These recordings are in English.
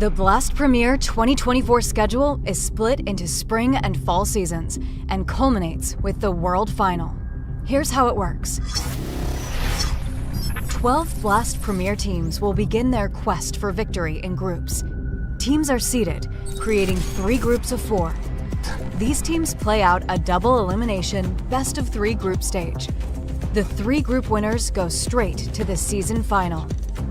The Blast Premier 2024 schedule is split into spring and fall seasons and culminates with the World Final. Here's how it works. 12 Blast Premier teams will begin their quest for victory in groups. Teams are seeded, creating 3 groups of 4. These teams play out a double elimination best-of-3 group stage. The 3 group winners go straight to the season final.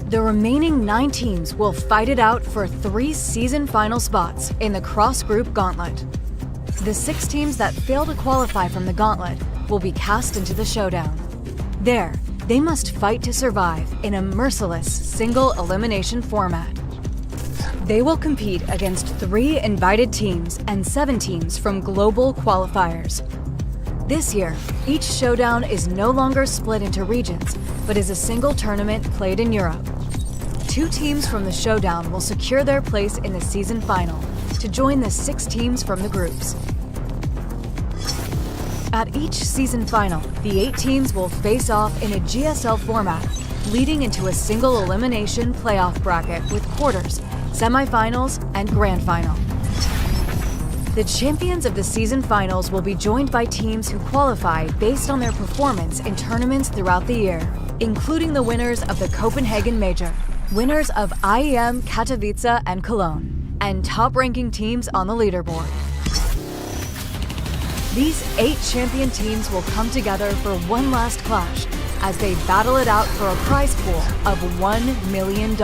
The remaining 9 teams will fight it out for 3 season final spots in the cross-group gauntlet. The 6 teams that fail to qualify from the gauntlet will be cast into the showdown. There, they must fight to survive in a merciless single elimination format. They will compete against 3 invited teams and 7 teams from global qualifiers. This year, each showdown is no longer split into regions, but is a single tournament played in Europe. 2 teams from the showdown will secure their place in the season final to join the 6 teams from the groups. At each season final, the 8 teams will face off in a GSL format, leading into a single elimination playoff bracket with quarters, semifinals, and grand final. The champions of the season finals will be joined by teams who qualify based on their performance in tournaments throughout the year, including the winners of the Copenhagen Major, winners of IEM Katowice and Cologne, and top-ranking teams on the leaderboard. These 8 champion teams will come together for one last clash as they battle it out for a prize pool of $1 million.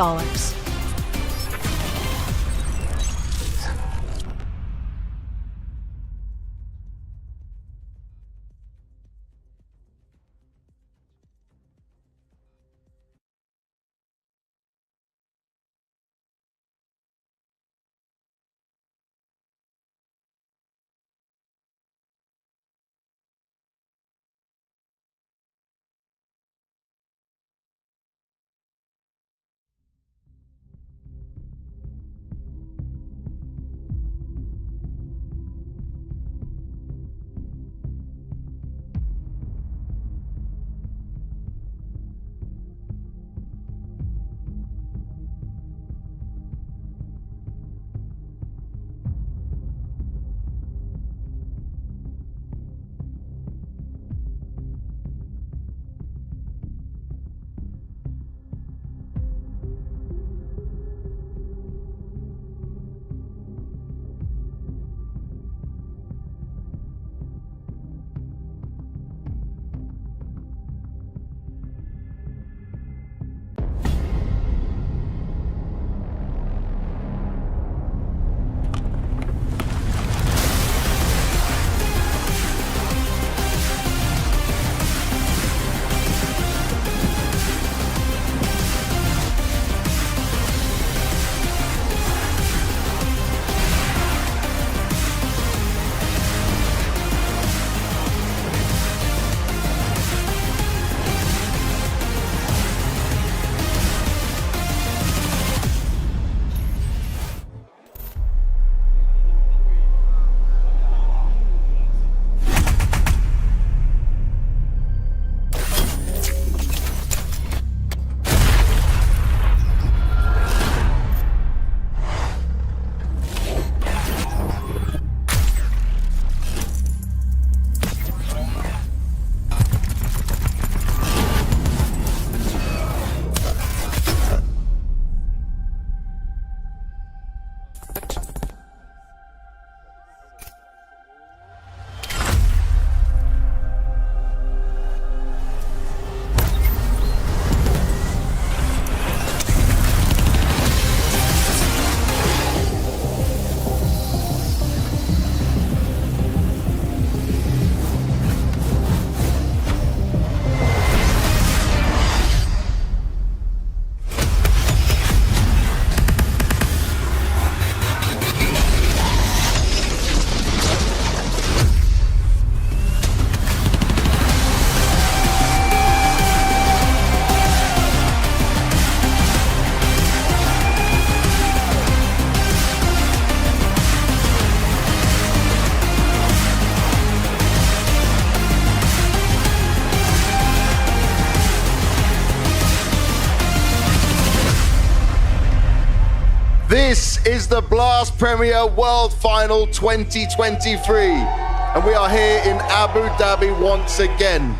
This is the Blast Premier World Final 2023, and we are here in Abu Dhabi once again.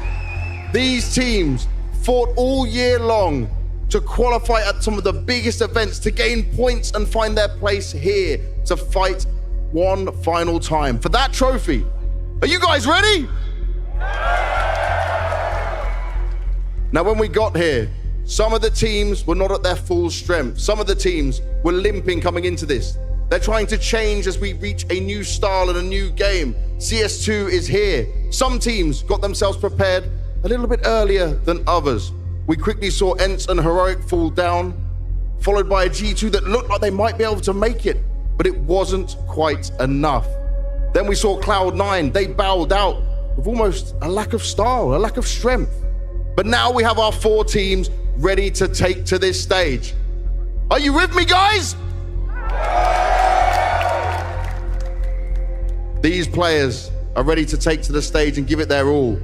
These teams fought all year long to qualify at some of the biggest events, to gain points and find their place here to fight one final time for that trophy. Are you guys ready? Now, when we got here, some of the teams were not at their full strength. Some of the teams were limping coming into this. They're trying to change as we reach a new style and a new game. CS2 is here. Some teams got themselves prepared a little bit earlier than others. We quickly saw ENCE and Heroic fall down, followed by a G2 that looked like they might be able to make it, but it wasn't quite enough. Then we saw Cloud9. They bowed out with almost a lack of style, a lack of strength. But now we have our 4 teams ready to take to this stage. Are you with me, guys? These players are ready to take to the stage and give it their all.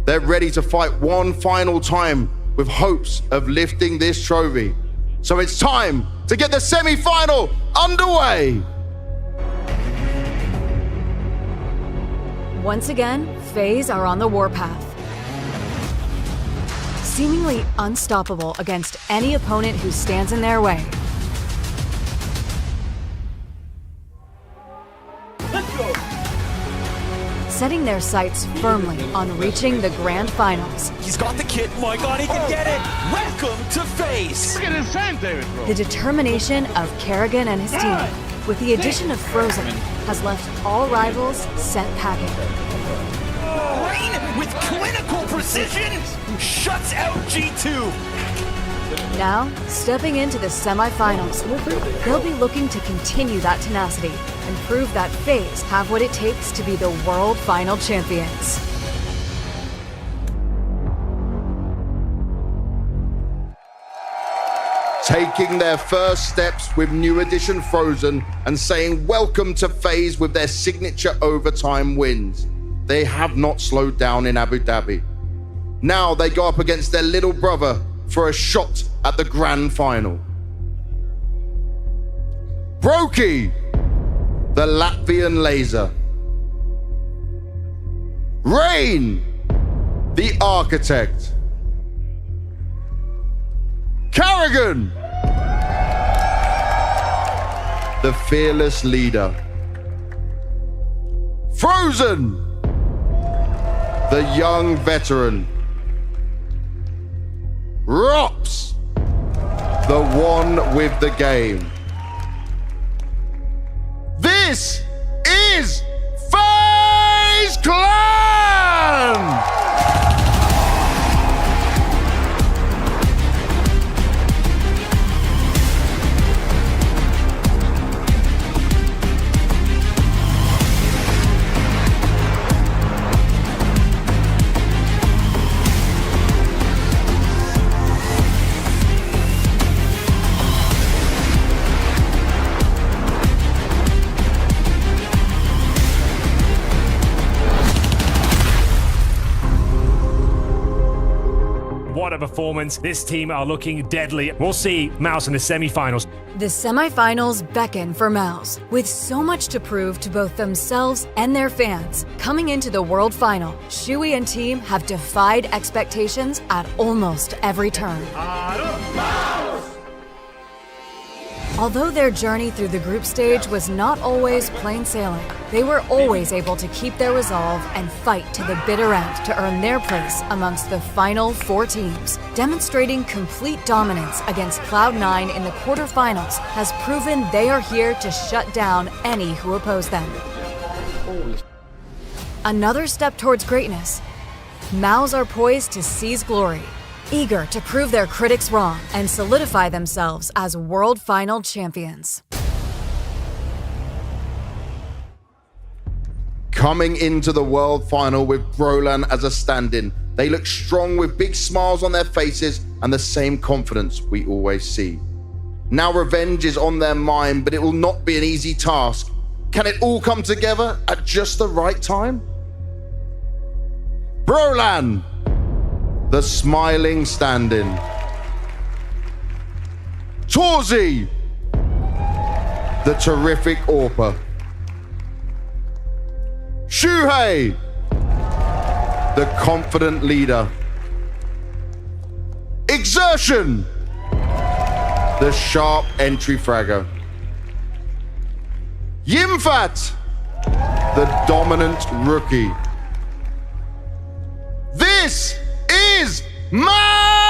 They're ready to fight one final time with hopes of lifting this trophy. So it's time to get the semi-final underway. Once again, FaZe are on the warpath. Seemingly unstoppable against any opponent who stands in their way. Let's go. Setting their sights firmly on reaching the grand finals. He's got the kit. My God, he can get it. Welcome to FaZe. Look at his hand, David, bro. The determination of Kerrigan and his team, with the addition of Frozen, has left all rivals set packing. Rain with clinical precision shuts out G2. Now, stepping into the semifinals, they'll be looking to continue that tenacity and prove that FaZe have what it takes to be the world final champions. Taking their first steps with new addition Frozen and saying welcome to FaZe with their signature overtime wins. They have not slowed down in Abu Dhabi. Now they go up against their little brother for a shot at the grand final. Brokey, the Latvian laser. Rain, the architect. Kerrigan, the fearless leader. Frozen, the young veteran. Rops, the one with the game. This is FaZe Clan! What a performance. This team are looking deadly. We'll see MOUZ in the semifinals. The semifinals beckon for MOUZ, with so much to prove to both themselves and their fans. Coming into the world final, Shui and team have defied expectations at almost every turn. Although their journey through the group stage was not always plain sailing, they were always able to keep their resolve and fight to the bitter end to earn their place amongst the final 4 teams. Demonstrating complete dominance against Cloud9 in the quarterfinals has proven they are here to shut down any who oppose them. Another step towards greatness. MOUZ are poised to seize glory, eager to prove their critics wrong and solidify themselves as world final champions. Coming into the world final with Brolan as a stand-in, they look strong with big smiles on their faces and the same confidence we always see. Now revenge is on their mind, but it will not be an easy task. Can it all come together at just the right time? Brolan, the smiling stand-in. Torzi, the terrific AWPer. Shuhei, the confident leader. Exertion, the sharp entry fragger. Yimfat, the dominant rookie. This is MOUZ!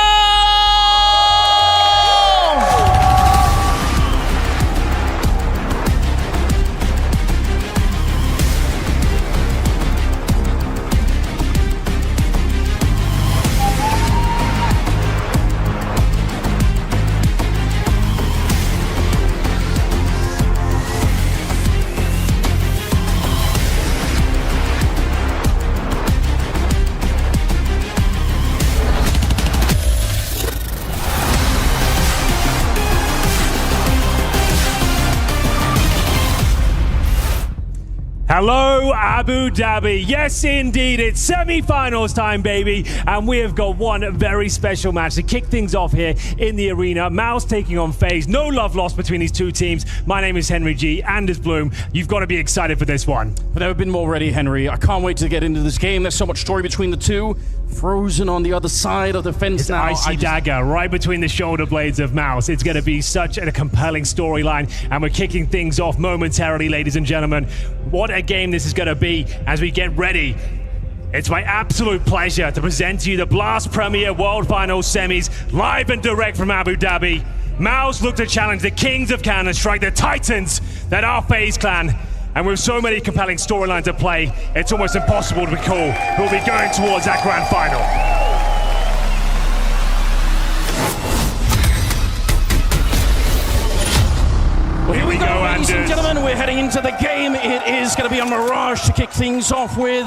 Hello, Abu Dhabi. Yes, indeed, it's semi-finals time, baby. And we have got one very special match to kick things off here in the arena. MOUZ taking on FaZe. No love lost between these two teams. My name is Henry G. Anders Bloom. You've got to be excited for this one. I've never been more ready, Henry. I can't wait to get into this game. There's so much story between the two. Frozen on the other side of the fence it's now. Icy dagger right between the shoulder blades of MOUZ. It's going to be such a compelling storyline, and we're kicking things off momentarily, ladies and gentlemen. What a game this is going to be as we get ready. It's my absolute pleasure to present to you the Blast Premier World Finals semis, live and direct from Abu Dhabi. MOUZ look to challenge the kings of Counter-Strike, the titans that are FaZe Clan. And with so many compelling storylines at play, it's almost impossible to recall who will be going towards that grand final. Well, here we go, ladies and gentlemen. We're heading into the game. It is going to be on Mirage to kick things off with.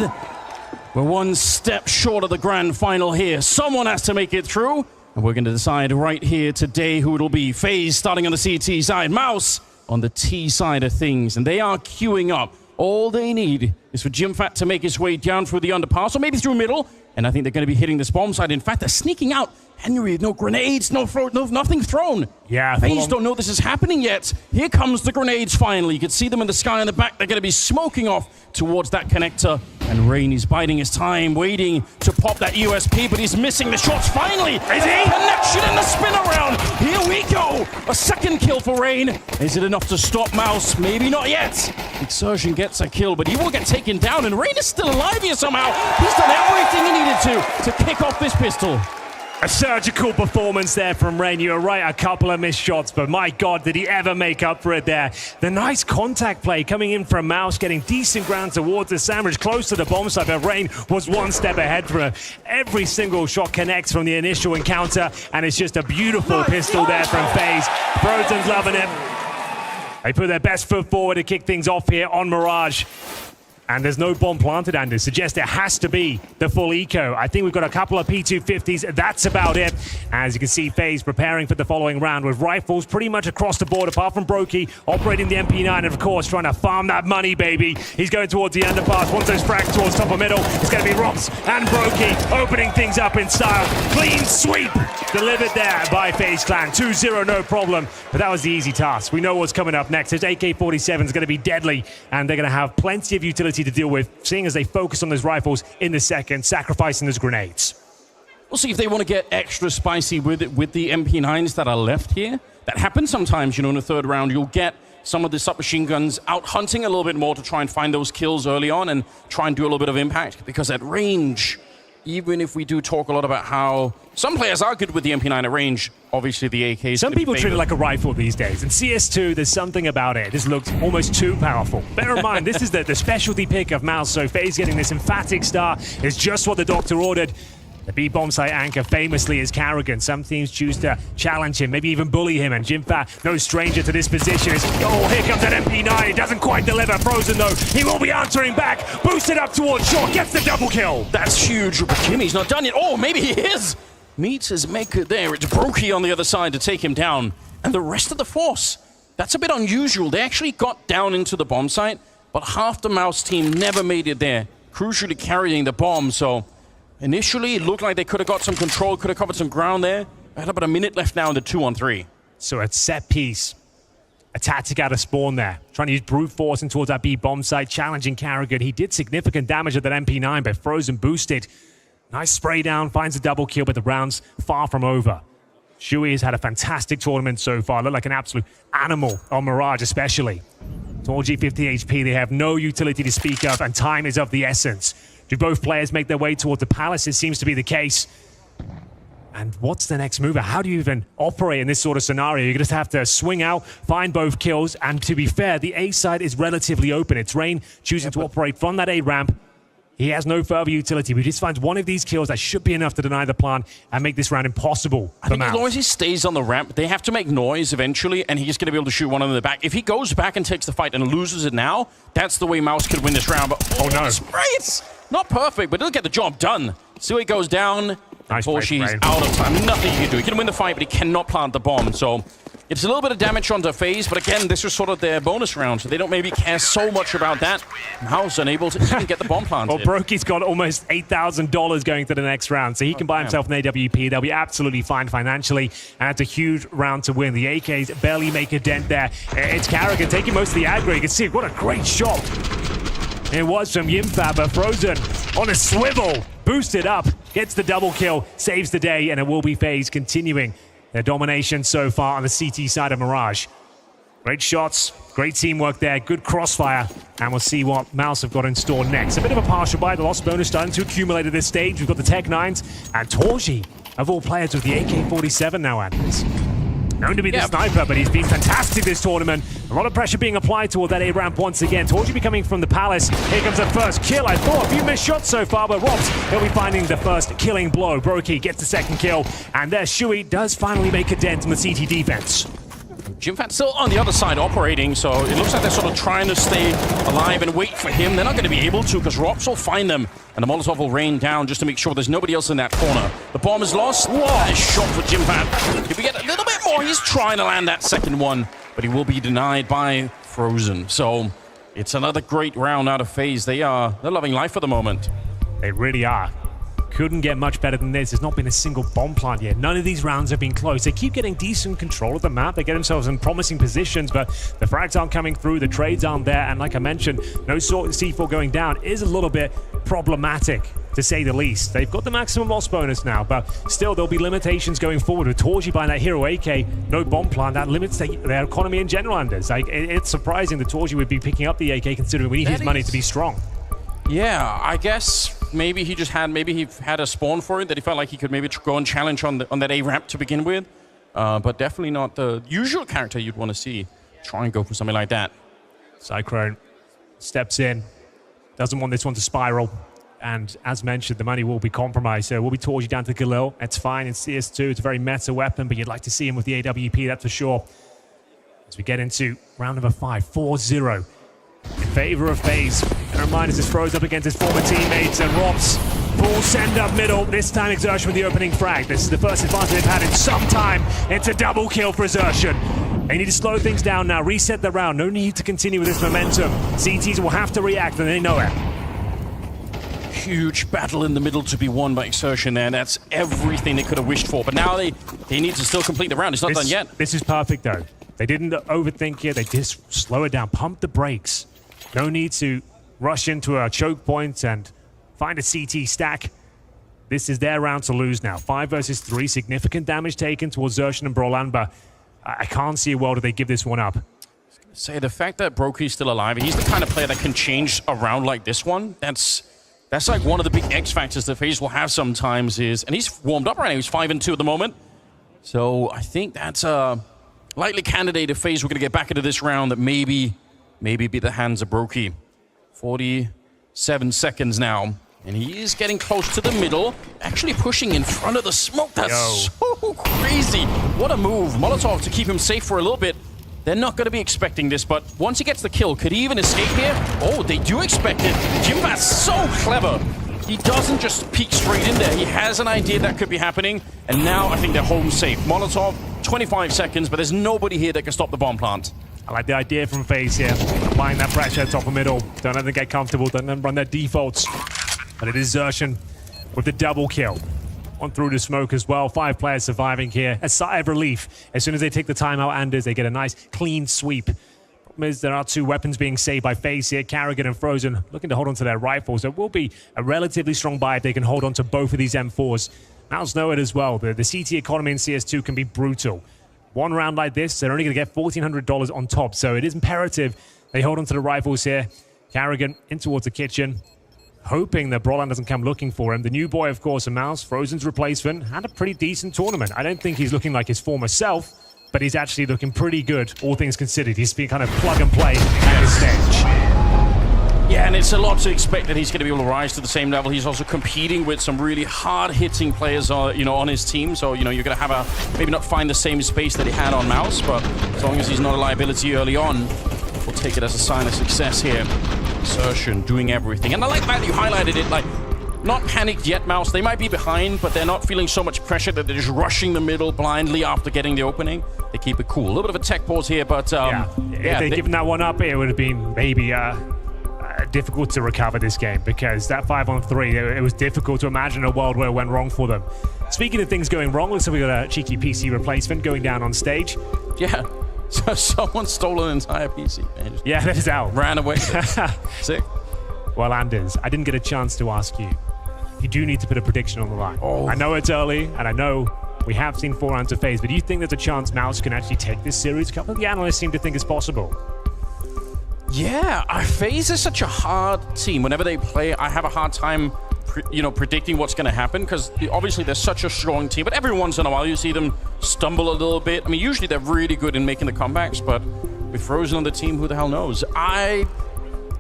We're one step short of the grand final here. Someone has to make it through. And we're going to decide right here today who it'll be. FaZe starting on the CT side. MOUZ on the T side of things, and they are queuing up. All they need is for Jimfat to make his way down through the underpass, or maybe through middle, and I think they're going to be hitting this bomb side. In fact, they're sneaking out. Henry, no grenades, nothing thrown. Yeah, FaZe don't know this is happening yet. Here comes the grenades finally. You can see them in the sky in the back. They're going to be smoking off towards that connector. And Rain is biding his time, waiting to pop that USP, but he's missing the shots finally. Is he? Connection in the spin around. Here we go. A second kill for Rain. Is it enough to stop MOUZ? Maybe not yet. Exertion gets a kill, but he will get taken down, and Rain is still alive here somehow. He's done everything he needed to kick off this pistol. A surgical performance there from Rain. You were right, a couple of missed shots, but my God, did he ever make up for it there. The nice contact play coming in from MOUZ, getting decent ground towards the sandwich, close to the bomb site, but Rain was one step ahead for her. Every single shot connects from the initial encounter, and it's just a beautiful pistol there from FaZe. Frozen's loving it. They put their best foot forward to kick things off here on Mirage. And there's no bomb planted, Anders. Suggests it has to be the full eco. I think we've got a couple of P250s. That's about it. As you can see, FaZe preparing for the following round with rifles pretty much across the board, apart from Brokey, operating the MP9, and of course, trying to farm that money, baby. He's going towards the underpass. Once those frags towards top of middle, it's going to be Rops and Brokey opening things up in style. Clean sweep delivered there by FaZe Clan. 2-0, no problem. But that was the easy task. We know what's coming up next. Those AK-47 is going to be deadly, and they're going to have plenty of utility to deal with, seeing as they focus on those rifles in the second, sacrificing those grenades. We'll see if they want to get extra spicy with it, with the MP9s that are left here. That happens sometimes, you know, in the third round. You'll get some of the submachine guns out hunting a little bit more to try and find those kills early on and try and do a little bit of impact. Because at range, even if we do talk a lot about how some players are good with the MP9 at range, obviously the AK is Some people treat it like a rifle these days. In CS2, there's something about it. This looks almost too powerful. Bear in mind, this is the specialty pick of MOUZ, so FaZe getting this emphatic star is just what the doctor ordered. The B bomb site anchor famously is Karrigan. Some teams choose to challenge him, maybe even bully him, and Jimfat, no stranger to this position. Oh, here comes that MP9. It doesn't quite deliver. Frozen, though. He will be answering back. Boosted up towards short. Gets the double kill. That's huge. But Jimmy's not done yet. Oh, maybe he is. Meets his maker there. It's Brokey on the other side to take him down. And the rest of the force, that's a bit unusual. They actually got down into the bomb site, but half the MOUZ team never made it there, crucially carrying the bomb. So initially, it looked like they could have got some control, could have covered some ground there. They had about a minute left now in the 2-on-3. So at set piece, a tactic out of spawn there. Trying to use brute force in towards that B bomb site, challenging Carrigan. He did significant damage at that MP9, but Frozen boosted. Nice spray down, finds a double kill, but the round's far from over. Shui has had a fantastic tournament so far. Looked like an absolute animal on Mirage especially. Torgy 50 HP, they have no utility to speak of, and time is of the essence. Do both players make their way towards the Palace? It seems to be the case. And what's the next move? How do you even operate in this sort of scenario? You just have to swing out, find both kills, and to be fair, the A side is relatively open. It's Rain choosing to operate from that A ramp. He has no further utility, but he just finds one of these kills that should be enough to deny the plan and make this round impossible I think as long as he stays on the ramp, they have to make noise eventually, and he's going to be able to shoot one in the back. If he goes back and takes the fight and loses it now, that's the way MOUZ could win this round. But oh no. The spray, it's not perfect, but it'll get the job done. Sui goes down. Nice before she's out of time. Nothing he can do. He can win the fight, but he cannot plant the bomb. So it's a little bit of damage onto FaZe, but again, this is sort of their bonus round, so they don't maybe care so much about that. MOUZ unable to even get the bomb planted. Well, Brokey's got almost $8,000 going to the next round, so he can buy himself an AWP. They'll be absolutely fine financially, and it's a huge round to win. The AKs barely make a dent there. It's Carrigan taking most of the aggro. You can see what a great shot. It was from Yimfab, but Frozen on a swivel, boosted up, gets the double kill, saves the day, and it will be FaZe continuing their domination so far on the CT side of Mirage. Great shots, great teamwork there, good crossfire, and we'll see what MOUZ have got in store next. A bit of a partial buy, the lost bonus starting to accumulate at this stage. We've got the Tech 9s, and Torgy, of all players, with the AK-47 now, Anubis. Known to be the sniper, but he's been fantastic this tournament. A lot of pressure being applied toward that A-ramp once again. Torgy be coming from the Palace. Here comes the first kill. I thought a few missed shots so far, but Robs, he'll be finding the first killing blow. Brokey gets the second kill, and there Shui does finally make a dent in the CT defense. Jimfat's still on the other side operating, so it looks like they're sort of trying to stay alive and wait for him. They're not going to be able to, because Robs will find them, and the Molotov will rain down just to make sure there's nobody else in that corner. The bomb is lost. Nice shot for Jimfat. If we get a little bit more, he's trying to land that second one, but he will be denied by Frozen. So it's another great round out of FaZe. They're loving life for the moment. They really are. Couldn't get much better than this. There's not been a single bomb plant yet. None of these rounds have been close. They keep getting decent control of the map. They get themselves in promising positions, but the frags aren't coming through. The trades aren't there. And like I mentioned, no C4 going down is a little bit problematic, to say the least. They've got the maximum loss bonus now, but still there'll be limitations going forward. With Torgy buying that Hero AK, no bomb plant, that limits their economy in general, Anders. Like, it's surprising that Torgy would be picking up the AK, considering we need his money to be strong. Yeah, I guess maybe he had a spawn for it that he felt like he could maybe go and challenge on that A ramp to begin with, but definitely not the usual character you'd want to see try and go for something like that. Cyclone steps in, doesn't want this one to spiral, and as mentioned, the money will be compromised. So we'll be Torgy down to Galil. It's fine in CS2. It's a very meta weapon, but you'd like to see him with the AWP, that's for sure. As we get into round number 5, 4-0. In favor of FaZe. And reminders this throws up against his former teammates, and Robs full send up middle. This time Exertion with the opening frag. This is the first advantage they've had in some time. It's a double kill for Exertion. They need to slow things down now, reset the round. No need to continue with this momentum. CTs will have to react, and they know it. Huge battle in the middle to be won by Exertion there. That's everything they could have wished for. But now they need to still complete the round. It's not done yet. This is perfect, though. They didn't overthink it. They just slow it down, pump the brakes. No need to rush into a choke point and find a CT stack. This is their round to lose now. 5 versus 3, significant damage taken towards Xerxes and Brolan, but I can't see a world where they give this one up. Say the fact that Brokey's still alive, he's the kind of player that can change a round like this one. That's like one of the big X factors that FaZe will have sometimes is, and he's warmed up right now. He's 5-2 at the moment. So I think that's a likely candidate if FaZe were going to get back into this round that maybe beat the hands of Brokey. 47 seconds now. And he is getting close to the middle, actually pushing in front of the smoke. That's so crazy. What a move. Molotov to keep him safe for a little bit. They're not going to be expecting this, but once he gets the kill, could he even escape here? Oh, they do expect it. Jimbat's so clever. He doesn't just peek straight in there. He has an idea that could be happening, and now I think they're home safe. Molotov, 25 seconds, but there's nobody here that can stop the bomb plant. I like the idea from FaZe here. Applying that pressure top of middle. Don't let them get comfortable. Don't let them run their defaults. But it is Xerxes with the double kill. on through the smoke as well. 5 players surviving here. A sigh of relief. As soon as they take the timeout, Anders, they get a nice clean sweep. Problem is, there are 2 weapons being saved by FaZe here. Karrigan and Frozen looking to hold on to their rifles. It will be a relatively strong buy if they can hold on to both of these M4s. MOUZ know it as well. The CT economy in CS2 can be brutal. One round like this, they're only going to get $1,400 on top. So it is imperative they hold on to the rifles here. Karrigan in towards the kitchen, hoping that Brolan doesn't come looking for him. The new boy, of course, MOUZ, Frozen's replacement, had a pretty decent tournament. I don't think he's looking like his former self, but he's actually looking pretty good, all things considered. He's been kind of plug and play at this stage. Yeah, and it's a lot to expect that he's going to be able to rise to the same level. He's also competing with some really hard-hitting players, on his team. So, you're going to have maybe not find the same space that he had on MOUZ, but as long as he's not a liability early on, we'll take it as a sign of success here. Assertion, doing everything. And I like that you highlighted it, like, not panicked yet, MOUZ. They might be behind, but they're not feeling so much pressure that they're just rushing the middle blindly after getting the opening. They keep it cool. A little bit of a tech pause here, but if they'd given that one up, it would have been maybe difficult to recover this game, because that 5-on-3, it was difficult to imagine a world where it went wrong for them. Speaking of things going wrong, looks like we got a cheeky PC replacement going down on stage. Yeah. So someone stole an entire PC. Man. Yeah, that is out. Ran away. Sick. Well, Anders, I didn't get a chance to ask you. You do need to put a prediction on the line. Oh. I know it's early, and I know we have seen 4 rounds of FaZe, but do you think there's a chance MOUZ can actually take this series? A couple of the analysts seem to think it's possible. Yeah, FaZe is such a hard team. Whenever they play, I have a hard time, predicting what's going to happen, because obviously they're such a strong team. But every once in a while, you see them stumble a little bit. I mean, usually they're really good in making the comebacks, but with Frozen on the team, who the hell knows?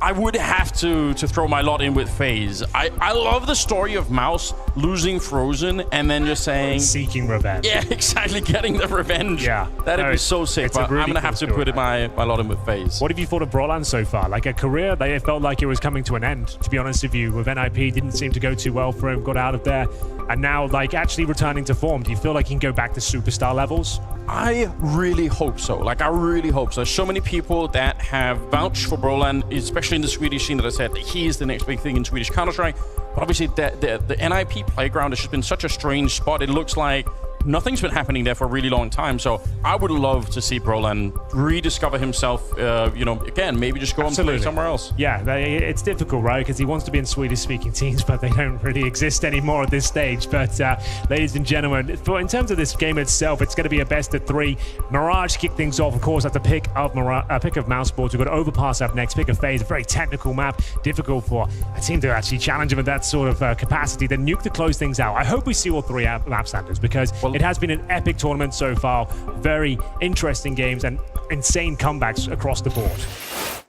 I would have to throw my lot in with FaZe. I love the story of MOUZ losing Frozen and then just saying... seeking revenge. Yeah, exactly. Getting the revenge. Yeah. That'd be so sick, but really I'm going to have to put my lot in with FaZe. What have you thought of Brolan so far? Like, a career, they felt like it was coming to an end, to be honest with you. With NIP, didn't seem to go too well for him, got out of there. And now, like, actually returning to form, do you feel like he can go back to superstar levels? I really hope so. Like, I really hope so. There's so many people that have vouched for Brolan, especially in the Swedish scene, that I said that he is the next big thing in Swedish Counter-Strike. But obviously, the NIP playground has just been such a strange spot. It looks like nothing's been happening there for a really long time. So I would love to see Brolan rediscover himself, again, maybe just go and play somewhere else. Yeah, it's difficult, right? Because he wants to be in Swedish-speaking teams, but they don't really exist anymore at this stage. But ladies and gentlemen, in terms of this game itself, it's going to be a best of 3. Mirage kick things off, of course, at the pick of MOUZ Sports. We've got Overpass up next, pick of FaZe, a very technical map, difficult for a team to actually challenge him at that sort of capacity. Then Nuke to close things out. I hope we see all 3 map standards, because it has been an epic tournament so far. Very interesting games and insane comebacks across the board.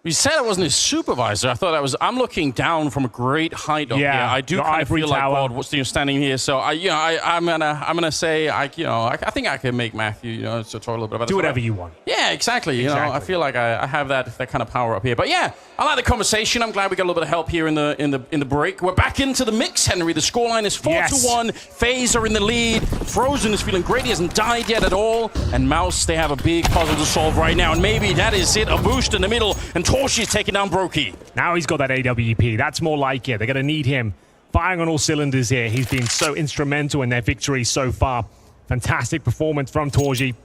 You said I wasn't his supervisor. I thought I'm looking down from a great height up here. I do kind of feel like God, what's standing here. So I'm gonna say I think I can make Matthew to talk a little bit about do whatever you want. Yeah, exactly. I feel like I have that kind of power up here. But yeah, I like the conversation. I'm glad we got a little bit of help here in the break. We're back into the mix, Henry. The scoreline is 4-1. FaZe are in the lead. Frozen is feeling great. He hasn't died yet at all. And MOUZ, they have a big puzzle to solve right now. And maybe that is it. A boost in the middle. And Torshi's taking down Brokey. Now he's got that AWP. That's more like it. They're going to need him firing on all cylinders here. He's been so instrumental in their victory so far. Fantastic performance from Torshi.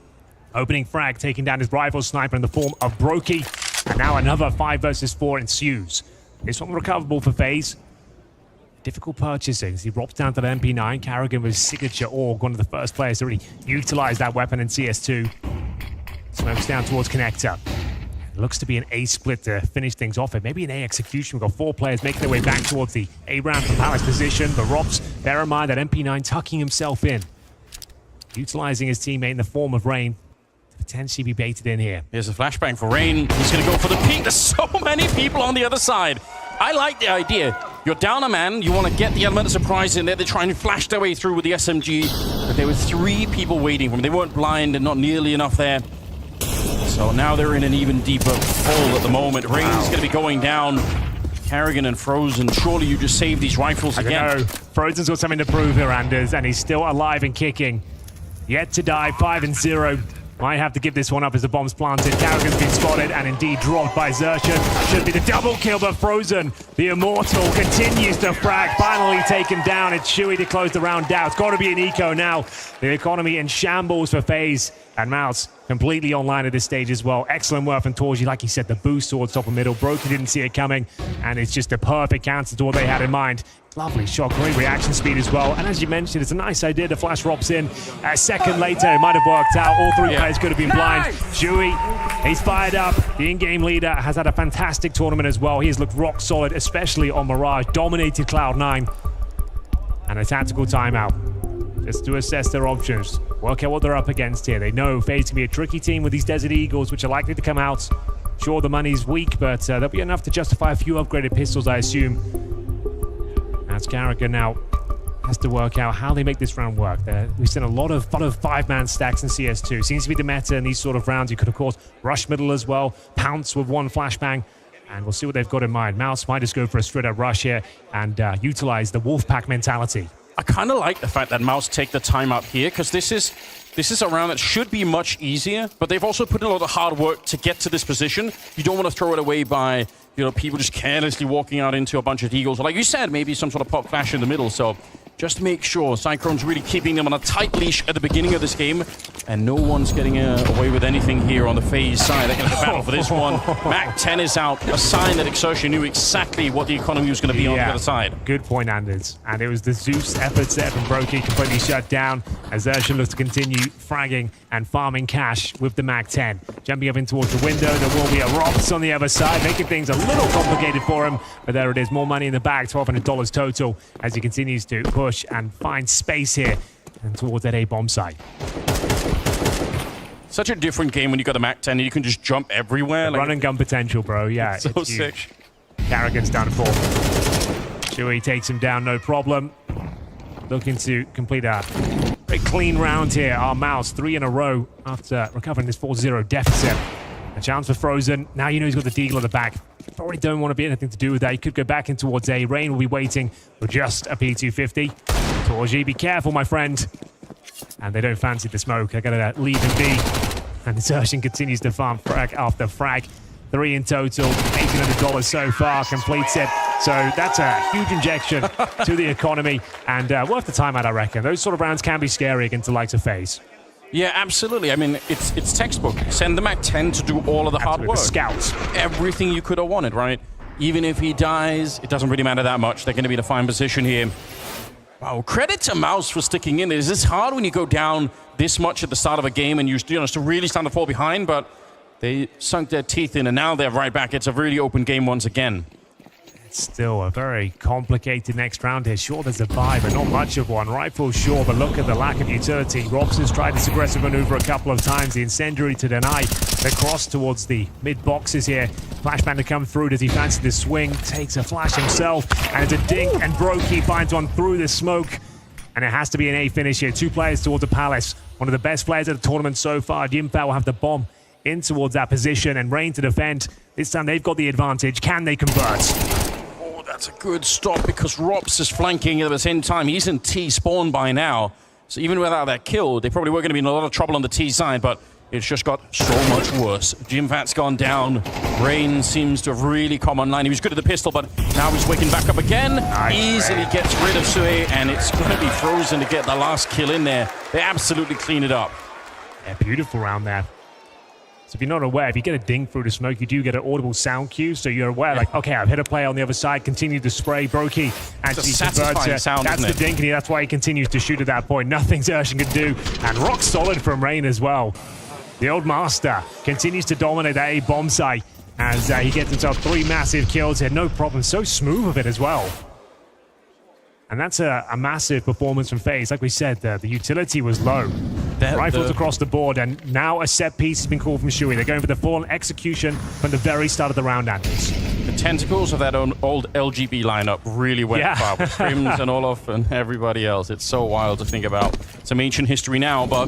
Opening frag, taking down his rival sniper in the form of Brokey. And now another 5 versus 4 ensues. This one recoverable for FaZe. Difficult purchasing. He drops down to the MP9. Karrigan with his signature org, one of the first players to really utilize that weapon in CS2. Smokes down towards Connector. It looks to be an A split to finish things off. It may be an A execution. We've got 4 players making their way back towards the A round from Palace position. But Robs, bear in mind that MP9 tucking himself in. Utilizing his teammate in the form of Rain to potentially be baited in here. Here's a flashbang for Rain. He's going to go for the peek. There's so many people on the other side. I like the idea. You're down a man. You want to get the element of surprise in there. They're trying to flash their way through with the SMG. But there were 3 people waiting for him. They weren't blind and not nearly enough there. So now they're in an even deeper hole at the moment. Rain's going to be going down. Karrigan and Frozen, surely you just save these rifles again. I don't know. Frozen's got something to prove here, Anders, and he's still alive and kicking. Yet to die, 5-0. Might have to give this one up as the bomb's planted. Carrigan's been spotted and indeed dropped by Xerxan. Should be the double kill, but Frozen, the Immortal, continues to frag. Finally taken down. It's Shuey to close the round out. It's got to be an eco now. The economy in shambles for FaZe, and MOUZ completely online at this stage as well. Excellent work from Torji. Like he said, the boost towards top and middle. Brokey didn't see it coming, and it's just a perfect counter to what they had in mind. Lovely shot, great reaction speed as well. And as you mentioned, it's a nice idea to flash Robs in. A second later, it might have worked out. All three players could have been blind. Shuey, he's fired up. The in-game leader has had a fantastic tournament as well. He has looked rock solid, especially on Mirage. Dominated Cloud9. And a tactical timeout, just to assess their options. Work out what they're up against here. They know FaZe can be a tricky team with these Desert Eagles, which are likely to come out. Sure, the money's weak, but there'll be enough to justify a few upgraded pistols, I assume. As Carragher now has to work out how they make this round work. We've seen a lot of five-man stacks in CS2. Seems to be the meta in these sort of rounds. You could, of course, rush middle as well, pounce with one flashbang, and we'll see what they've got in mind. MOUZ might just go for a straight-up rush here and utilize the Wolfpack mentality. I kind of like the fact that MOUZ take the time out here, because this is a round that should be much easier, but they've also put in a lot of hard work to get to this position. You don't want to throw it away by, people just carelessly walking out into a bunch of Eagles. Or like you said, maybe some sort of pop flash in the middle. So just make sure Cyclone's really keeping them on a tight leash at the beginning of this game, and no one's getting away with anything here on the FaZe side. They're going to battle for this one. Mac 10 is out, a sign that Exertion knew exactly what the economy was going to be on the other side. Good point, Anders. And it was the Zeus efforts there from Brokey completely shut down as Xerxan looks to continue fragging and farming cash with the Mac 10. Jumping up in towards the window, there will be a Robs on the other side, making things a little complicated for him. But there it is, more money in the bag, $1,200 total, as he continues to push and find space here and towards that A-bomb site. Such a different game when you got the Mac 10 and you can just jump everywhere. Run and gun potential, bro. Yeah, so it's sick. Huge. Carrigan's down to 4. Shuey takes him down, no problem. Looking to complete a very clean round here. Our MOUZ 3 in a row after recovering this 4-0 deficit. A chance for Frozen. Now you know he's got the Deagle at the back. Probably don't want to be anything to do with that. He could go back in towards A. Rain will be waiting for just a P250. Torji, be careful, my friend. And they don't fancy the smoke. They're going to leave him be. And Xerxan continues to farm frag after frag. 3 in total, $1,800 so far, completes it. So that's a huge injection to the economy and worth the timeout, I reckon. Those sort of rounds can be scary against the likes of FaZe. Yeah, absolutely. I mean, it's textbook. Send the Mac 10 to do all of the hard work. Scouts. Everything you could have wanted, right? Even if he dies, it doesn't really matter that much. They're going to be in a fine position here. Wow, credit to MOUZ for sticking in. It's hard when you go down this much at the start of a game and you know, to really stand to fall behind, but they sunk their teeth in and now they're right back. It's a really open game once again. Still a very complicated next round here. Sure, there's a buy, but not much of one. Rifle, sure, but look at the lack of utility. Robson's tried this aggressive maneuver a couple of times. The incendiary to deny the cross towards the mid-boxes here. Flashbang to come through. Does he fancy the swing? Takes a flash himself, and it's a dink, and Brokey finds one through the smoke. And it has to be an A finish here. 2 players towards the Palace. One of the best players at the tournament so far. Yimpa will have the bomb in towards that position, and Rain to defend. This time they've got the advantage. Can they convert? That's a good stop because Robs is flanking at the same time. He's in T spawn by now. So even without that kill, they probably were going to be in a lot of trouble on the T side, but it's just got so much worse. Jimfat's gone down. Rain seems to have really come online. He was good at the pistol, but now he's waking back up again. Easily gets rid of Sue, and it's going to be Frozen to get the last kill in there. They absolutely clean it up. Yeah, beautiful round there. So if you're not aware, if you get a ding through the smoke, you do get an audible sound cue. So you're aware, like, okay, I've hit a player on the other side, continue to spray. Brokey actually converts it. Sound, that's the dink, and that's why he continues to shoot at that point. Nothing Xerxan can do. And rock solid from Rain as well. The old master continues to dominate that A-bomb site as he gets himself 3 massive kills here. No problem. So smooth of it as well. And that's a massive performance from FaZe. Like we said, the utility was low. Rifles across the board, and now a set piece has been called from Shuey. They're going for the full execution from the very start of the round, Anders. The tentacles of that old LGB lineup really went far with Crims and Olof and everybody else. It's so wild to think about. Some ancient history now, but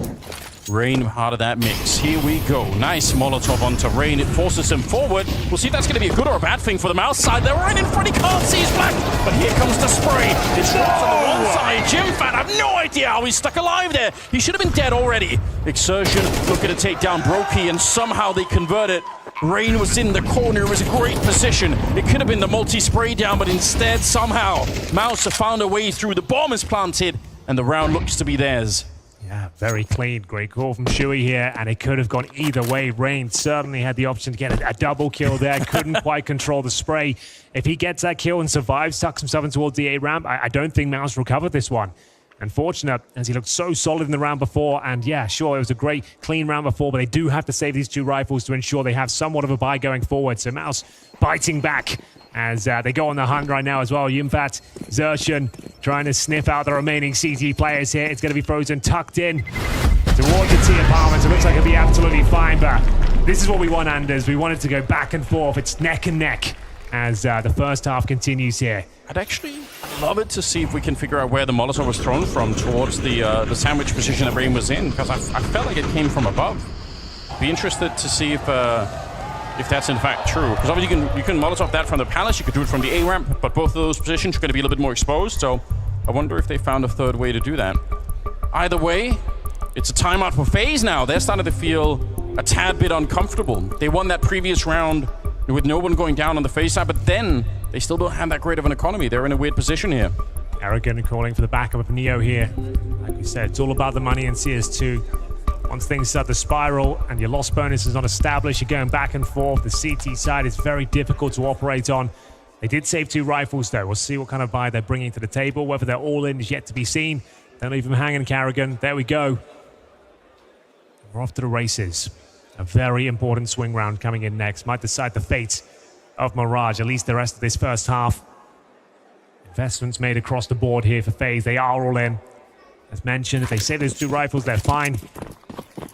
Rain part of that mix. Here we go. Nice Molotov onto Rain. It forces him forward. We'll see if that's going to be a good or a bad thing for the MOUZ side. They're right in front. He can't see his back. But here comes the spray. It's dropped on the one side. Jimfat, I have no idea how he's stuck alive there. He should have been dead already. Exertion looking to take down Brokey, and somehow they convert it. Rain was in the corner. It was a great position. It could have been the multi-spray down, but instead, somehow, MOUZ have found a way through. The bomb is planted, and the round looks to be theirs. Yeah, very clean. Great call from Shuey here, and it could have gone either way. Rain certainly had the option to get a double kill there. Couldn't quite control the spray. If he gets that kill and survives, tucks himself in towards the A ramp, I don't think MOUZ recovered this one. Unfortunate, as he looked so solid in the round before. And yeah, sure, it was a great, clean round before, but they do have to save these two rifles to ensure they have somewhat of a buy going forward. So MOUZ biting back as they go on the hunt right now as well. Yimfat, Xertion trying to sniff out the remaining CT players here. It's going to be Frozen tucked in towards the T apartments. It looks like it'll be absolutely fine, but this is what we want, Anders. We want it to go back and forth. It's neck and neck as the first half continues here. I'd actually love it to see if we can figure out where the Molotov was thrown from towards the sandwich position that Rain was in, because I felt like it came from above. Be interested to see if that's in fact true. Because obviously you can Molotov that from the palace, you could do it from the A ramp, but both of those positions are going to be a little bit more exposed. So I wonder if they found a third way to do that. Either way, it's a timeout for FaZe now. They're starting to feel a tad bit uncomfortable. They won that previous round with no one going down on the FaZe side, but then they still don't have that great of an economy. They're in a weird position here. Arrogant calling for the backup of Neo here. Like we said, it's all about the money in CS2. Once things start to spiral and your loss bonus is not established, you're going back and forth. The CT side is very difficult to operate on. They did save two rifles though. We'll see what kind of buy they're bringing to the table. Whether they're all in is yet to be seen. Don't leave them hanging, Carrigan. There we go. We're off to the races. A very important swing round coming in next. Might decide the fate of Mirage, at least the rest of this first half. Investments made across the board here for FaZe. They are all in. As mentioned, if they save those two rifles, they're fine.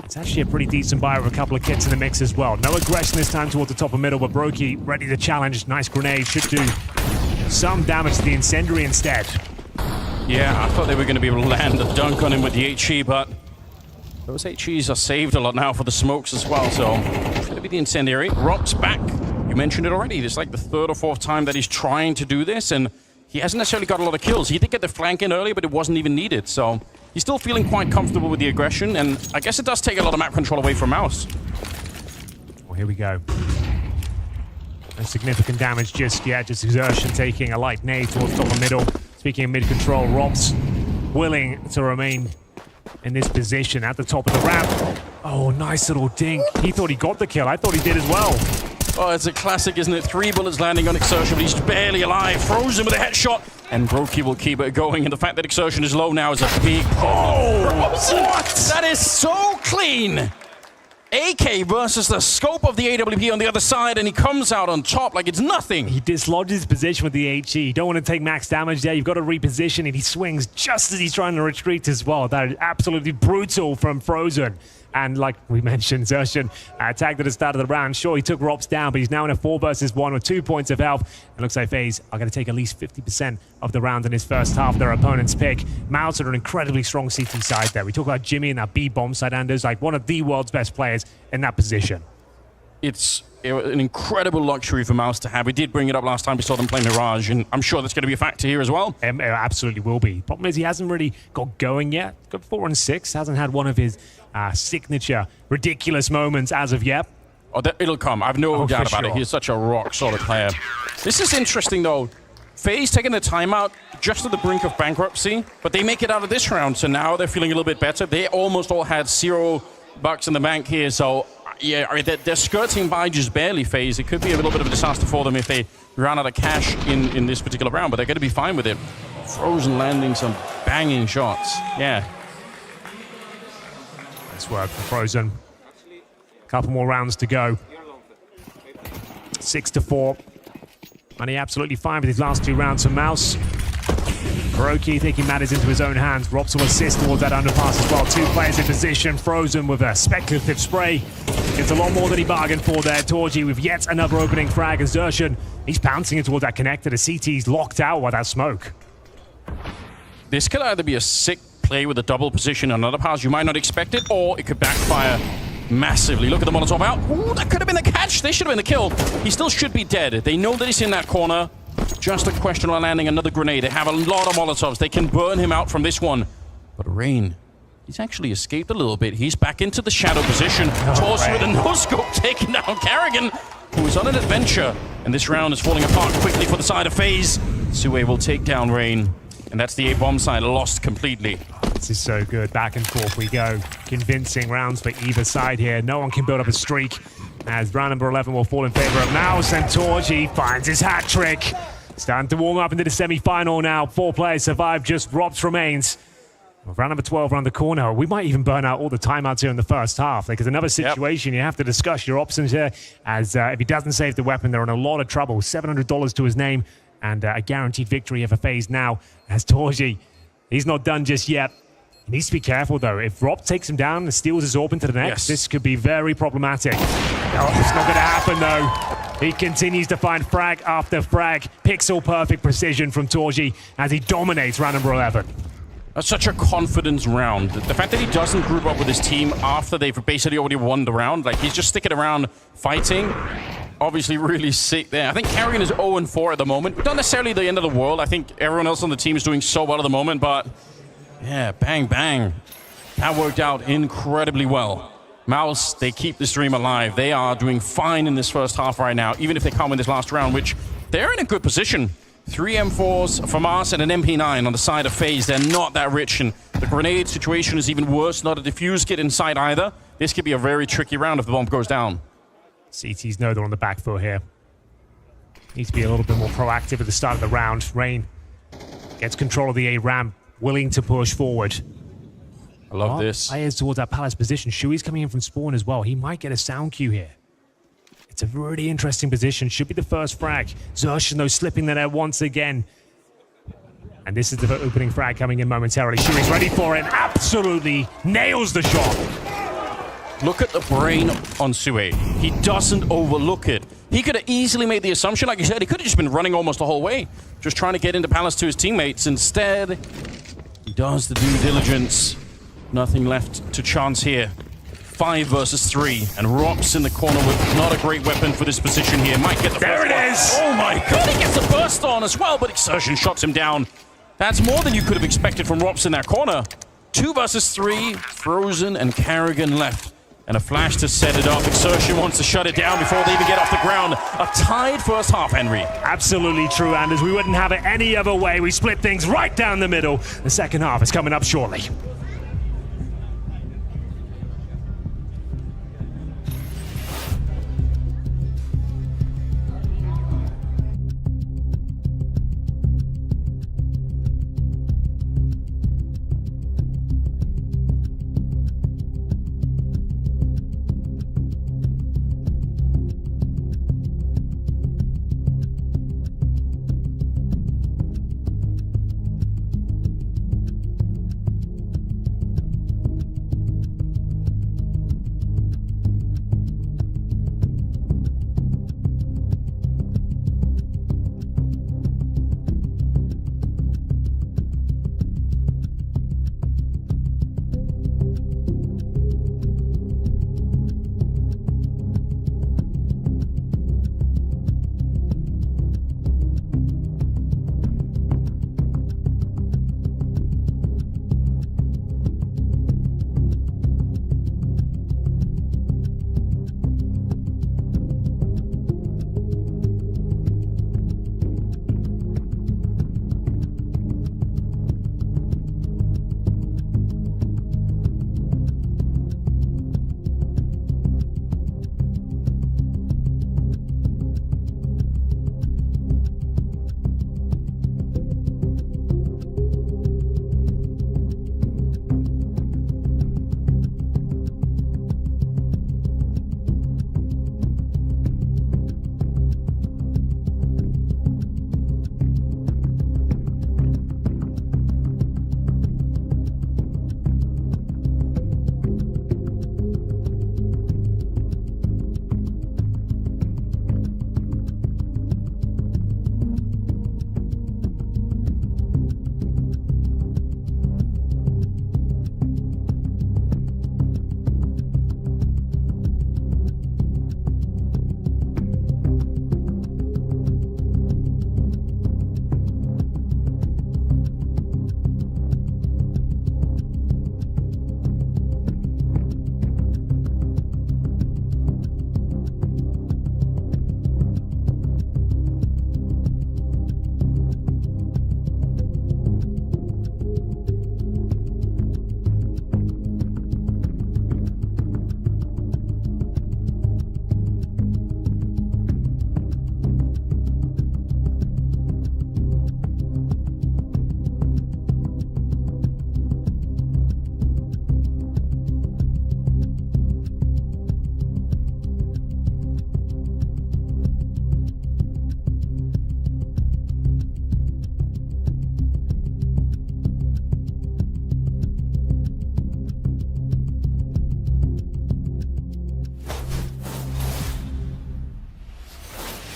It's actually a pretty decent buy with a couple of kits in the mix as well. No aggression this time towards the top of middle, but Brokey ready to challenge. Nice grenade. Should do some damage to the incendiary instead. Yeah, I thought they were going to be able to land a dunk on him with the HE, but those HEs are saved a lot now for the smokes as well, so it's going to be the incendiary. Rob's back. You mentioned it already. This is like the third or fourth time that he's trying to do this, and he hasn't necessarily got a lot of kills. He did get the flank in early, but it wasn't even needed, so he's still feeling quite comfortable with the aggression, and I guess it does take a lot of map control away from MOUZ. Well, here we go. No significant damage just yet. Just Exertion taking a light nade towards top of middle. Speaking of mid-control, Rob's willing to remain in this position at the top of the ramp. Oh, nice little dink. He thought he got the kill. I thought he did as well. Oh, it's a classic, isn't it? 3 bullets landing on Exertion, but he's barely alive. Frozen with a headshot, and Brokey will keep it going. And the fact that Exertion is low now is a big problem. Oh, what? That is so clean. AK versus the scope of the AWP on the other side, and he comes out on top like it's nothing. He dislodges his position with the HE. You don't want to take max damage there. You've got to reposition, and he swings just as he's trying to retreat as well. That is absolutely brutal from Frozen. And like we mentioned, Xertion tagged at the start of the round. Sure, he took Rops down, but he's now in a 4 versus 1 with 2 points of health. It looks like FaZe are going to take at least 50% of the round in his first half, their opponent's pick. MOUZ are an incredibly strong CT side there. We talk about Jimmy and that B-bomb side, Anders, like one of the world's best players in that position. It's an incredible luxury for MOUZ to have. We did bring it up last time we saw them play Mirage, and I'm sure that's going to be a factor here as well. It absolutely will be. Problem is he hasn't really got going yet. Got 4 and 6. Hasn't had one of his signature ridiculous moments as of yet. Oh, it'll come. I've no doubt about it. He's such a rock-solid player. This is interesting, though. FaZe taking the timeout just at the brink of bankruptcy, but they make it out of this round, so now they're feeling a little bit better. They almost all had $0 in the bank here, so yeah, they're skirting by just barely, FaZe. It could be a little bit of a disaster for them if they run out of cash in this particular round, but they're going to be fine with it. Frozen landing some banging shots. Yeah. Nice work for Frozen. Couple more rounds to go. 6-4. And he absolutely fine with his last 2 rounds for MOUZ. Brokey taking matters into his own hands. Robs will assist towards that underpass as well. 2 players in position. Frozen with a speculative spray. It's a lot more than he bargained for there. Torji with yet another opening frag. And Xertion, he's pouncing it towards that connector. The CT's locked out by that smoke. This could either be a sick play with a double position on another pass, you might not expect it, or it could backfire massively. Look at the Molotov out. Ooh, that could have been the catch. They should have been the kill. He still should be dead. They know that he's in that corner. Just a question of landing another grenade. They have a lot of Molotovs. They can burn him out from this one. But Rain, he's actually escaped a little bit. He's back into the shadow position. Torsi with a no-scope taking down Carrigan, who is on an adventure. And this round is falling apart quickly for the side of FaZe. Sue will take down Rain. And that's the A-bomb side lost completely. This is so good. Back and forth we go. Convincing rounds for either side here. No one can build up a streak, as round number 11 will fall in favor of MOUZ, and Torji finds his hat trick. Starting to warm up into the semi-final now. 4 players survive, just Robs remains. Round number 12 around the corner. We might even burn out all the timeouts here in the first half. Like, there's another situation you have to discuss your options here, as if he doesn't save the weapon, they're in a lot of trouble. $700 to his name, and a guaranteed victory here for FaZe now, as Torji, he's not done just yet. He needs to be careful, though. If Rob takes him down and steals his orb into the next, this could be very problematic. Oh, it's not going to happen, though. He continues to find frag after frag. Pixel-perfect precision from Torji as he dominates round number 11. That's such a confidence round. The fact that he doesn't group up with his team after they've basically already won the round, like he's just sticking around fighting, obviously really sick there. I think Carrigan is 0-4 at the moment. Not necessarily the end of the world. I think everyone else on the team is doing so well at the moment, but yeah, bang, bang. That worked out incredibly well. MOUZ, they keep the stream alive. They are doing fine in this first half right now, even if they come in this last round, which they're in a good position. 3 M4s from us and an MP9 on the side of FaZe. They're not that rich, and the grenade situation is even worse. Not a defuse kit inside either. This could be a very tricky round if the bomb goes down. CTs know they're on the back foot here. Needs to be a little bit more proactive at the start of the round. Rain gets control of the A ramp, willing to push forward. I love this. Players towards that Palace position. Shui's coming in from spawn as well. He might get a sound cue here. It's a really interesting position. Should be the first frag. Zershin, though, slipping there once again. And this is the opening frag coming in momentarily. Shui's ready for it. Absolutely nails the shot. Look at the brain on Sue. He doesn't overlook it. He could have easily made the assumption, like you said, he could have just been running almost the whole way, just trying to get into Palace to his teammates. Instead, he does the due diligence. Nothing left to chance here. 5 versus 3, and Rops in the corner with not a great weapon for this position here. Might get the There it is! Oh my god, he gets the burst on as well, but Exertion shots him down. That's more than you could have expected from Rops in that corner. 2 versus 3, Frozen and Carrigan left. And a flash to set it up. Exertion wants to shut it down before they even get off the ground. A tied first half, Henry. Absolutely true, Anders. We wouldn't have it any other way. We split things right down the middle. The second half is coming up shortly.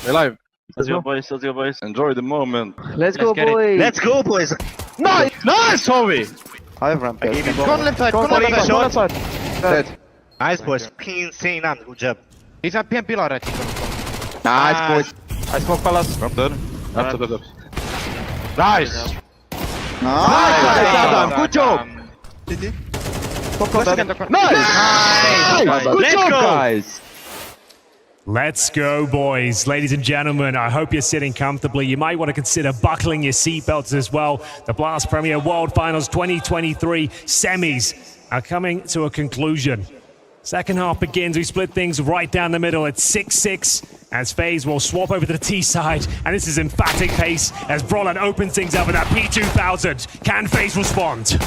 We're live. Let's go, boys. Enjoy the moment. Let's go, boys. Let's go, boys. Nice! Nice, Tommy! I have ramp. Go on left side, go on left side. Dead. Nice, boys. Insane, good job. He's a PM pillar, right? Nice, boys. I smoke palace. Ramp dead. After the depths. Nice! Nice, good job. Nice! Good job, guys. Let's go, boys. Ladies and gentlemen, I hope you're sitting comfortably. You might want to consider buckling your seatbelts as well. The Blast Premier World Finals 2023 semis are coming to a conclusion. Second half begins. We split things right down the middle. It's 6-6 as FaZe will swap over to the T side. And this is emphatic pace as Brolin opens things up with that P2000. Can FaZe respond?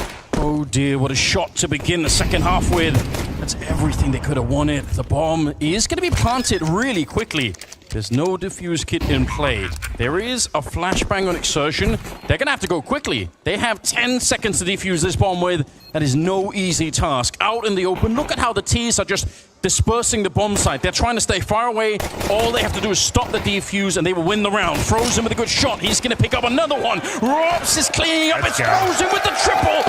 Oh dear, what a shot to begin the second half with. That's everything they could have wanted. The bomb is going to be planted really quickly. There's no defuse kit in play. There is a flashbang on Exertion. They're going to have to go quickly. They have 10 seconds to defuse this bomb with. That is no easy task. Out in the open, look at how the T's are just dispersing the bomb site. They're trying to stay far away. All they have to do is stop the defuse and they will win the round. Frozen with a good shot. He's going to pick up another one. Robs is cleaning up. It's Frozen with the triple.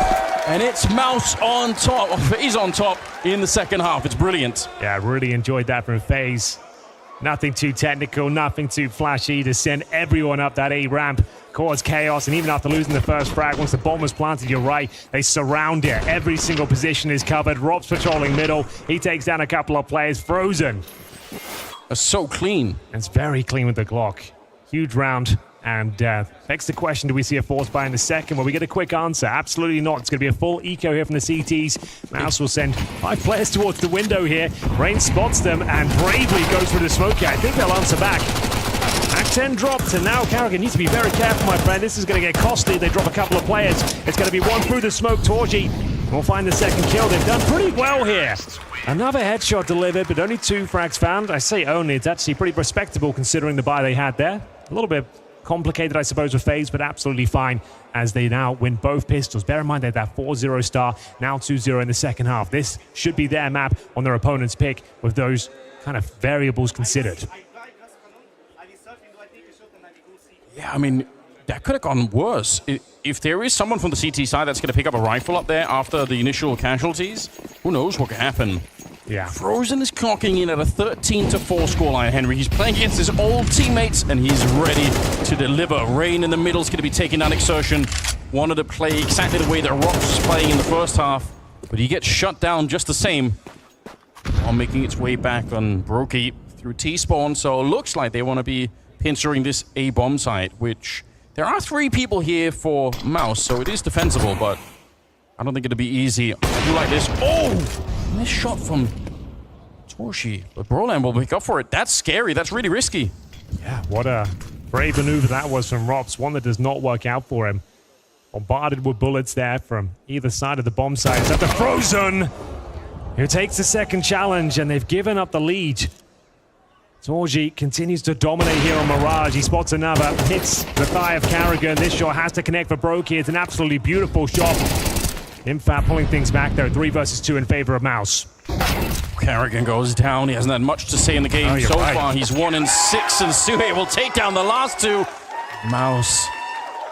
And it's MOUZ on top. He's on top in the second half. It's brilliant. Yeah, I really enjoyed that from FaZe. Nothing too technical, nothing too flashy to send everyone up that A ramp, cause chaos, and even after losing the first frag, once the bomb was planted, you're right, they surround it. Every single position is covered. Rob's patrolling middle. He takes down a couple of players. Frozen. It's so clean. It's very clean with the Glock. Huge round. And begs the question, do we see a force buy in the second? Well, we get a quick answer. Absolutely not. It's going to be a full eco here from the CTs. MOUZ will send 5 players towards the window here. Rain spots them and bravely goes through the smoke here. I think they'll answer back. Act-10 dropped, and now Carrigan needs to be very careful, my friend. This is going to get costly. They drop a couple of players. It's going to be one through the smoke. Torji will find the second kill. They've done pretty well here. Another headshot delivered, but only 2 frags found. I say only. It's actually pretty respectable considering the buy they had there. A little bit complicated, I suppose, with FaZe, but absolutely fine as they now win both pistols. Bear in mind they had that 4-0 star, now 2-0 in the second half. This should be their map on their opponent's pick with those kind of variables considered. Yeah, I mean, that could have gone worse. If there is someone from the CT side that's going to pick up a rifle up there after the initial casualties, who knows what could happen. Yeah. Frozen is clocking in at a 13-4 scoreline, Henry. He's playing against his old teammates, and he's ready to deliver. Rain in the middle is going to be taking down Exertion. Wanted to play exactly the way that Rox was playing in the first half, but he gets shut down just the same while making its way back on Brokey through T-spawn. So it looks like they want to be pinchering this A-bomb site, which there are 3 people here for MOUZ, so it is defensible, but I don't think it'll be easy. I do like this. Oh! Nice shot from Torshi, but Brolan will pick up for it. That's scary. That's really risky. Yeah, what a brave maneuver that was from Rops. One that does not work out for him. Bombarded with bullets there from either side of the bomb site. It's up to Frozen, who takes the second challenge, and they've given up the lead. Torji continues to dominate here on Mirage. He spots another, hits the thigh of Carrigan. This shot has to connect for Brokey. It's an absolutely beautiful shot. Infat pulling things back though, 3 versus 2 in favor of MOUZ. Carrigan goes down. He hasn't had much to say in the game so far. He's 1 in 6, and Suhe will take down the last 2. MOUZ,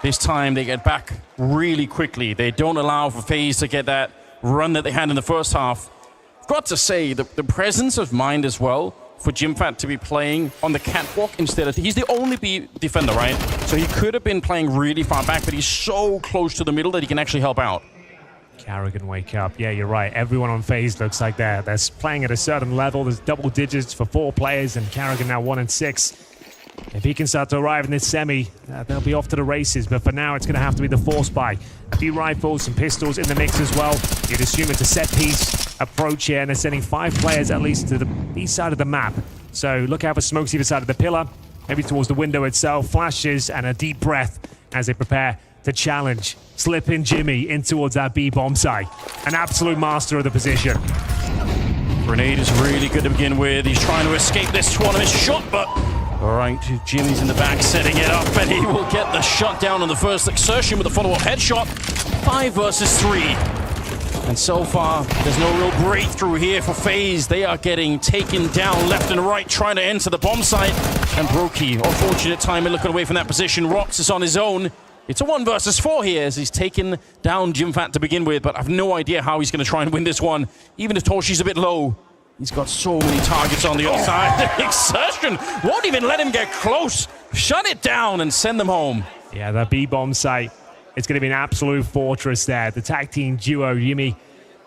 this time they get back really quickly. They don't allow for FaZe to get that run that they had in the first half. I've got to say, the presence of mind as well for Jimfat to be playing on the catwalk instead of... He's the only B defender, right? So he could have been playing really far back, but he's so close to the middle that he can actually help out. Carrigan wake up. Yeah, you're right. Everyone on FaZe looks like they're playing at a certain level. There's double digits for 4 players, and Carrigan now 1 in 6. If he can start to arrive in this semi, they'll be off to the races. But for now, it's going to have to be the force buy. A few rifles, some pistols in the mix as well. You'd assume it's a set-piece approach here, and they're sending 5 players at least to the east side of the map. So look out for smokes either side of the pillar, maybe towards the window itself. Flashes and a deep breath as they prepare to challenge. Slip in Jimmy in towards that B bomb site. An absolute master of the position. Grenade is really good to begin with. He's trying to escape this tournament shot, but... All right, Jimmy's in the back setting it up, and he will get the shutdown on the first Exertion with a follow-up headshot. 5 versus 3. And so far, there's no real breakthrough here for FaZe. They are getting taken down left and right, trying to enter the bomb site. And Brokey, unfortunate timing, looking away from that position. Rox is on his own. It's a 1 versus 4 here as he's taken down Jimfat to begin with, but I've no idea how he's going to try and win this one. Even if Torshi's a bit low, he's got so many targets on the outside. Exertion won't even let him get close. Shut it down and send them home. Yeah, the B-bomb site. It's going to be an absolute fortress there. The tag team duo, Yimi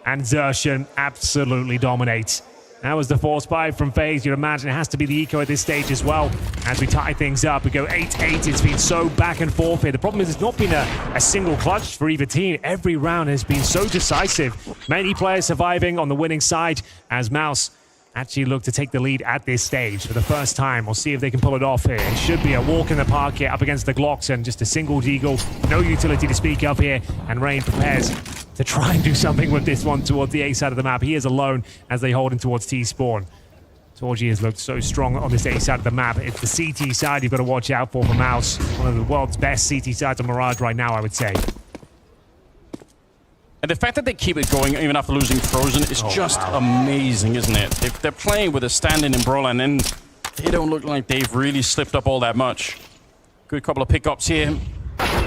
and Xertion, absolutely dominate. That was the force buy from FaZe. You'd imagine it has to be the eco at this stage as well. As we tie things up, we go 8-8. It's been so back and forth here. The problem is it's not been a single clutch for either team. Every round has been so decisive. Many players surviving on the winning side as MOUZ actually look to take the lead at this stage for the first time. We'll see if they can pull it off here. It should be a walk in the park here up against the Glocks and just a single deagle. No utility to speak of here. And Rain prepares to try and do something with this one towards the A side of the map. He is alone as they hold him towards T-spawn. Torji has looked so strong on this A side of the map. It's the CT side you've got to watch out for MOUZ. One of the world's best CT sides on Mirage right now, I would say. And the fact that they keep it going even after losing Frozen is just amazing, isn't it? They're playing with a stand-in Brolan, and they don't look like they've really slipped up all that much. Good couple of pickups here.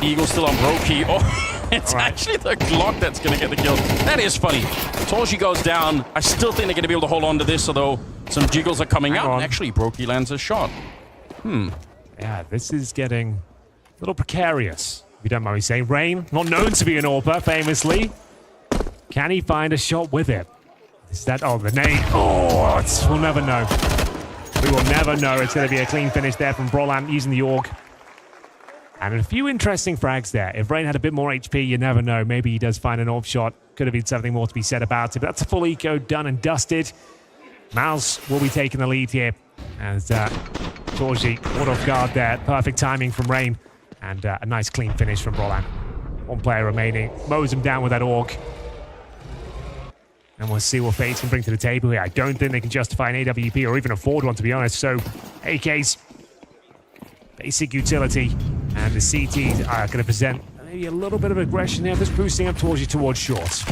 Eagle still on Brokey. Oh, it's actually the Glock that's going to get the kill. That is funny. Torji goes down. I still think they're going to be able to hold on to this, although some jiggles are coming out. And actually, Brokey lands a shot. Yeah, this is getting a little precarious, if you don't mind me saying. Rain, not known to be an AWPer, famously. Can he find a shot with it? Is that, oh, the nade. Oh, we'll never know. We will never know. It's going to be a clean finish there from Brolan using the AUG. And a few interesting frags there. If Rain had a bit more HP, you never know. Maybe he does find an AWP shot. Could have been something more to be said about it. But that's a full eco done and dusted. MOUZ will be taking the lead here. As Torji caught off guard there. Perfect timing from Rain. And a nice clean finish from Brolan. One player remaining. Mows him down with that AUG. And we'll see what FaZe can bring to the table here. I don't think they can justify an AWP or even afford one, to be honest. So, AK's basic utility. And the CTs are going to present maybe a little bit of aggression here. Just boosting up Torji towards short.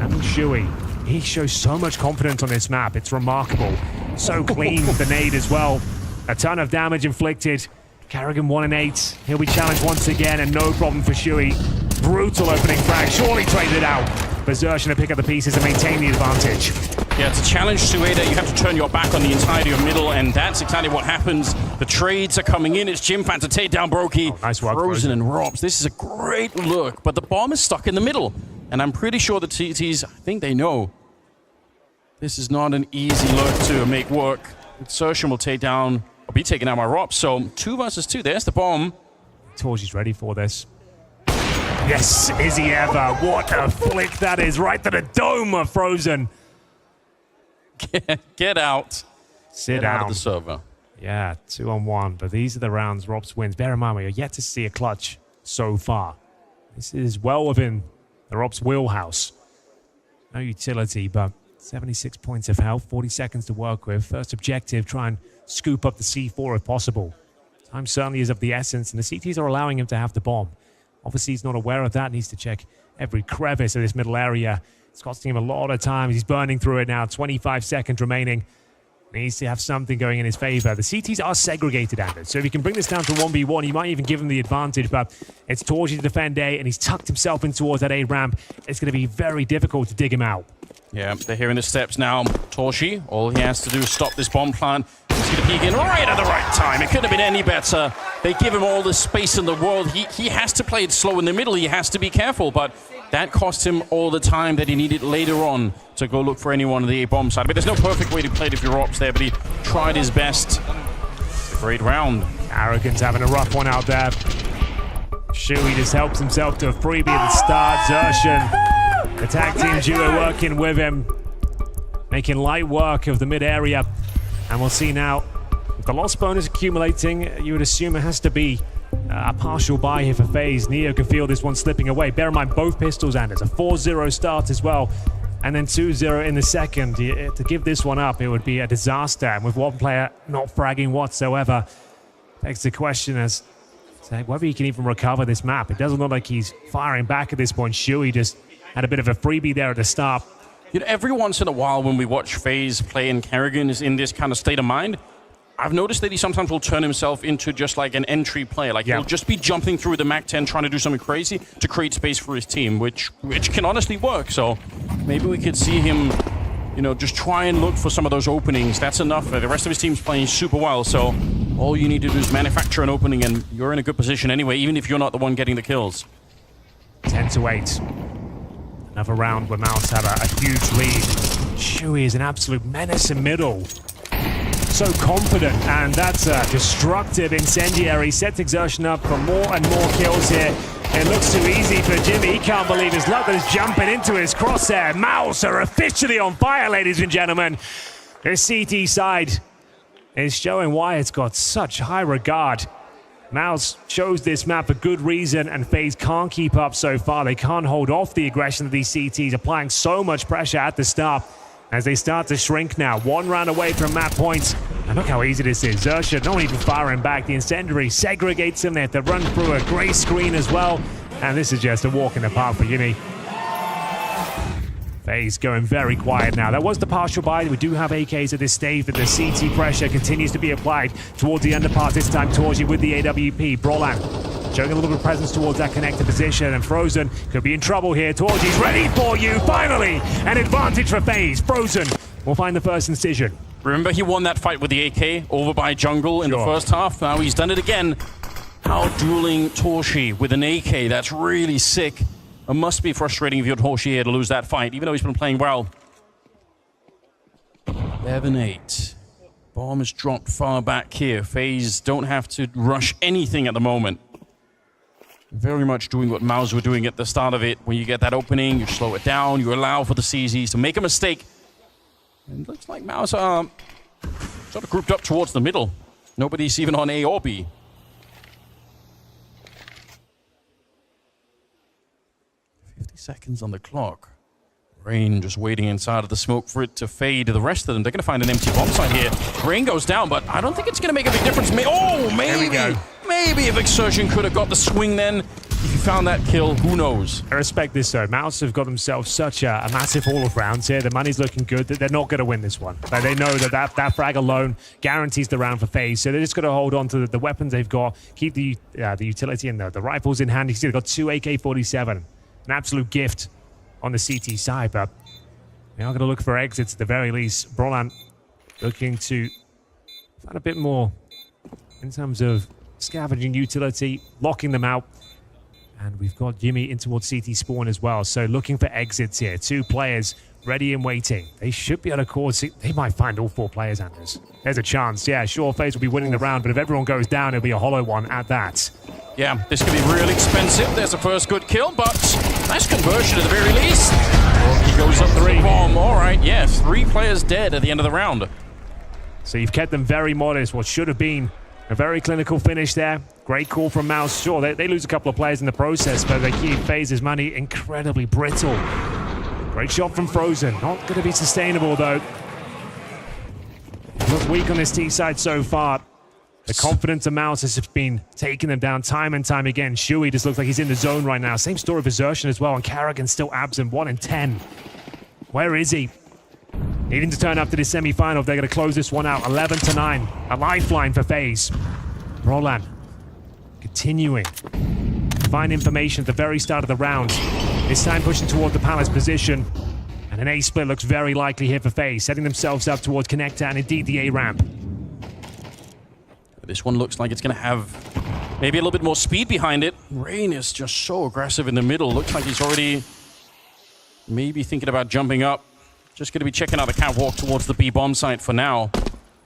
And Shui, he shows so much confidence on this map. It's remarkable. So clean with the nade as well. A ton of damage inflicted. Carrigan 1 and 8. He'll be challenged once again, and no problem for Shui. Brutal opening frag. Surely traded it out. But Xertion to pick up the pieces and maintain the advantage. Yeah, it's a challenge to Ada. You have to turn your back on the entirety of middle, and that's exactly what happens. The trades are coming in. It's Jimfat to take down Brokey. Oh, nice work, Frozen and Robs. This is a great look, but the bomb is stuck in the middle. And I'm pretty sure the TTs, I think they know. This is not an easy look to make work. Xertion will take down, or be taken out by Robs. So 2 versus 2. There's the bomb. Torji's ready for this. Yes, is he ever? What a flick that is. Right to the dome of Frozen. Get out. Sit Get down. out of the server. Yeah, 2-on-1. But these are the rounds Robs wins. Bear in mind, we are yet to see a clutch so far. This is well within the Robs wheelhouse. No utility, but 76 points of health, 40 seconds to work with. First objective, try and scoop up the C4 if possible. Time certainly is of the essence, and the CTs are allowing him to have the bomb. Obviously, he's not aware of that. Needs to check every crevice of this middle area. It's costing him a lot of time. He's burning through it now. 25 seconds remaining. Needs to have something going in his favor. The CTs are segregated, Anders. So if he can bring this down to 1v1, he might even give him the advantage. But it's Torji to defend A, and he's tucked himself in towards that A ramp. It's going to be very difficult to dig him out. Yeah, they're hearing the steps now. Torji, all he has to do is stop this bomb plant. He's going to peek in right at the right time. It couldn't have been any better. They give him all the space in the world. He has to play it slow in the middle. He has to be careful, but that cost him all the time that he needed later on to go look for anyone on the A-bomb side. But there's no perfect way to play it if you're Ops there, but he tried his best. It's a great round. Arrogance having a rough one out there. Shui just helps himself to a freebie at the start. Xertion, the tag team duo working with him, making light work of the mid-area. And we'll see now, with the loss bonus accumulating, you would assume it has to be a partial buy here for FaZe. Neo can feel this one slipping away. Bear in mind, both pistols, and it's a 4-0 start as well. And then 2-0 in the second. To give this one up, it would be a disaster. And with one player not fragging whatsoever, begs the question as to whether he can even recover this map. It doesn't look like he's firing back at this point. Shui just had a bit of a freebie there at the start. You know, every once in a while when we watch FaZe play and Kerrigan is in this kind of state of mind, I've noticed that he sometimes will turn himself into just like an entry player. Like he'll just be jumping through the MAC-10 trying to do something crazy to create space for his team, which can honestly work. So maybe we could see him, you know, just try and look for some of those openings. That's enough. The rest of his team's playing super well, so all you need to do is manufacture an opening and you're in a good position anyway, even if you're not the one getting the kills. 10-8. Another round where MOUZ have a huge lead. Shuey is an absolute menace in middle. So confident, and that's a destructive incendiary. Sets Exertion up for more and more kills here. It looks too easy for Jimmy. He can't believe his luck that is jumping into his crosshair. MOUZ are officially on fire, ladies and gentlemen. This CT side is showing why it's got such high regard. MOUZ chose this map for good reason, and FaZe can't keep up so far. They can't hold off the aggression of these CTs, applying so much pressure at the start as they start to shrink now. One round away from map points. And look how easy this is. Xerxia, not even firing back. The incendiary segregates them. They have to run through a grey screen as well. And this is just a walk in the park for Jimmy. FaZe going very quiet now. That was the partial buy. We do have AKs at this stage, but the CT pressure continues to be applied towards the underpass. This time, Torji with the AWP. Brolan showing a little bit of presence towards that connector position, and Frozen could be in trouble here. Torji's ready for you, finally! An advantage for FaZe. Frozen will find the first incision. Remember, he won that fight with the AK over by jungle in the first half. Now he's done it again. Out-dueling Torshi with an AK. That's really sick. It must be frustrating if you're Torshi here to lose that fight, even though he's been playing well. 11-8. Bomb is dropped far back here. FaZe don't have to rush anything at the moment. Very much doing what MOUZ were doing at the start of it. When you get that opening, you slow it down, you allow for the CZs to make a mistake. And it looks like MOUZ are sort of grouped up towards the middle. Nobody's even on A or B. 50 seconds on the clock. Rain just waiting inside of the smoke for it to fade. The rest of them, they're going to find an empty bomb site here. Rain goes down, but I don't think it's going to make a big difference. Maybe if Exertion could have got the swing then. If you found that kill, who knows? I respect this though. MOUZ have got themselves such a massive haul of rounds here. The money's looking good. That they're not going to win this one. Like, they know that frag alone guarantees the round for FaZe. So they're just going to hold on to the weapons they've got. Keep the utility and the rifles in hand. You see they've got 2 AK-47. An absolute gift on the CT side. But they are going to look for exits at the very least. Brolan looking to find a bit more in terms of scavenging utility, locking them out. And we've got Jimmy in towards CT spawn as well. So looking for exits here. 2 players ready and waiting. They should be able to cause... They might find all 4 players, Anders. There's a chance. Yeah, sure, FaZe will be winning the round, but if everyone goes down, it'll be a hollow one at that. Yeah, this could be real expensive. There's a first good kill, but nice conversion at the very least. He goes up 3. Bomb. All right, yeah, 3 players dead at the end of the round. So you've kept them very modest. What should have been a very clinical finish there. Great call from MOUZ. Sure, they lose a couple of players in the process, but they keep FaZe's money incredibly brittle. Great shot from Frozen. Not going to be sustainable, though. Look weak on this T side so far. The confidence of MOUZ has just been taking them down time and time again. Shuey just looks like he's in the zone right now. Same story for Xerxia as well, and Kerrigan still absent. 1 in 10. Where is he? Needing to turn up to the semi-final. They're going to close this one out. 11-9. A lifeline for FaZe. Brolan continuing to find information at the very start of the round. This time pushing toward the Palace position. And an A split looks very likely here for FaZe, setting themselves up towards Connector and indeed the A ramp. This one looks like it's going to have maybe a little bit more speed behind it. Rain is just so aggressive in the middle. Looks like he's already maybe thinking about jumping up. Just going to be checking out the catwalk towards the B bomb site for now.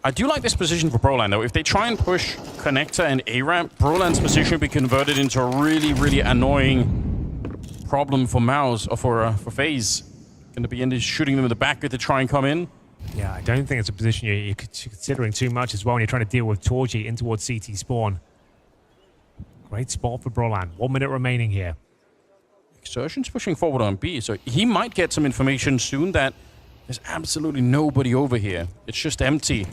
I do like this position for Brolan, though. If they try and push Connector and A-Ramp, Brolan's position will be converted into a really, really annoying problem for MOUZ, or for FaZe. Going to be into shooting them in the back if they try and come in. Yeah, I don't think it's a position you're considering too much as well when you're trying to deal with Torji in towards CT spawn. Great spot for Brolan. 1 minute remaining here. Exertion's pushing forward on B, so he might get some information soon that there's absolutely nobody over here. It's just empty.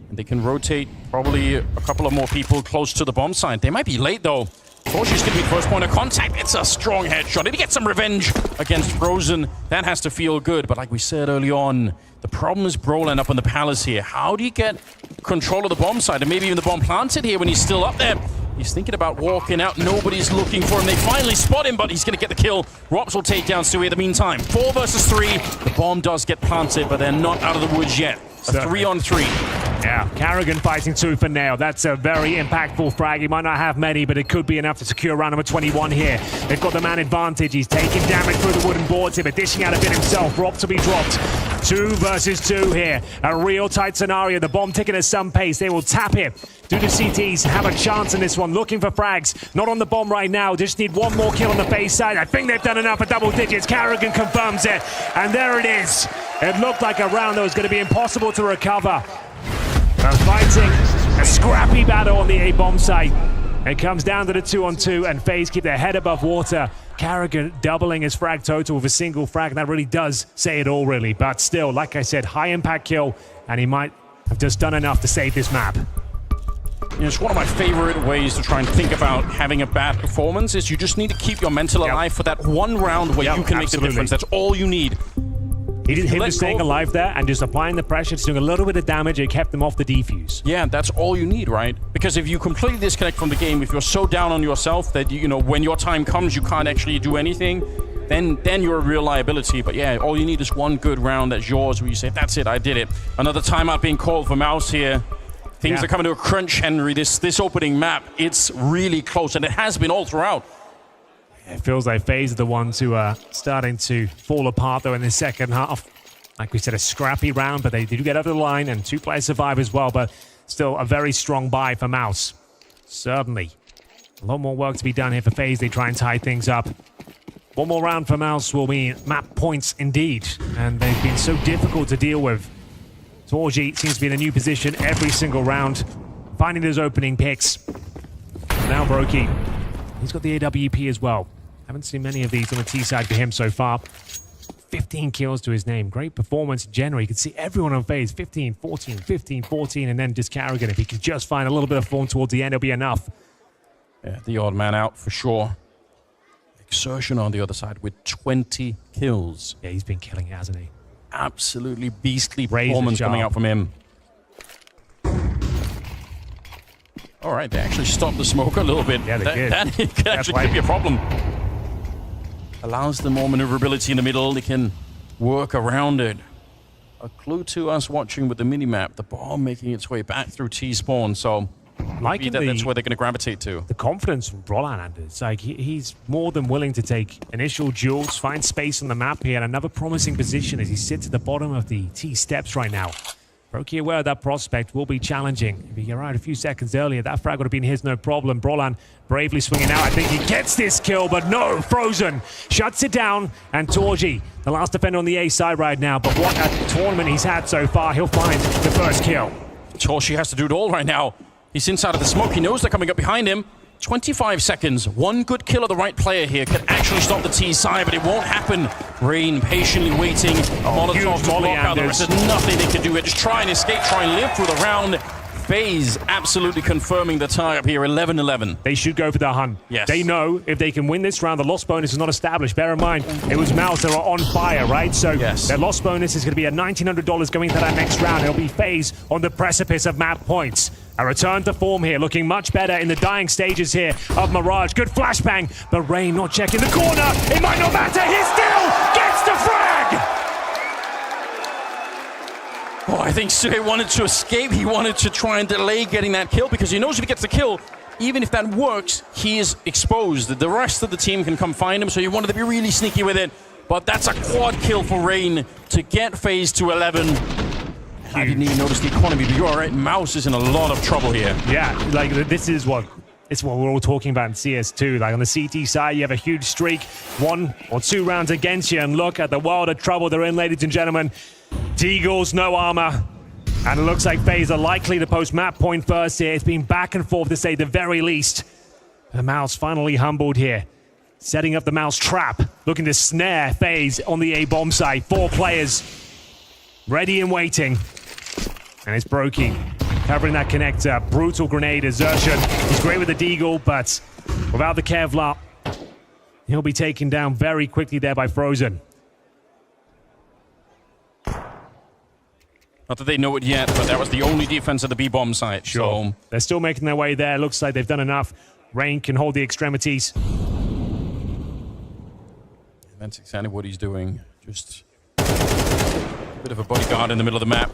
And they can rotate probably a couple of more people close to the bomb site. They might be late, though. Torchi's going to be first point of contact. It's a strong headshot. If he gets some revenge against Frozen, that has to feel good. But like we said early on, the problem is Brolan up on the Palace here. How do you get control of the bomb side and maybe even the bomb planted here when he's still up there? He's thinking about walking out. Nobody's looking for him. They finally spot him, but he's going to get the kill. Rops will take down Stewie in the meantime. 4 versus 3. The bomb does get planted, but they're not out of the woods yet. A 3-on-3. Yeah, Carrigan fighting tooth and nail. That's a very impactful frag. He might not have many, but it could be enough to secure round number 21 here. They've got the man advantage. He's taking damage through the wooden boards here, but dishing out a bit himself. Rob to be dropped. 2 versus 2 here. A real tight scenario. The bomb ticking at some pace. They will tap it. Do the CTs have a chance in this one? Looking for frags. Not on the bomb right now. Just need one more kill on the FaZe side. I think they've done enough for double digits. Carrigan confirms it. And there it is. It looked like a round that was going to be impossible to recover. They're fighting a scrappy battle on the A-bomb site. It comes down to the 2-on-2, and FaZe keep their head above water. Carrigan doubling his frag total with a single frag, and that really does say it all, really. But still, like I said, high-impact kill, and he might have just done enough to save this map. It's one of my favorite ways to try and think about having a bad performance is you just need to keep your mental alive for that one round where you can make the difference. That's all you need. Him just staying alive there and just applying the pressure, just doing a little bit of damage, it kept them off the defuse. Yeah, that's all you need, right? Because if you completely disconnect from the game, if you're so down on yourself that, you know, when your time comes, you can't actually do anything, then you're a real liability. But yeah, all you need is one good round that's yours where you say, that's it, I did it. Another timeout being called for MOUZ here. Things are coming to a crunch, Henry. This opening map, it's really close, and it has been all throughout. It feels like FaZe are the ones who are starting to fall apart, though, in the second half. Like we said, a scrappy round, but they do get over the line, and 2 players survive as well, but still a very strong buy for MOUZ. Certainly. A lot more work to be done here for FaZe. They try and tie things up. One more round for MOUZ will mean map points indeed, and they've been so difficult to deal with. Torji seems to be in a new position every single round, finding those opening picks. Now Brokey, he's got the AWP as well. Haven't seen many of these on the T side for him so far. 15 kills to his name. Great performance in general. You can see everyone on FaZe. 15, 14, 15, 14, and then just Carrigan. If he can just find a little bit of form towards the end, it'll be enough. Yeah, the odd man out for sure. Exertion on the other side with 20 kills. Yeah, he's been killing it, hasn't he? Absolutely beastly performance coming out from him. All right, they actually stopped the smoke a little bit. Yeah, they did. That could actually be a problem. Allows them more maneuverability in the middle. They can work around it. A clue to us watching with the minimap, the bomb making its way back through T-spawn. So maybe that's where they're going to gravitate to. The confidence from Brolan, it's like he's more than willing to take initial duels, find space on the map here, and another promising position as he sits at the bottom of the T steps right now. Brokey aware that prospect will be challenging. If he arrived a few seconds earlier, that frag would have been his, no problem. Brolan bravely swinging out. I think he gets this kill, but no, Frozen shuts it down. And Torji, the last defender on the A side right now, but what a tournament he's had so far. He'll find the first kill. Torji has to do it all right now. He's inside of the smoke. He knows they're coming up behind him. 25 seconds. One good kill of the right player here could actually stop the T side, but it won't happen. Rain patiently waiting. Molotov to block out the rest. There's nothing they can do here. Just try and escape, try and live through the round. FaZe absolutely confirming the tie up here, 11-11. They should go for the hunt. Yes. They know if they can win this round, the loss bonus is not established. Bear in mind, it was MOUZ that are on fire, right? So their loss bonus is going to be at $1,900 going into that next round. It'll be FaZe on the precipice of map points. A return to form here, looking much better in the dying stages here of Mirage. Good flashbang, but Rain not checking the corner. It might not matter. He still gets the frag! Oh, I think Sue wanted to escape. He wanted to try and delay getting that kill because he knows if he gets the kill, even if that works, he is exposed. The rest of the team can come find him, so he wanted to be really sneaky with it. But that's a quad kill for Rain to get FaZe to 11. I didn't even notice the economy, but you're all right. MOUZ is in a lot of trouble here. Yeah, like this is what we're all talking about in CS2. Like on the CT side, you have a huge streak, 1 or 2 rounds against you, and look at the world of trouble they're in, ladies and gentlemen. Deagles, no armor. And it looks like FaZe are likely to post map point first here. It's been back and forth to say the very least. The MOUZ finally humbled here. Setting up the MOUZ trap, looking to snare FaZe on the A-bomb side. 4 players ready and waiting. And it's Brokey. covering that connector. Brutal grenade, Exertion. He's great with the deagle, but without the Kevlar, he'll be taken down very quickly there by Frozen. Not that they know it yet, but that was the only defense at the B-bomb site. Sure. So they're still making their way there. Looks like they've done enough. Rain can hold the extremities. That's exactly what he's doing. Just a bit of a bodyguard in the middle of the map.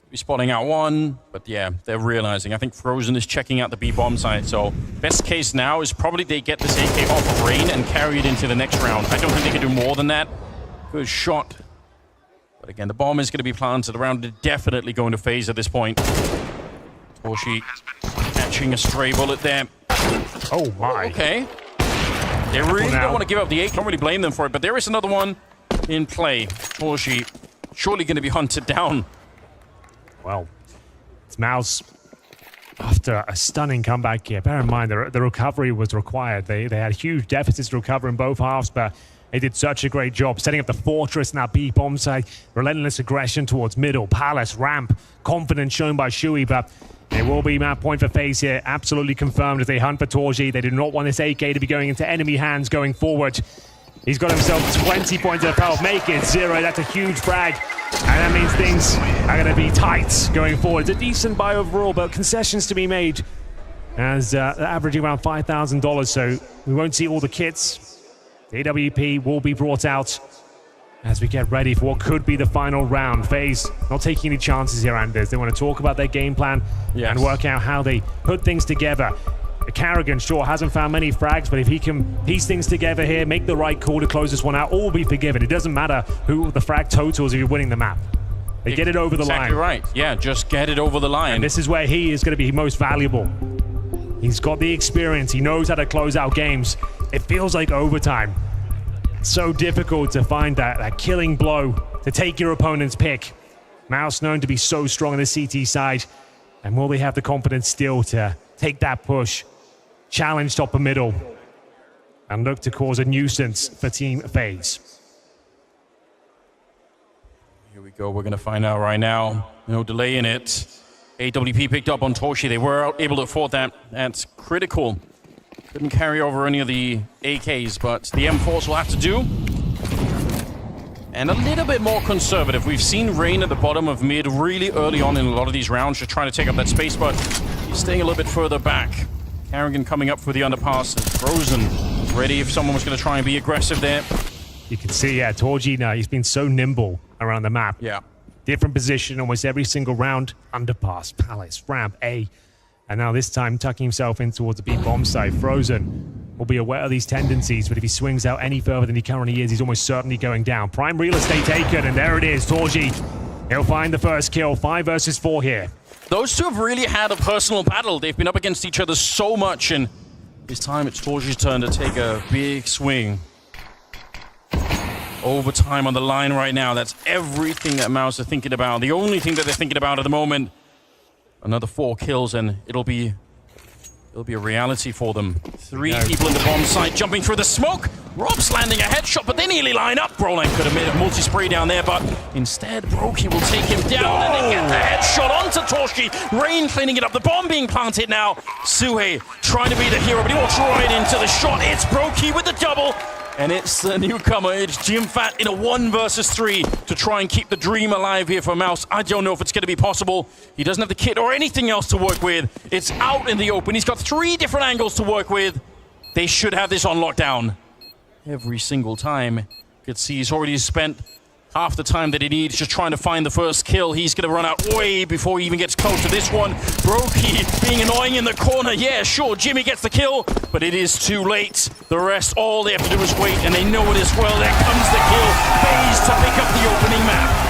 He's spotting out one, but yeah, they're realizing. I think Frozen is checking out the B-bomb site, so best case now is probably they get this AK off of Rain and carry it into the next round. I don't think they can do more than that. Good shot. But again, the bomb is going to be planted. The round is definitely going to FaZe at this point. Torshi catching a stray bullet there. Oh my. Okay. They really don't want to give up the AK. Can't really blame them for it, but there is another one in play. Torshi surely going to be hunted down. Well, it's MOUZ after a stunning comeback here. Bear in mind, the recovery was required. They had huge deficits to recover in both halves, but they did such a great job setting up the fortress in that B-bomb side. Relentless aggression towards middle, palace, ramp. Confidence shown by Shui, but it will be map point for FaZe here. Absolutely confirmed as they hunt for Torji. They do not want this AK to be going into enemy hands going forward. He's got himself 20 points of health. Make it 0. That's a huge frag. And that means things are going to be tight going forward. It's a decent buy overall, but concessions to be made as averaging around $5,000. So we won't see all the kits. The AWP will be brought out as we get ready for what could be the final round. FaZe not taking any chances here, Anders. They want to talk about their game plan and work out how they put things together. Carrigan, sure, hasn't found many frags, but if he can piece things together here, make the right call to close this one out, all will be forgiven. It doesn't matter who the frag totals if you're winning the map. They get it over the line. Exactly right. Yeah, just get it over the line. And this is where he is going to be most valuable. He's got the experience. He knows how to close out games. It feels like overtime. It's so difficult to find that killing blow to take your opponent's pick. MOUZ known to be so strong on the CT side. And will they have the confidence still to take that push? Challenge top of middle and look to cause a nuisance for Team FaZe. Here we go. We're going to find out right now. No delay in it. AWP picked up on Torshi. They were able to afford that. That's critical. Couldn't carry over any of the AKs, but the M4s will have to do. And a little bit more conservative. We've seen Rain at the bottom of mid really early on in a lot of these rounds, just trying to take up that space, but he's staying a little bit further back. Carrigan coming up for the underpass. Frozen ready if someone was going to try and be aggressive there. You can see, Torji now, he's been so nimble around the map. Yeah. Different position almost every single round. Underpass, palace, ramp, A. And now this time tucking himself in towards the B-bomb side. Frozen will be aware of these tendencies, but if he swings out any further than he currently is, he's almost certainly going down. Prime real estate taken, and there it is, Torji. He'll find the first kill. 5 versus 4 here. Those two have really had a personal battle. They've been up against each other so much, and this time it's Torji's turn to take a big swing. Overtime on the line right now. That's everything that MOUZ are thinking about. The only thing that they're thinking about at the moment. Another 4 kills, and it'll be a reality for them. 3 people in the bomb site jumping through the smoke. Rob's landing a headshot, but they nearly line up. Broline could have made a multi-spray down there, but instead, Brokey will take him down, and they get the headshot onto Torshi. Rain cleaning it up. The bomb being planted now. Suhei trying to be the hero, but he walks right into the shot. It's Brokey with the double. And it's the newcomer, it's Jimfat in a 1 versus 3 to try and keep the dream alive here for MOUZ. I don't know if it's going to be possible. He doesn't have the kit or anything else to work with. It's out in the open. He's got 3 different angles to work with. They should have this on lockdown every single time. You can see he's already spent half the time that he needs just trying to find the first kill. He's going to run out way before he even gets close to this one. Brokey being annoying in the corner. Yeah, sure, Jimmy gets the kill, but it is too late. The rest, all they have to do is wait, and they know it as well. There comes the kill. FaZe to pick up the opening map.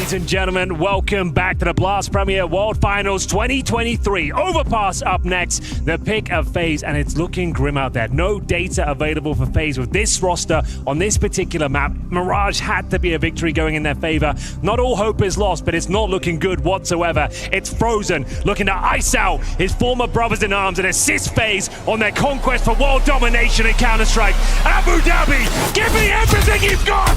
Ladies and gentlemen, welcome back to the Blast Premier World Finals 2023. Overpass up next, the pick of FaZe, and it's looking grim out there. No data available for FaZe with this roster on this particular map. Mirage had to be a victory going in their favor. Not all hope is lost, but it's not looking good whatsoever. It's Frozen looking to ice out his former brothers in arms and assist FaZe on their conquest for world domination in Counter-Strike. Abu Dhabi, give me everything you've got!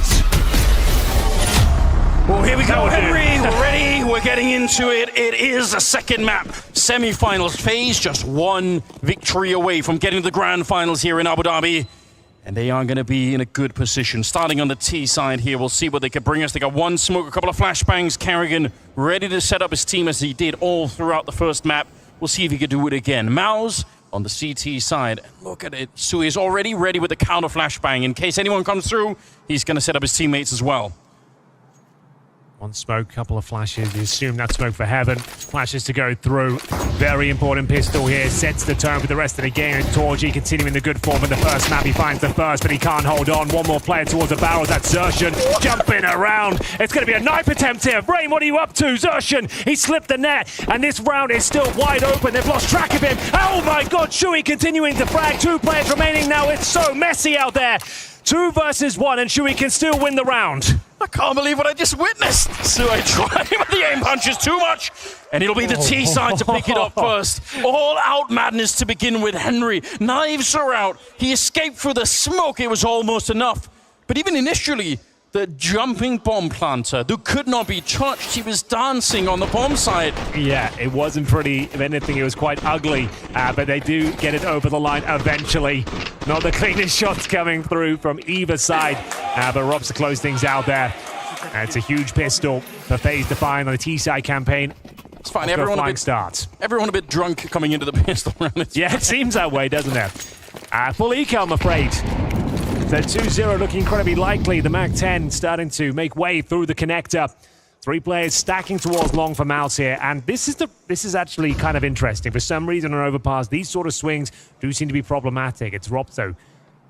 Well, here we go, Henry. We're ready. We're getting into it. It is a second map. Semifinals. FaZe just one victory away from getting to the grand finals here in Abu Dhabi. And they are going to be in a good position. Starting on the T side here, we'll see what they can bring us. They got one smoke, a couple of flashbangs. Karrigan ready to set up his team as he did all throughout the first map. We'll see if he can do it again. MOUZ on the CT side. Look at it. Sui is already ready with the counter flashbang. In case anyone comes through, he's going to set up his teammates as well. One smoke, couple of flashes. You assume that smoke for heaven. Flashes to go through. Very important pistol here. Sets the tone for the rest of the game. And Torji continuing the good form in the first map. He finds the first, but he can't hold on. One more player towards the barrels. That's Zershan jumping around. It's going to be a knife attempt here. Rain, what are you up to? Zershan, he slipped the net. And this round is still wide open. They've lost track of him. Oh my God, Shui continuing to frag. 2 players remaining now. It's so messy out there. 2 versus 1, and Shui can still win the round. I can't believe what I just witnessed. So I tried, but the aim punch is too much. And it'll be the T side to pick it up first. All out madness to begin with. Henry, knives are out. He escaped through the smoke. It was almost enough. But even initially, the jumping bomb planter who could not be touched. He was dancing on the bomb side. Yeah, it wasn't pretty. If anything, it was quite ugly. But they do get it over the line eventually. Not the cleanest shots coming through from either side. But Robs to close things out there. It's a huge pistol for FaZe to find on the T-side campaign. It's fine. Everyone a bit drunk coming into the pistol round. Yeah, it seems that way, doesn't it? Full eco, I'm afraid. So 2-0 looking incredibly likely. The MAC-10 starting to make way through the connector. 3 players stacking towards long for MOUZ here. And this is actually kind of interesting. For some reason on Overpass, these sort of swings do seem to be problematic. It's Robso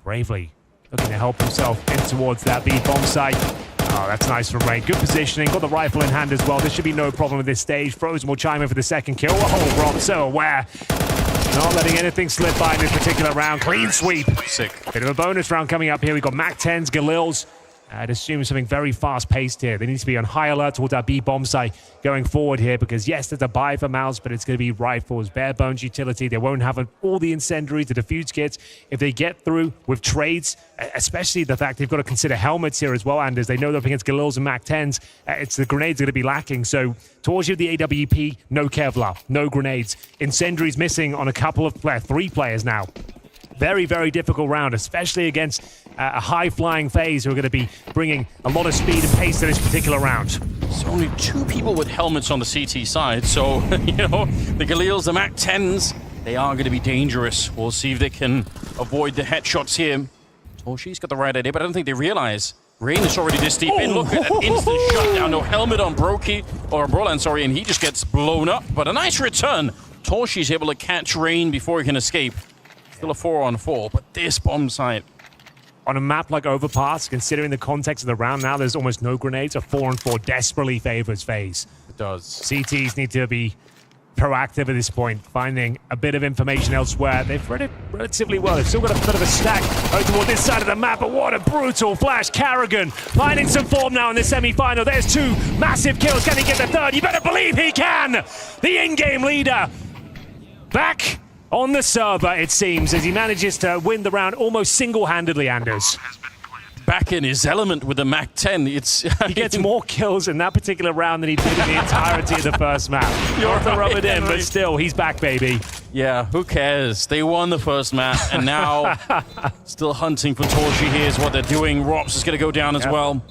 bravely looking to help himself in towards that B bomb site. Oh, that's nice from Rain. Good positioning. Got the rifle in hand as well. There should be no problem at this stage. Frozen will chime in for the second kill. Oh, Rob so aware. Not letting anything slip by in this particular round. Clean sweep. Sick. Bit of a bonus round coming up here. We've got MAC-10s, Galils. I'd assume something very fast-paced here. They need to be on high alert towards that B bomb site going forward here because, yes, there's a buy for MOUZ, but it's going to be rifles, bare bones utility. They won't have all the incendiaries, the defuse kits. If they get through with trades, especially the fact they've got to consider helmets here as well, and as they know they're up against Galils and MAC-10s, it's the grenades going to be lacking. So towards you, the AWP, no Kevlar, no grenades. Incendiaries missing on a couple of 3 players now. Very, very difficult round, especially against a high-flying FaZe who are going to be bringing a lot of speed and pace to this particular round. There's only 2 people with helmets on the CT side, so, you know, the Galils, the MAC-10s, they are going to be dangerous. We'll see if they can avoid the headshots here. Toshi's got the right idea, but I don't think they realize Rain is already this deep in. Look at that instant shutdown. No helmet on Brolan, sorry, and he just gets blown up. But a nice return. Toshi's able to catch Rain before he can escape. Still a 4-on-4, but this bomb site. On a map like Overpass, considering the context of the round now, there's almost no grenades. A 4-on-4 desperately favors FaZe. It does. CTs need to be proactive at this point, finding a bit of information elsewhere. They've read it relatively well. They've still got a bit of a stack over toward this side of the map, but what a brutal flash. Karrigan finding some form now in the semi-final. There's 2 massive kills. Can he get the third? You better believe he can! The in-game leader back on the server, it seems, as he manages to win the round almost single-handedly, Anders. Back in his element with the MAC-10. He gets more kills in that particular round than he did in the entirety of the first map. Not to rub it in, but still, he's back, baby. Yeah, who cares? They won the first map, and now still hunting for Torshi here is what they're doing. Rops is going to go down as well.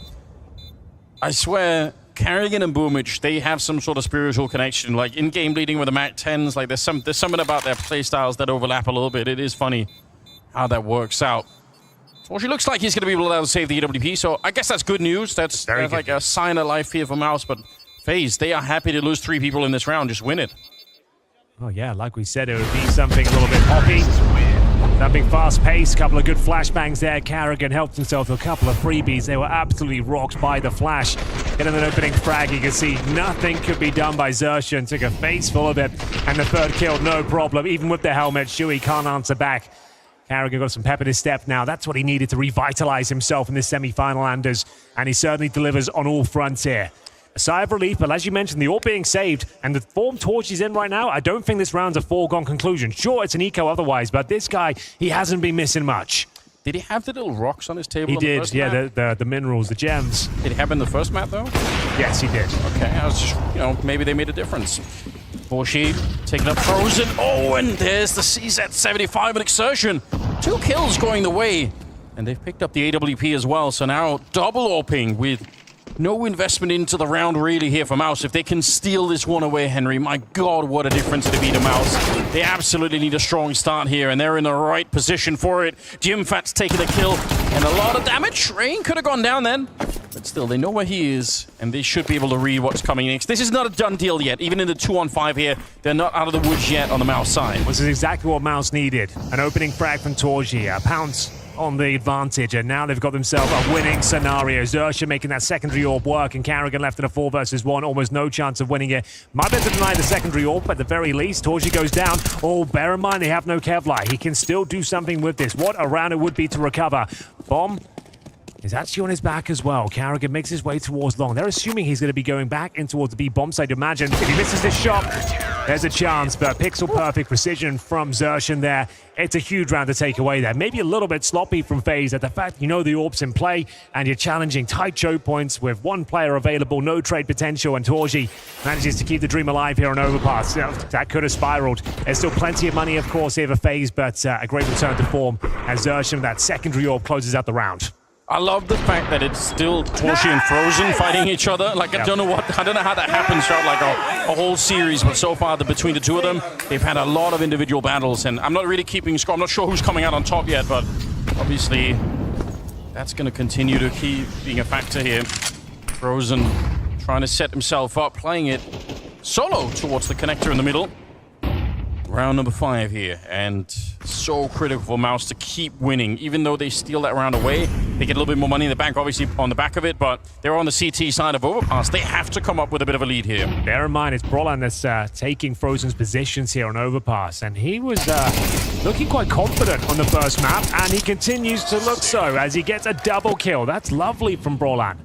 I swear, Karrigan and Boomich, they have some sort of spiritual connection. Like, in-game leading with the MAC-10s, like, there's something about their playstyles that overlap a little bit. It is funny how that works out. Torshi looks like he's going to be able to save the EWP, so I guess that's good news. That's like a sign of life here for MOUZ, but FaZe, they are happy to lose 3 people in this round. Just win it. Oh, yeah, like we said, it would be something a little bit hoppy. That being fast paced, a couple of good flashbangs there. Carrigan helped himself to a couple of freebies. They were absolutely rocked by the flash. Getting an opening frag, you can see nothing could be done by Xerxan. Took a face full of it, and the third kill, no problem. Even with the helmet, Shui can't answer back. Carrigan got some pep in his step now. That's what he needed to revitalize himself in this semi-final, Anders, and he certainly delivers on all fronts here. A sigh of relief, but as you mentioned, the AWP being saved, and the form Torch is in right now, I don't think this round's a foregone conclusion. Sure, it's an eco otherwise, but this guy, he hasn't been missing much. Did he have the little rocks on his table? He did, yeah, the minerals, the gems. Did he have in the first map, though? Yes, he did. Okay, I was just, maybe they made a difference. Borshi taking up Frozen. Oh, and there's the CZ75 and Exertion. 2 kills going the way. And they've picked up the AWP as well, so now double AWPing with no investment into the round really here for MOUZ. If they can steal this one away, Henry, my God, what a difference to be to MOUZ. They absolutely need a strong start here, and they're in the right position for it. Jimfat's taking a kill, and a lot of damage. Rain could have gone down then, but still, they know where he is, and they should be able to read what's coming next. This is not a done deal yet. Even in the 2-on-5 here, they're not out of the woods yet on the MOUZ side. This is exactly what MOUZ needed. An opening frag from Torji, a pounce on the advantage, and now they've got themselves a winning scenario. Xerxan making that secondary AWP work, and Carrigan left in a 4 versus 1, almost no chance of winning it. Might be able to deny the secondary AWP at the very least. Torji goes down. Oh, bear in mind they have no Kevlar. He can still do something with this. What a round it would be to recover. Bomb is actually on his back as well. Carrigan makes his way towards long. They're assuming he's going to be going back in towards the B bomb site. Imagine if he misses this shot, there's a chance, but pixel perfect precision from Xerxan there. It's a huge round to take away there. Maybe a little bit sloppy from FaZe at the fact the AWP's in play and you're challenging tight choke points with 1 player available, no trade potential, and Torji manages to keep the dream alive here on Overpass. That could have spiraled. There's still plenty of money, of course, here for FaZe, but a great return to form as Xerxan, that secondary AWP, closes out the round. I love the fact that it's still Torshi and Frozen fighting each other. Like, I don't know how that happens throughout like a whole series, but so far between the two of them, they've had a lot of individual battles, and I'm not really keeping score. I'm not sure who's coming out on top yet, but obviously that's going to continue to keep being a factor here. Frozen trying to set himself up, playing it solo towards the connector in the middle. Round number 5 here, and so critical for MOUZ to keep winning. Even though they steal that round away, they get a little bit more money in the bank, obviously, on the back of it, but they're on the CT side of Overpass. They have to come up with a bit of a lead here. Bear in mind, it's Brolan that's taking Frozen's positions here on Overpass, and he was looking quite confident on the first map, and he continues to look so as he gets a double kill. That's lovely from Brolan.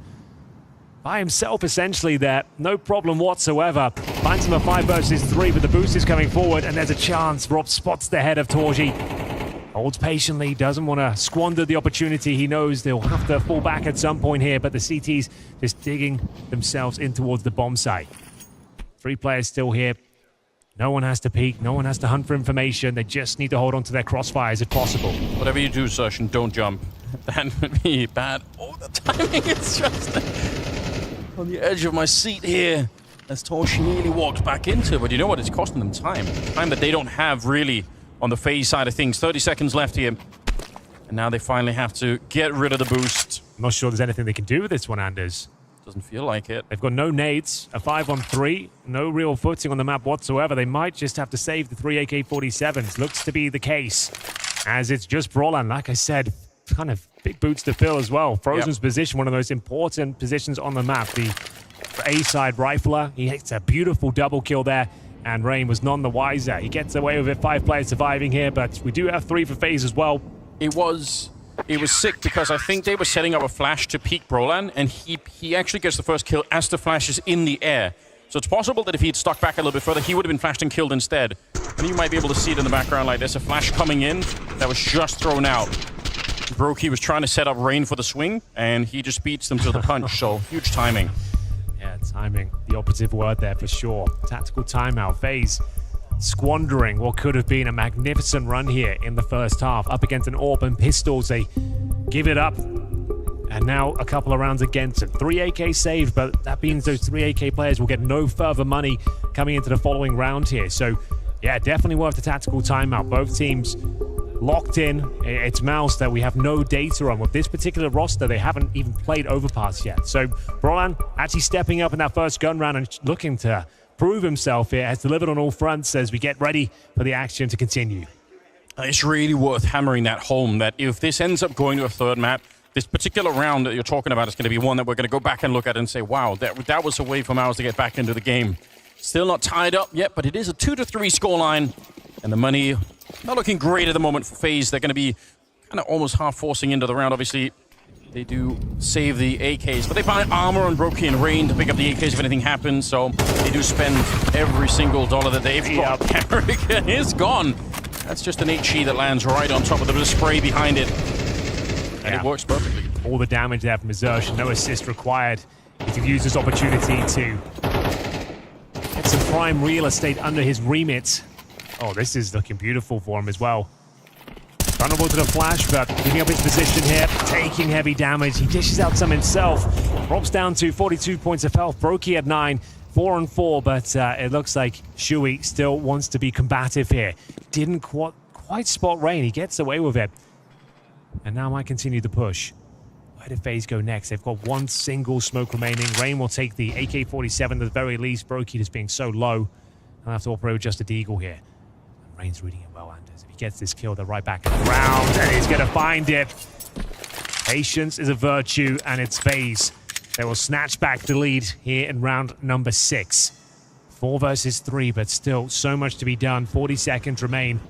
By himself, essentially, there. No problem whatsoever. Finds him a 5 versus 3, but the boost is coming forward, and there's a chance. Rob spots the head of Torji. Holds patiently, doesn't want to squander the opportunity. He knows they'll have to fall back at some point here, but the CTs just digging themselves in towards the bomb site. 3 players still here. No one has to peek. No one has to hunt for information. They just need to hold on to their crossfires if possible. Whatever you do, Xerxan, don't jump. That would be bad. Oh, the timing is just on the edge of my seat here as Torshi nearly walked back into it. But you know what? It's costing them time. Time that they don't have really on the FaZe side of things. 30 seconds left here. And now they finally have to get rid of the boost. I'm not sure there's anything they can do with this one, Anders. Doesn't feel like it. They've got no nades, a 5-on-3, no real footing on the map whatsoever. They might just have to save the 3 AK-47s. Looks to be the case, as it's just Brolan, like I said, kind of big boots to fill as well. Frozen's position, one of the most important positions on the map. The A-side rifler, he hits a beautiful double kill there, and Rain was none the wiser. He gets away with it, 5 players surviving here, but we do have 3 for FaZe as well. It was sick because I think they were setting up a flash to peek Brolan, and he actually gets the first kill as the flash is in the air. So it's possible that if he'd stuck back a little bit further, he would have been flashed and killed instead. And you might be able to see it in the background like there's a flash coming in that was just thrown out. Brokey was trying to set up Rain for the swing, and he just beats them to the punch, so huge timing. Yeah, timing, the operative word there for sure. Tactical timeout. FaZe squandering what could have been a magnificent run here in the first half. Up against an AWP and pistols, they give it up. And now a couple of rounds against it. 3 AK saved, but that means those 3 AK players will get no further money coming into the following round here. So, yeah, definitely worth the tactical timeout. Both teams locked in. It's MOUZ that we have no data on. With this particular roster, they haven't even played Overpass yet. So, Brolan actually stepping up in that first gun round and looking to prove himself here. Has delivered on all fronts as we get ready for the action to continue. It's really worth hammering that home that if this ends up going to a third map, this particular round that you're talking about is going to be one that we're going to go back and look at and say, wow, that was a way for MOUZ to get back into the game. Still not tied up yet, but it is a 2-3 scoreline. And the money not looking great at the moment for FaZe. They're going to be kind of almost half forcing into the round. Obviously, they do save the AKs, but they buy armor on Brokey and Rain to pick up the AKs if anything happens. So they do spend every single dollar that they've got. Carrigan is gone. That's just an HE that lands right on top of the spray behind it. And it works perfectly. All the damage there from Xerxes, no assist required. He's used this opportunity to get some prime real estate under his remit. Oh, this is looking beautiful for him as well. Vulnerable to the flash, but giving up his position here, taking heavy damage. He dishes out some himself. Drops down to 42 points of health. Brokey at 9, 4-4, but it looks like Shui still wants to be combative here. Didn't quite spot Rain. He gets away with it. And now might continue the push. Where did FaZe go next? They've got one single smoke remaining. Rain will take the AK-47 at the very least. Brokey just being so low. I'll have to operate with just a deagle here. And Rain's reading it well, Anders. If he gets this kill, they're right back in the round, and he's going to find it. Patience is a virtue, and it's FaZe. They will snatch back the lead here in round number 6. 4 versus 3, but still so much to be done. 40 seconds remain.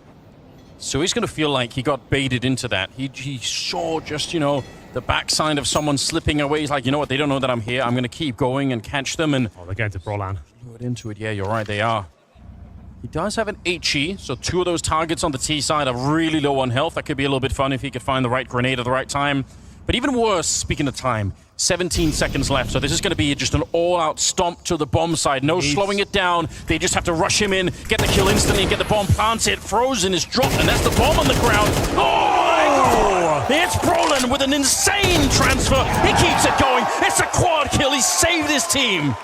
So he's going to feel like he got baited into that. He saw just, you know, the backside of someone slipping away. He's like, you know what, they don't know that I'm here. I'm going to keep going and catch them. And oh, they're going to Brolan. Lured into it. Yeah, you're right, they are. He does have an HE, so 2 of those targets on the T side are really low on health. That could be a little bit fun if he could find the right grenade at the right time. But even worse, speaking of time, 17 seconds left. So this is going to be just an all-out stomp to the bomb side. No slowing it down. They just have to rush him in, get the kill instantly, and get the bomb planted. Frozen is dropped, and that's the bomb on the ground. Oh my God! It's Brolan with an insane transfer. He keeps it going. It's a quad kill. He saved his team.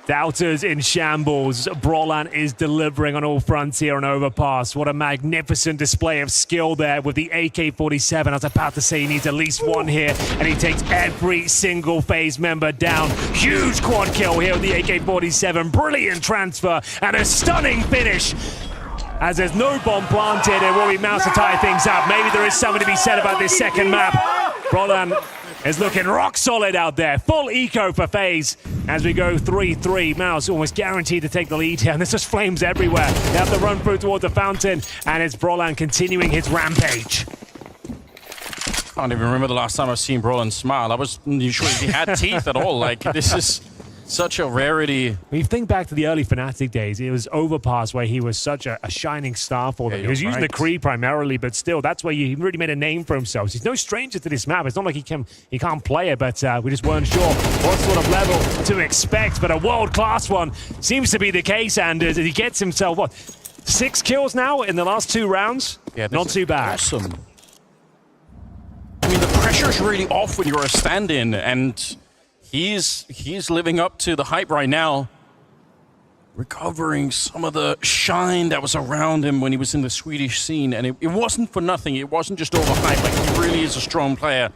Doubters in shambles. Brolan is delivering on all fronts here on Overpass. What a magnificent display of skill there with the AK-47. I was about to say he needs at least one here, and he takes every single FaZe member down. Huge quad kill here with the AK-47. Brilliant transfer and a stunning finish. As there's no bomb planted, it will be MOUZ to tie things up. Maybe there is something to be said about this second map. Brolan is looking rock solid out there. Full eco for FaZe as we go 3-3. MOUZ almost guaranteed to take the lead here, and there's just flames everywhere. They have to run through towards the fountain, and it's Brolan continuing his rampage. I can't even remember the last time I've seen Brolan smile. I wasn't sure if he had teeth at all. Like, this is such a rarity. When you think back to the early Fnatic days, it was Overpass where he was such a shining star for them. He was using the Kree primarily, but still, that's where he really made a name for himself. He's no stranger to this map. It's not like he can't play it, but we just weren't sure what sort of level to expect. But a world-class one seems to be the case, and he gets himself, what, 6 kills now in the last 2 rounds? Yeah, not too bad. Awesome. I mean, the pressure's really off when you're a stand-in, and he's living up to the hype right now, recovering some of the shine that was around him when he was in the Swedish scene. And it wasn't for nothing. It wasn't just overhyped. Like, he really is a strong player.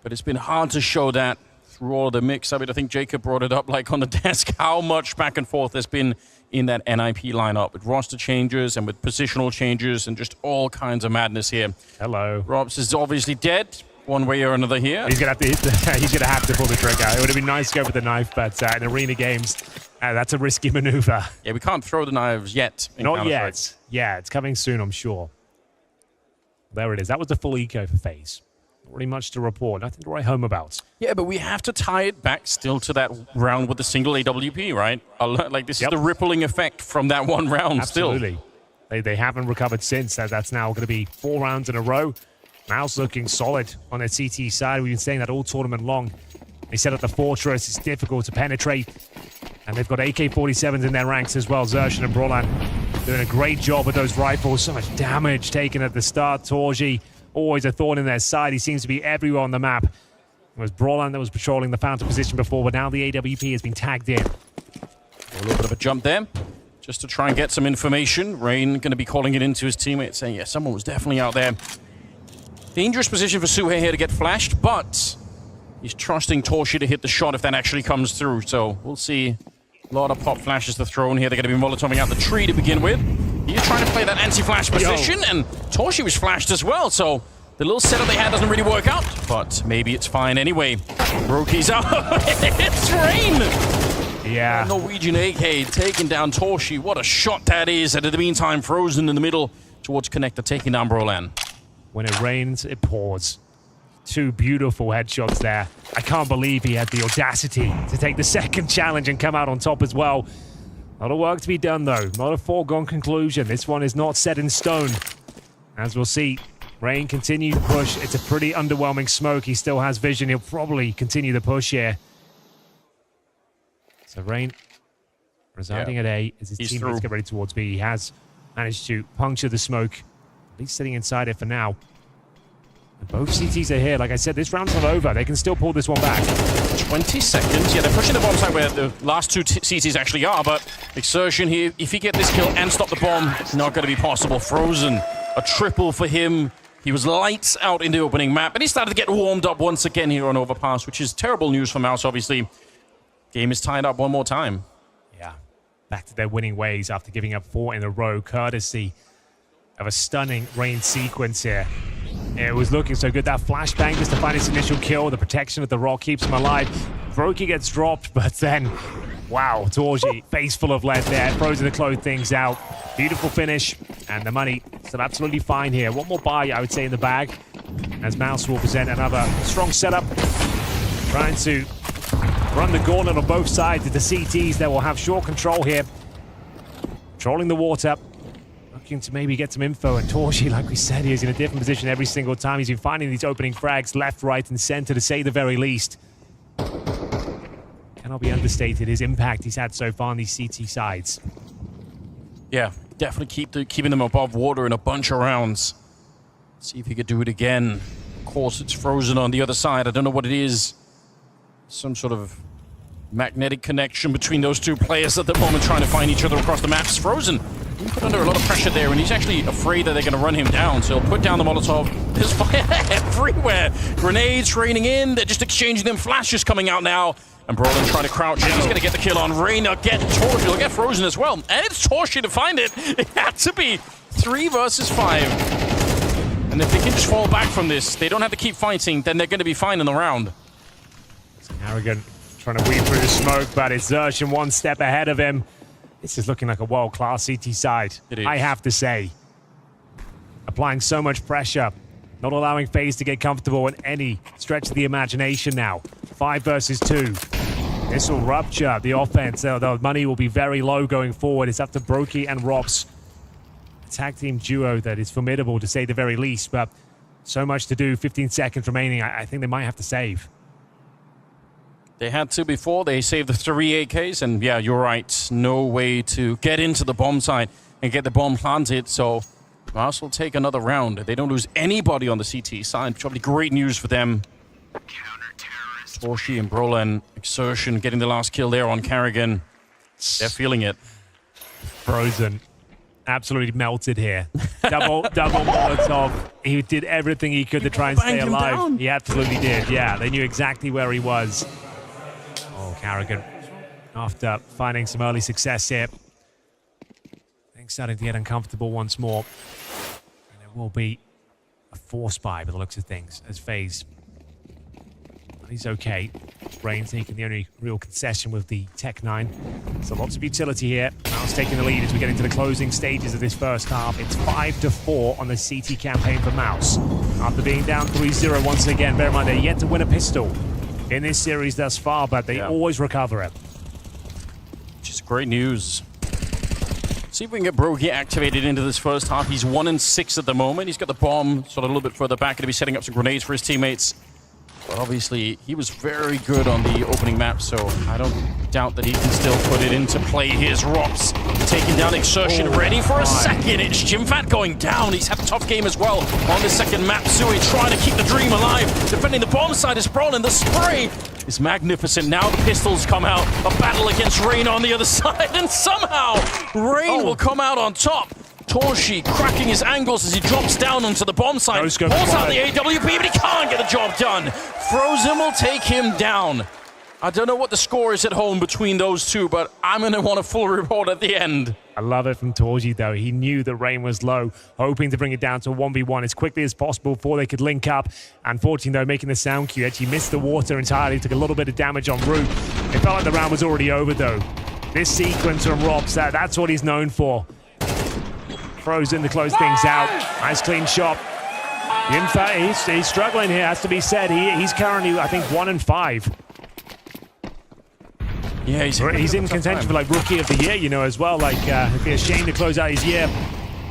But it's been hard to show that through all of the mix of it. I think Jacob brought it up, like, on the desk, how much back and forth there's been in that NIP lineup with roster changes and with positional changes and just all kinds of madness here. Hello. Robs is obviously dead, one way or another here. He's gonna have to pull the trigger. It would have been nice to go with the knife, but in arena games, that's a risky maneuver. Yeah, we can't throw the knives yet. Not yet. Yeah, it's coming soon, I'm sure. There it is. That was the full eco for FaZe. Not really much to report. Nothing to write home about. Yeah, but we have to tie it back still to that round with the single AWP, right? Like, this is the rippling effect from that one round. Absolutely. Still. They haven't recovered since. That's now going to be 4 rounds in a row. MOUZ looking solid on their CT side. We've been saying that all tournament long. They set up the fortress. It's difficult to penetrate. And they've got AK-47s in their ranks as well. Xerxes and Brolan doing a great job with those rifles. So much damage taken at the start. Torji, always a thorn in their side. He seems to be everywhere on the map. It was Brolan that was patrolling the fountain position before, but now the AWP has been tagged in. A little bit of a jump there, just to try and get some information. Rain going to be calling it into his teammates, saying, yeah, someone was definitely out there. Dangerous position for Suhe here to get flashed, but he's trusting Torshi to hit the shot if that actually comes through. So we'll see. A lot of pop flashes to throw in here. They're going to be molotoving out the tree to begin with. He's trying to play that anti-flash position, and Torshi was flashed as well, so the little setup they had doesn't really work out, but maybe it's fine anyway. Broki's out. It's Rain! Yeah. Norwegian AK taking down Torshi. What a shot that is. And in the meantime, Frozen in the middle towards Connector, taking down Brolan. When it rains, it pours. 2 beautiful headshots there. I can't believe he had the audacity to take the second challenge and come out on top as well. A lot of work to be done, though. Not a foregone conclusion. This one is not set in stone. As we'll see, Rain continues to push. It's a pretty underwhelming smoke. He still has vision. He'll probably continue the push here. So Rain residing at A as his teammates get ready towards B. He has managed to puncture the smoke, at least sitting inside it for now. And both CTs are here. Like I said, this round's not over. They can still pull this one back. 20 seconds. Yeah, they're pushing the bomb side where the last 2 CTs actually are, but Exertion here, if he get this kill and stop the bomb, it's not going to be possible. Frozen, a triple for him. He was lights out in the opening map, and he started to get warmed up once again here on Overpass, which is terrible news for MOUZ, obviously. Game is tied up one more time. Yeah, back to their winning ways after giving up 4 in a row, courtesy of a stunning Rain sequence here. It was looking so good. That flashbang just to find his initial kill. The protection of the rock keeps him alive. Broky gets dropped, but then, wow, Torshi, face full of lead there. Frozen to close things out. Beautiful finish, and the money still absolutely fine here. One more buy, I would say, in the bag, as MOUZ will present another strong setup. Trying to run the gauntlet on both sides of the CTs that will have short control here. Controlling the water. Looking to maybe get some info, and Torshi, like we said, he is in a different position every single time. He's been finding these opening frags left, right, and center, to say the very least. Cannot be understated his impact he's had so far on these CT sides. Yeah, definitely keeping them above water in a bunch of rounds. See if he could do it again. Of course, it's Frozen on the other side. I don't know what it is. Some sort of magnetic connection between those 2 players at the moment, trying to find each other across the map. It's Frozen. He put under a lot of pressure there, and he's actually afraid that they're going to run him down, so he'll put down the Molotov. There's fire everywhere. Grenades raining in. They're just exchanging them. Flashes coming out now. And Brolan trying to crouch in. He's going to get the kill on Rain. They'll get Torshi. They'll get Frozen as well. And it's Torshi to find it. It had to be 3 versus 5. And if they can just fall back from this, they don't have to keep fighting, then they're going to be fine in the round. Arrogant trying to weave through the smoke, but it's Xertion 1 step ahead of him. This is looking like a world-class CT side, I have to say. Applying so much pressure, not allowing FaZe to get comfortable in any stretch of the imagination now. 5 versus 2. This will rupture the offense. The money will be very low going forward. It's up to Broky and Rops. A tag team duo that is formidable, to say the very least, but so much to do. 15 seconds remaining. I think they might have to save. They had to before. They saved the 3 AKs, and yeah, you're right. No way to get into the bomb site and get the bomb planted, so MOUZ will take another round. They don't lose anybody on the CT side, which will be great news for them. Torshi and Brolan, Exertion getting the last kill there on Carrigan. They're feeling it. Frozen. Absolutely melted here. Double Molotov. He did everything he could to try and stay alive. He absolutely did, yeah. They knew exactly where he was. Oh, Carrigan, after finding some early success here, things starting to get uncomfortable once more. And there will be a force buy by the looks of things as FaZe. He's okay. Rain taking the only real concession with the Tech 9. So lots of utility here. MOUZ taking the lead as we get into the closing stages of this first half. It's 5-4 on the CT campaign for MOUZ. After being down 3-0 once again, bear in mind they're yet to win a pistol in this series thus far, but they always recover it. Which is great news. See if we can get Broky activated into this first half. He's 1-6 at the moment. He's got the bomb sort of a little bit further back. Going to be setting up some grenades for his teammates. But obviously, he was very good on the opening map, so I don't doubt that he can still put it into play. Here's Rops taking down Exertion, ready for a second. It's Jimfat going down. He's had a tough game as well on the second map. Sui trying to keep the dream alive. Defending the bomb side is Brolan. The spray is magnificent. Now the pistols come out. A battle against Rain on the other side, and somehow Rain will come out on top. Torshi cracking his angles as he drops down onto the bomb site. Pulls out the AWP, but he can't get the job done. Frozen will take him down. I don't know what the score is at home between those two, but I'm going to want a full report at the end. I love it from Torji, though. He knew that Rain was low, hoping to bring it down to a 1v1 as quickly as possible before they could link up. Unfortunately, though, making the sound cue, actually missed the water entirely, took a little bit of damage en route. It felt like the round was already over, though. This sequence from Robs, that's what he's known for. Frozen to close things out. Nice clean shot. In fact, he's struggling here, has to be said. He's currently, I think, 1-5. Yeah, he's in contention for like Rookie of the Year, you know, as well. Like, it'd be a shame to close out his year.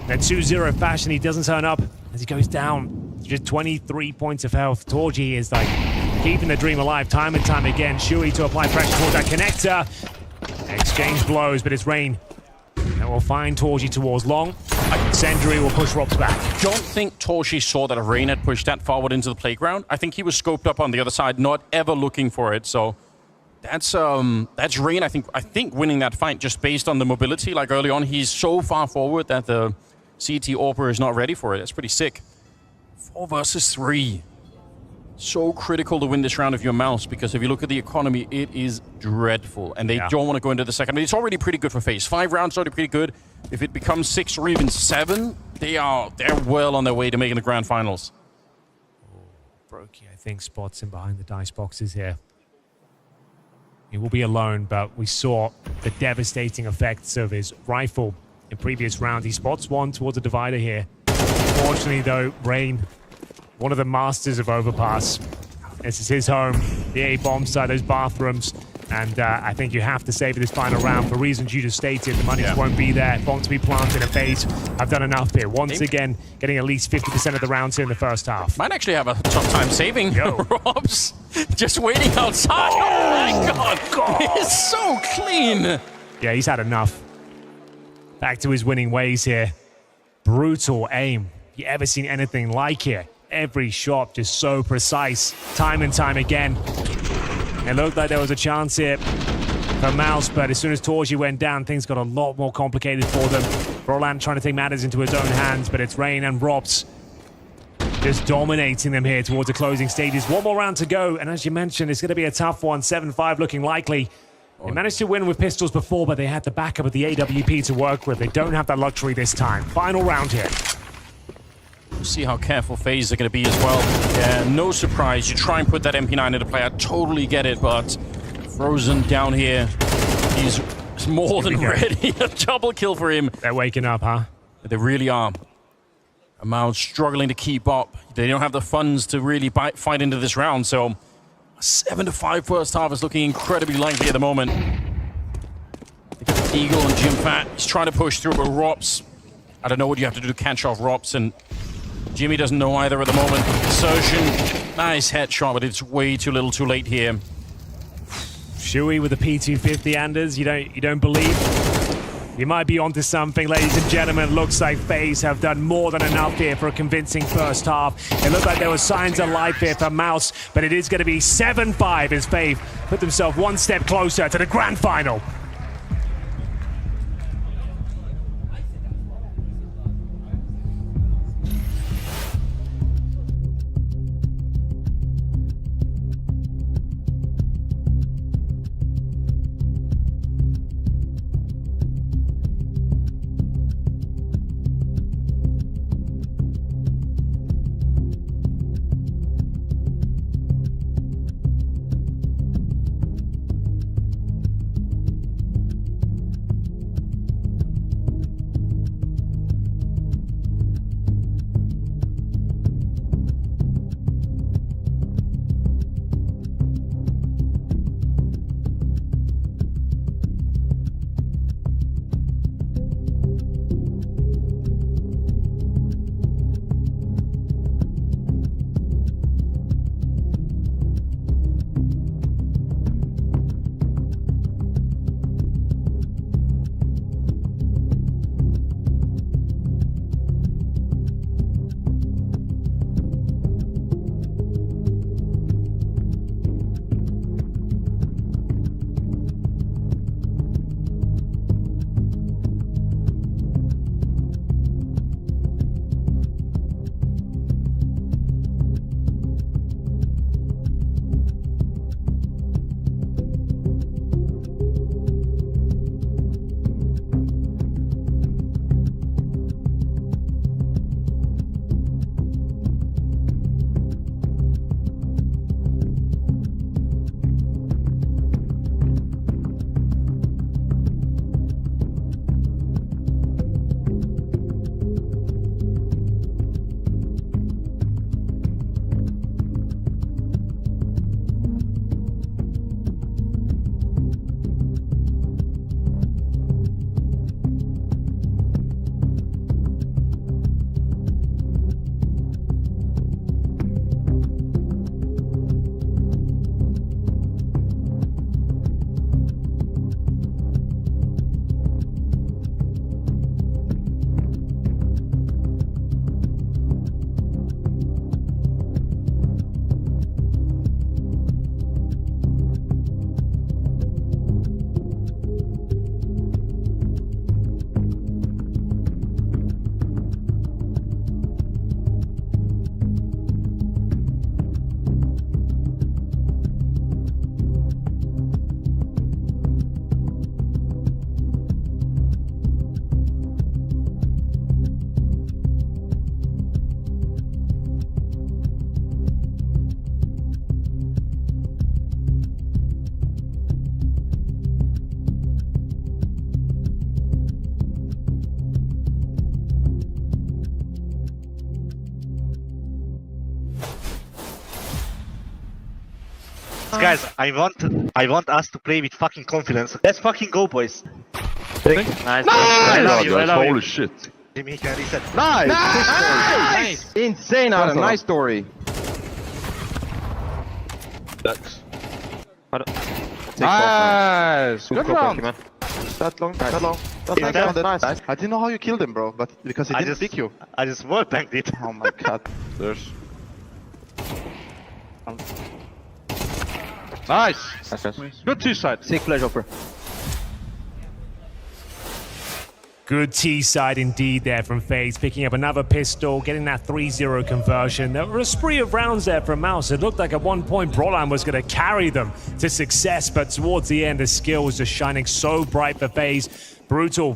In 2-0 fashion, he doesn't turn up as he goes down. Just 23 points of health. Torji is like keeping the dream alive time and time again. Shui to apply pressure towards that connector. Exchange blows, but it's Rain. And we'll find Torji towards long. Sendry will push Robs back. Don't think Torji saw that Rain had pushed that forward into the playground. I think he was scoped up on the other side, not ever looking for it. So that's Rain, I think winning that fight just based on the mobility. Like early on, he's so far forward that the CT AWPer is not ready for it. That's pretty sick. 4 versus 3. So critical to win this round of your MOUZ, because if you look at the economy, it is dreadful. And they don't want to go into the second. I mean, it's already pretty good for FaZe. 5 rounds already pretty good. If it becomes 6 or even 7, they're well on their way to making the grand finals. Brokey, I think, spots him behind the dice boxes here. He will be alone, but we saw the devastating effects of his rifle in previous rounds. He spots one towards the divider here. Unfortunately, though, Rain, one of the masters of Overpass. This is his home, the A-bomb side, those bathrooms. And I think you have to save this final round for reasons you just stated. The money won't be there. Bomb to be planted and FaZe have done enough here. Once again, getting at least 50% of the rounds here in the first half. Might actually have a tough time saving Robs. Just waiting outside. Oh my God. It's so clean. Yeah, he's had enough. Back to his winning ways here. Brutal aim. You ever seen anything like it? Every shot just so precise, time and time again. It looked like there was a chance here for MOUZ, but as soon as Torji went down, things got a lot more complicated for them. Roland trying to take matters into his own hands, but it's Rain and Robs just dominating them here towards the closing stages. 1 more round to go, and as you mentioned, it's going to be a tough one. 7-5 looking likely. They managed to win with pistols before, but they had the backup of the AWP to work with. They don't have that luxury this time. Final round here. We'll see how careful FaZe are going to be as well. Yeah, no surprise. You try and put that MP9 into play. I totally get it, but Frozen down here, he's more than ready. A double kill for him. They're waking up, huh? They really are. MOUZ struggling to keep up. They don't have the funds to really fight into this round, so a 7-5 first half is looking incredibly likely at the moment. They got Eagle and Jim Fat. He's trying to push through, but Robs, I don't know what you have to do to catch off Robs, and Jimmy doesn't know either at the moment. Insertion, nice headshot, but it's way too little too late here. Shui with the P250, Anders, you don't believe? You might be onto something, ladies and gentlemen. Looks like FaZe have done more than enough here for a convincing first half. It looked like there were signs of life here for MOUZ, but it is going to be 7-5 as FaZe put themselves 1 step closer to the grand final. Guys, I want us to play with fucking confidence. Let's fucking go, boys. Nice. I love you. I love Holy you. shit. Jimmy, can reset. Nice! Insane, Adam. Nice story. That's Nice! Good round. that long. That's nice. I didn't know how you killed him, bro, but because he didn't pick you. I just wallbanged it. Oh my god. There's. Nice. Good T-side. Sick flash offer. Good T-side indeed there from FaZe, picking up another pistol, getting that 3-0 conversion. There were a spree of rounds there from MOUZ. It looked like at one point Brolan was going to carry them to success, but towards the end the skill was just shining so bright for FaZe. Brutal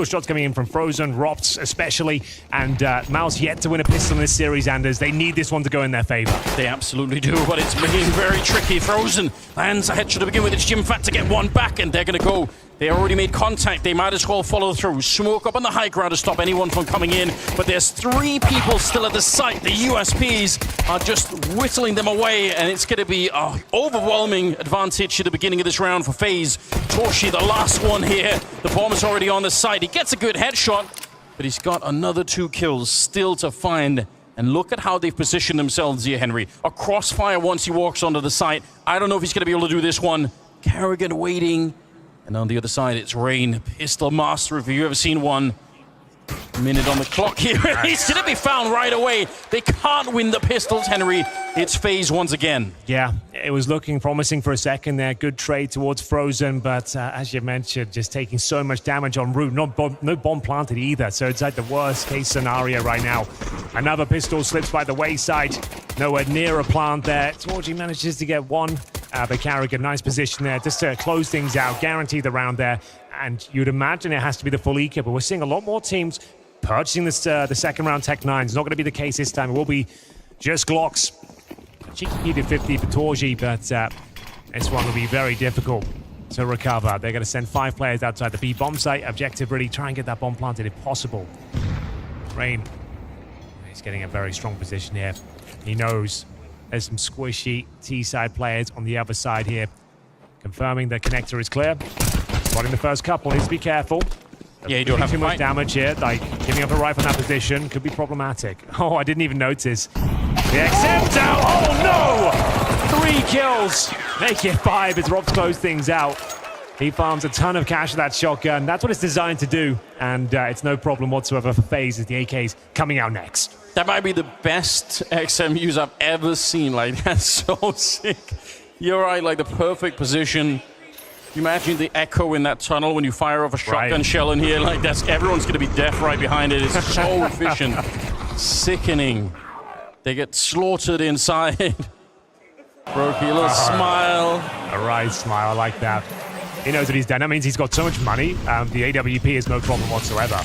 shots coming in from Frozen, Rops especially, and MOUZ yet to win a pistol in this series, Anders. They need this one to go in their favor. They absolutely do, but it's been very tricky. Frozen lands a headshot to begin with. It's Jimfat to get one back, and they're going to go. They already made contact. They might as well follow through. Smoke up on the high ground to stop anyone from coming in, but there's 3 people still at the site. The USPs are just whittling them away, and it's going to be an overwhelming advantage at the beginning of this round for FaZe. Torshi, the last one here. The bomb is already on the site. He gets a good headshot, but he's got another 2 kills still to find. And look at how they've positioned themselves here, Henry. A crossfire once he walks onto the site. I don't know if he's going to be able to do this one. Kerrigan waiting. And on the other side, it's Rain, pistol master. If you've ever seen one, minute on the clock here. He's going to be found right away. They can't win the pistols, Henry. It's FaZe once again. Yeah, it was looking promising for a second there. Good trade towards Frozen, but as you mentioned, just taking so much damage en route. No bomb planted either, so it's like the worst case scenario right now. Another pistol slips by the wayside. Nowhere near a plant there. Torji manages to get one. But Kerrigan, nice position there just to close things out, guarantee the round there. And you'd imagine it has to be the full equip, but we're seeing a lot more teams purchasing this, the second round Tech 9s. Not going to be the case this time. It will be just Glocks. Cheeky needed 50 for Torji, but this one will be very difficult to recover. They're going to send 5 players outside the B bomb site. Objective really try and get that bomb planted if possible. Rain, he's getting a very strong position here. He knows there's some squishy T-side players on the other side here. Confirming the connector is clear. Spotting the first couple, needs to be careful. Yeah, you don't have too much damage here. Like, giving up a rifle in that position could be problematic. Oh, I didn't even notice. The XM down. Oh, no! 3 kills. Make it 5 as Robs close things out. He farms a ton of cash with that shotgun. That's what it's designed to do. And it's no problem whatsoever for FaZe as the AK's coming out next. That might be the best XM use I've ever seen. Like, that's so sick. You're right, like the perfect position. You imagine the echo in that tunnel when you fire off a shotgun shell in here. Like, that's everyone's going to be deaf right behind it. It's so efficient. Sickening. They get slaughtered inside. Brokey, a little smile. A right smile, I like that. He knows what he's done. That means he's got so much money. The AWP is no problem whatsoever.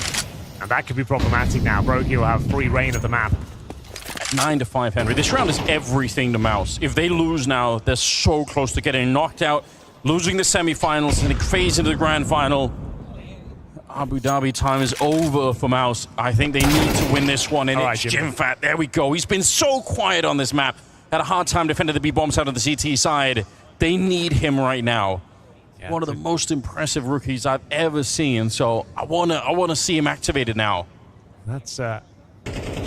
And that could be problematic now. Brokey will have free reign of the map. At 9-5, Henry. This round is everything to MOUZ. If they lose now, they're so close to getting knocked out, losing the semifinals, and FaZe into the grand final. Abu Dhabi time is over for MOUZ. I think they need to win this one, and it's Jimfat. There we go. He's been so quiet on this map. Had a hard time defending the B-bombs out of the CT side. They need him right now. Yeah, one of the most impressive rookies I've ever seen, so I wanna see him activated now. That's a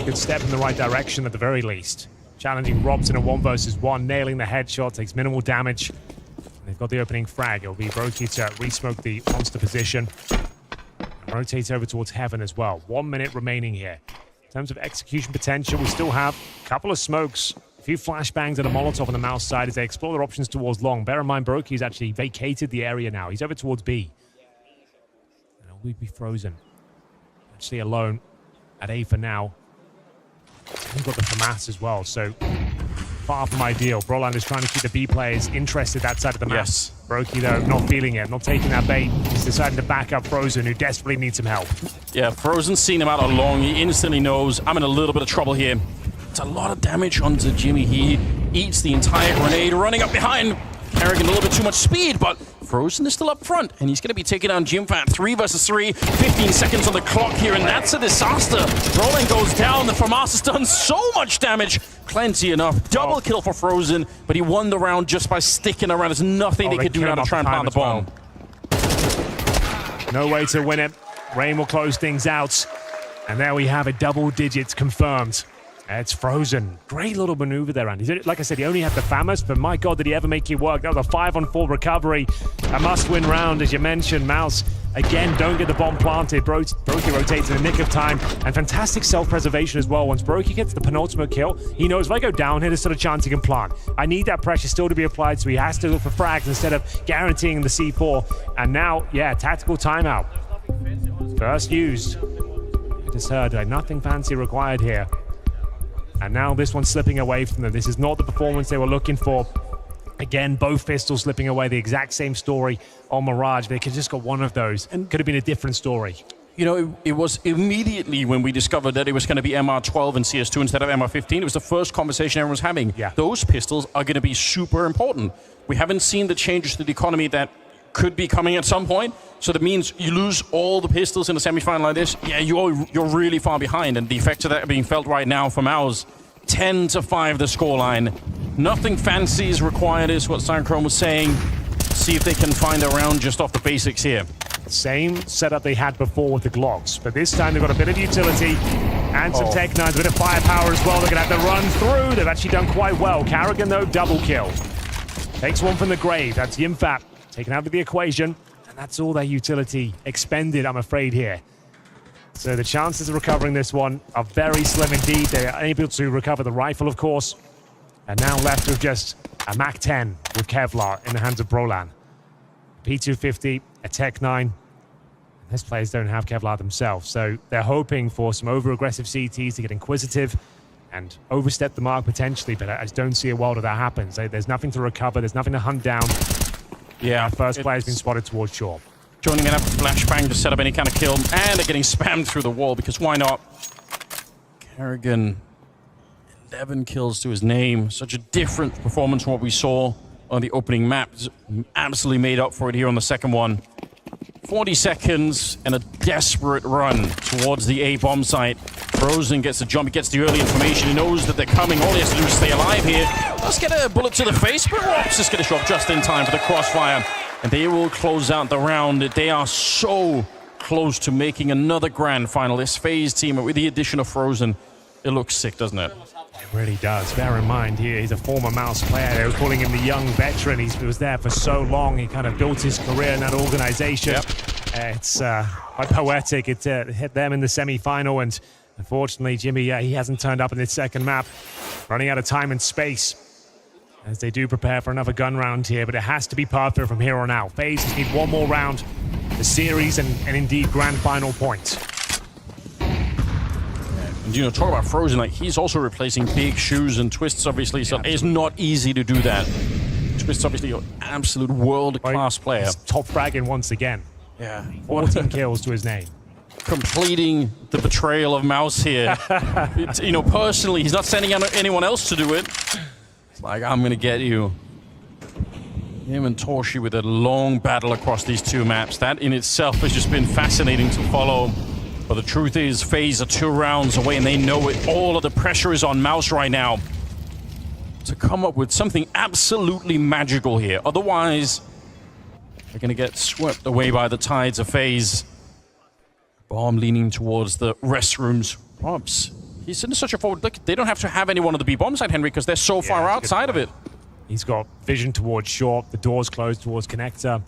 good step in the right direction at the very least. Challenging Robs in a 1 versus 1, nailing the headshot, takes minimal damage. They've got the opening frag. It'll be Brokey to re-smoke the monster position. Rotate over towards Heaven as well. 1 minute remaining here. In terms of execution potential, we still have a couple of smokes. A few flashbangs and a Molotov on the MOUZ side as they explore their options towards long. Bear in mind, Brokey's actually vacated the area now. He's over towards B. And it'll be Frozen. Actually alone at A for now. We've got the FAMAS as well, so far from ideal. Brolan is trying to keep the B players interested that side of the map. Yes. Brokey, though, not feeling it, not taking that bait. He's deciding to back up Frozen, who desperately needs some help. Yeah, Frozen's seen him out on long. He instantly knows, I'm in a little bit of trouble here. It's a lot of damage onto Jimmy. He eats the entire grenade, running up behind. Kerrigan a little bit too much speed, but Frozen is still up front, and he's going to be taking down Jimfat 3 versus 3. 15 seconds on the clock here, and that's a disaster. Roland goes down. The FAMAS has done so much damage. plenty enough. Double kill for Frozen, but he won the round just by sticking around. There's nothing they could do now to try and plant the bomb. No way to win it. Rain will close things out. And there we have it, double digits confirmed. It's Frozen. Great little maneuver there, Andy. Like I said, he only had the FAMAS, but my God, did he ever make it work? That was a 5-on-4 recovery. A must-win round, as you mentioned. MOUZ, again, don't get the bomb planted. Brokey rotates in the nick of time, and fantastic self-preservation as well. Once Brokey gets the penultimate kill, he knows if I go down here, there's still a chance he can plant. I need that pressure still to be applied, so he has to look for frags instead of guaranteeing the C4. And now, yeah, tactical timeout. First used. It is heard, nothing fancy required here. And now this one's slipping away from them. This is not the performance they were looking for. Again, both pistols slipping away. The exact same story on Mirage. They could just got one of those and could have been a different story. You know, it was immediately when we discovered that it was going to be MR12 and CS2 instead of MR15. It was the first conversation everyone was having. Yeah. Those Those pistols are going to be super important. We haven't seen the changes to the economy that could be coming at some point. So that means you lose all the pistols in a semifinal like this. Yeah, you're really far behind. And the effects of that are being felt right now for MOUZ. 10-5 the scoreline. Nothing fancy is required is what Chrome was saying. See if they can find a round just off the basics here. Same setup they had before with the Glocks, but this time they've got a bit of utility and some Tech 9s, a bit of firepower as well. They're going to have to run through. They've actually done quite well. Karrigan, though, double kill. Takes one from the grave. That's Yimfat taken out of the equation, and that's all their utility expended, I'm afraid, here. So the chances of recovering this one are very slim indeed. They are able to recover the rifle, of course, and now left with just a MAC-10 with Kevlar in the hands of Brolan. P250, a Tech 9. These players don't have Kevlar themselves, so they're hoping for some over-aggressive CTs to get inquisitive and overstep the mark potentially, but I just don't see a world of that happens. There's nothing to recover, there's nothing to hunt down. Yeah, first player's been spotted towards shore. Joining in a flashbang to set up any kind of kill, and they're getting spammed through the wall because why not? Karrigan, 11 kills to his name. Such a different performance from what we saw on the opening map. Absolutely made up for it here on the second one. 40 seconds and a desperate run towards the A bomb site. Frozen gets the jump, he gets the early information, he knows that they're coming. All he has to do is stay alive here. Let's get a bullet to the face, but Rops just get a shot just in time for the crossfire. And they will close out the round. They are so close to making another grand final. This FaZe team, with the addition of Frozen, it looks sick, doesn't it? It really does. Bear in mind, he's a former MOUZ player. They were calling him the young veteran. He was there for so long. He kind of built his career in that organization. Yep. It's quite poetic. It hit them in the semi-final, and unfortunately, Jimmy, he hasn't turned up in this second map. Running out of time and space as they do prepare for another gun round here, but it has to be perfect from here on out. FaZe just need one more round, the series, and indeed grand final points. And, you know, talk about Frozen, like, he's also replacing Big Shoes and Twists, obviously, so it's not easy to do that. Twists, obviously, an absolute world-class player. He's top fragging once again. Yeah. 14 kills to his name. Completing the betrayal of MOUZ here. You know, personally, he's not sending out anyone else to do it. It's like, I'm going to get you. Him and Torshi with a long battle across these two maps. That in itself has just been fascinating to follow. But the truth is, FaZe are 2 rounds away, and they know it. All of the pressure is on MOUZ right now to come up with something absolutely magical here. Otherwise, they're going to get swept away by the tides of FaZe. Bomb leaning towards the restrooms. Robs, he's in such a forward look. They don't have to have anyone on the B bomb side, Henry, because they're so far outside of it. He's got vision towards short, the doors closed towards connector,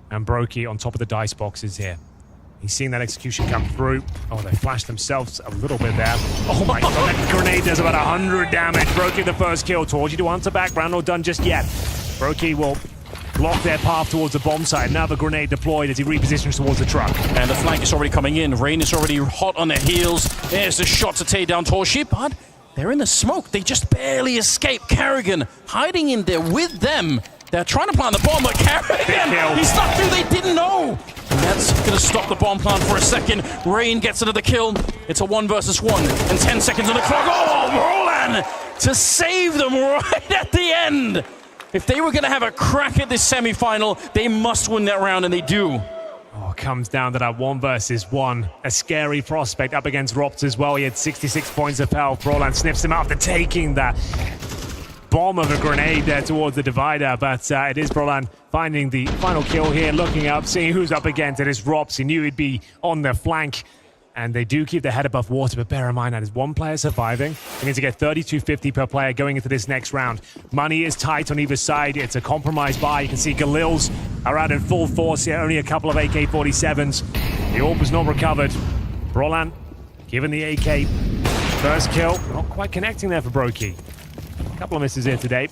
and Brokey on top of the dice boxes here. He's seeing that execution come through. Oh, they flashed themselves a little bit there. Oh my god, that grenade does about 100 damage. Brokey the first kill. Torji to answer back. Round not done just yet. Brokey will block their path towards the bomb site. Another grenade deployed as he repositions towards the truck. And the flank is already coming in. Rain is already hot on their heels. There's the shot to take down Torshi, but they're in the smoke. They just barely escape. Karrigan hiding in there with them. They're trying to plant the bomb, but Karrigan, he stuck through. They didn't know. And that's going to stop the bomb plant for a second. Rain gets another kill. It's a 1 versus 1 and 10 seconds on the clock. Oh, Roland to save them right at the end. If they were going to have a crack at this semifinal, they must win that round, and they do. Oh, comes down to that 1 versus 1. A scary prospect up against Rops as well. He had 66 points of health. Brolan sniffs him after taking that bomb of a grenade there towards the divider, but it is Brolan finding the final kill here, looking up, seeing who's up against it. It's Rops. He knew he'd be on the flank, and they do keep their head above water, but bear in mind that is one player surviving. They need to get 32.50 per player going into this next round. Money is tight on either side. It's a compromise buy. You can see Galils are out in full force here, only a couple of AK-47s. The orb was not recovered. Brolan given the AK. First kill, not quite connecting there for Brokey. Couple of misses here today.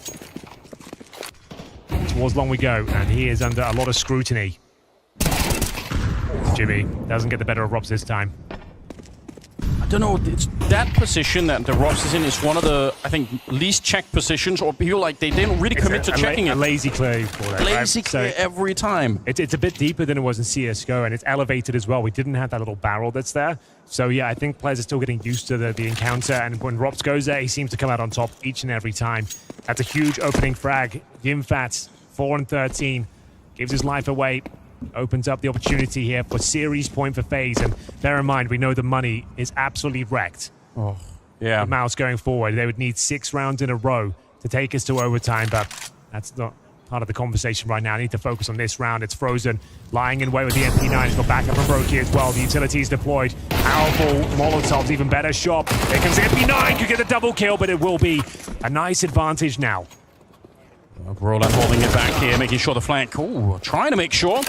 Towards long we go, and he is under a lot of scrutiny. Jimmy doesn't get the better of Rops this time. I don't know, it's that position that the Rops is in is one of the, I think, least checked positions, or people like they didn't really commit to checking it. A lazy clear for that. Lazy clear every time. It's a bit deeper than it was in CSGO, and it's elevated as well. We didn't have that little barrel that's there. So yeah, I think players are still getting used to the encounter, and when Rops goes there, he seems to come out on top each and every time. That's a huge opening frag. Yimfat, 4 and 13, gives his life away. Opens up the opportunity here for series point for FaZe, and bear in mind, we know the money is absolutely wrecked. Oh, yeah. The MOUZ going forward, they would need 6 rounds in a row to take us to overtime, but that's not part of the conversation right now. I need to focus on this round. It's Frozen, lying in wait with the MP9. He's got backup from Brokey as well. The utilities deployed. Powerful Molotovs, even better shot. Here comes the MP9, could get the double kill, but it will be a nice advantage now. Brolan holding it back here, making sure the flank. Oh, trying to make sure.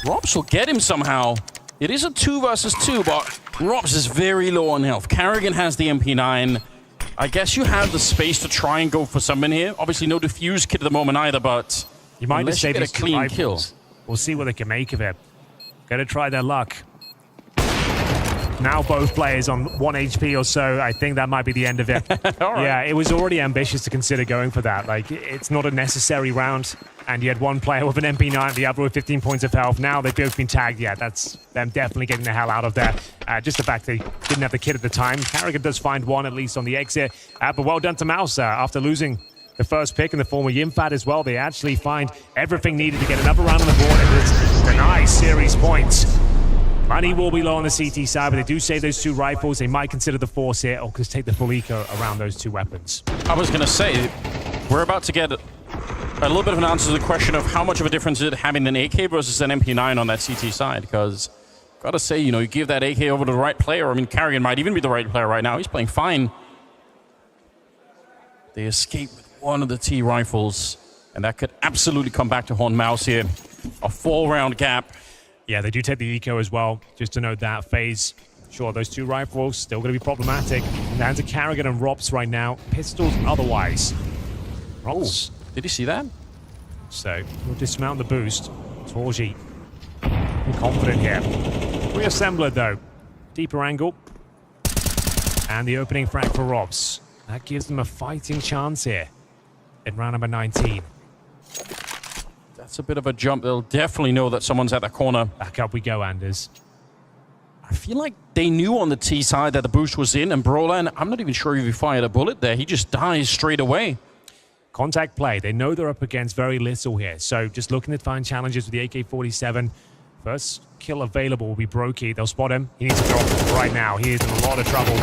Rops will get him somehow. It is a 2 versus 2, but Rops is very low on health. Carrigan has the MP9. I guess you have the space to try and go for someone here. Obviously, no defuse kit at the moment either, but you might just save a clean kill. We'll see what they can make of it. Gotta try their luck. Now both players on 1 HP or so. I think that might be the end of it. Yeah, it was already ambitious to consider going for that. Like, it's not a necessary round. And you had one player with an MP9, the other with 15 points of health. Now they've both been tagged. Yeah, that's them definitely getting the hell out of there. Just the fact they didn't have the kit at the time. Carrigan does find one, at least on the exit. But well done to MOUZ after losing the first pick in the form of Yimfat as well. They actually find everything needed to get another round on the board. And it's denies series points. Money will be low on the CT side, but they do save those 2 rifles. They might consider the force here, or just take the full eco around those 2 weapons. I was going to say, we're about to get a little bit of an answer to the question of how much of a difference is it having an AK versus an MP9 on that CT side, because gotta say, you know, you give that AK over to the right player. I mean, Carrigan might even be the right player right now. He's playing fine. They escape with one of the T rifles, and that could absolutely come back to haunt MOUZ here. A 4-round gap. Yeah, they do take the eco as well. Just to note that FaZe, sure, those 2 rifles still going to be problematic. And down to Carrigan and Rops right now. Pistols otherwise. Rops. Did you see that? So we'll dismount the boost. Torji, confident here. Reassembler though. Deeper angle. And the opening frag for Robs. That gives them a fighting chance here in round number 19. That's a bit of a jump. They'll definitely know that someone's at the corner. Back up we go, Anders. I feel like they knew on the T side that the boost was in, and Brolan, I'm not even sure if he fired a bullet there. He just dies straight away. Contact play. They know they're up against very little here. So just looking to find challenges with the AK-47. First kill available will be Brokey. They'll spot him. He needs to drop right now. He is in a lot of trouble.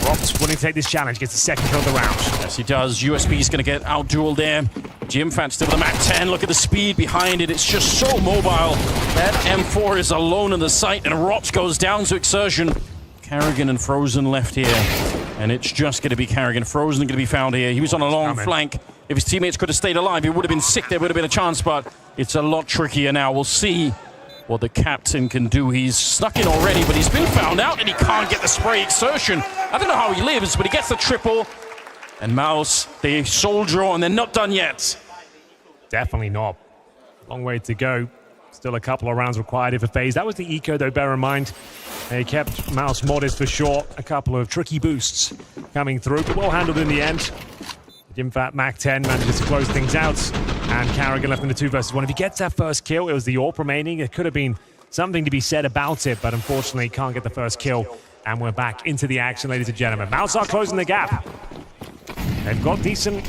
Rops willing to take this challenge. Gets the 2nd kill of the round. Yes, he does. USB is going to get out-dueled there. Yimfat still with a MAC-10. Look at the speed behind it. It's just so mobile. That M4 is alone in the sight, and Rops goes down to Exertion. Carrigan and Frozen left here. And it's just going to be Carrigan. Frozen going to be found here. He was on a long flank. If his teammates could have stayed alive, he would have been sick. There would have been a chance, but it's a lot trickier now. We'll see what the captain can do. He's snuck in already, but he's been found out, and he can't get the spray. Exertion. I don't know how he lives, but he gets the triple. And MOUZ, they soldier on. They're not done yet. Definitely not. Long way to go. Still a couple of rounds required for FaZe. That was the eco, though, bear in mind. They kept MOUZ modest for sure. A couple of tricky boosts coming through, but well handled in the end. Yimfat MAC-10 manages to close things out. And Carrigan left in the 2 versus 1. If he gets that first kill, it was the AWP remaining. It could have been something to be said about it, but unfortunately can't get the first kill. And we're back into the action, ladies and gentlemen. MOUZ are closing the gap. They've got decent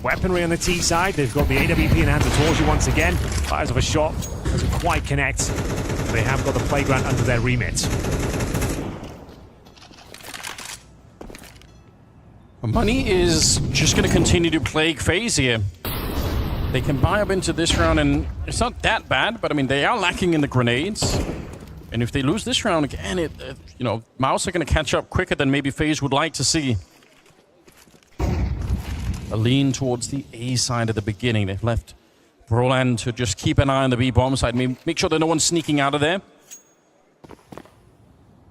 weaponry on the T side. They've got the AWP in hands of Torji once again. Fires off a shot. Doesn't quite connect. They have got the playground under their remit. Money is just going to continue to plague FaZe here. They can buy up into this round, and it's not that bad, but I mean, they are lacking in the grenades. And if they lose this round again, you know, MOUZ are going to catch up quicker than maybe FaZe would like to see. A lean towards the A side at the beginning. They've left Brolan to just keep an eye on the B bomb side. Make sure that no one's sneaking out of there.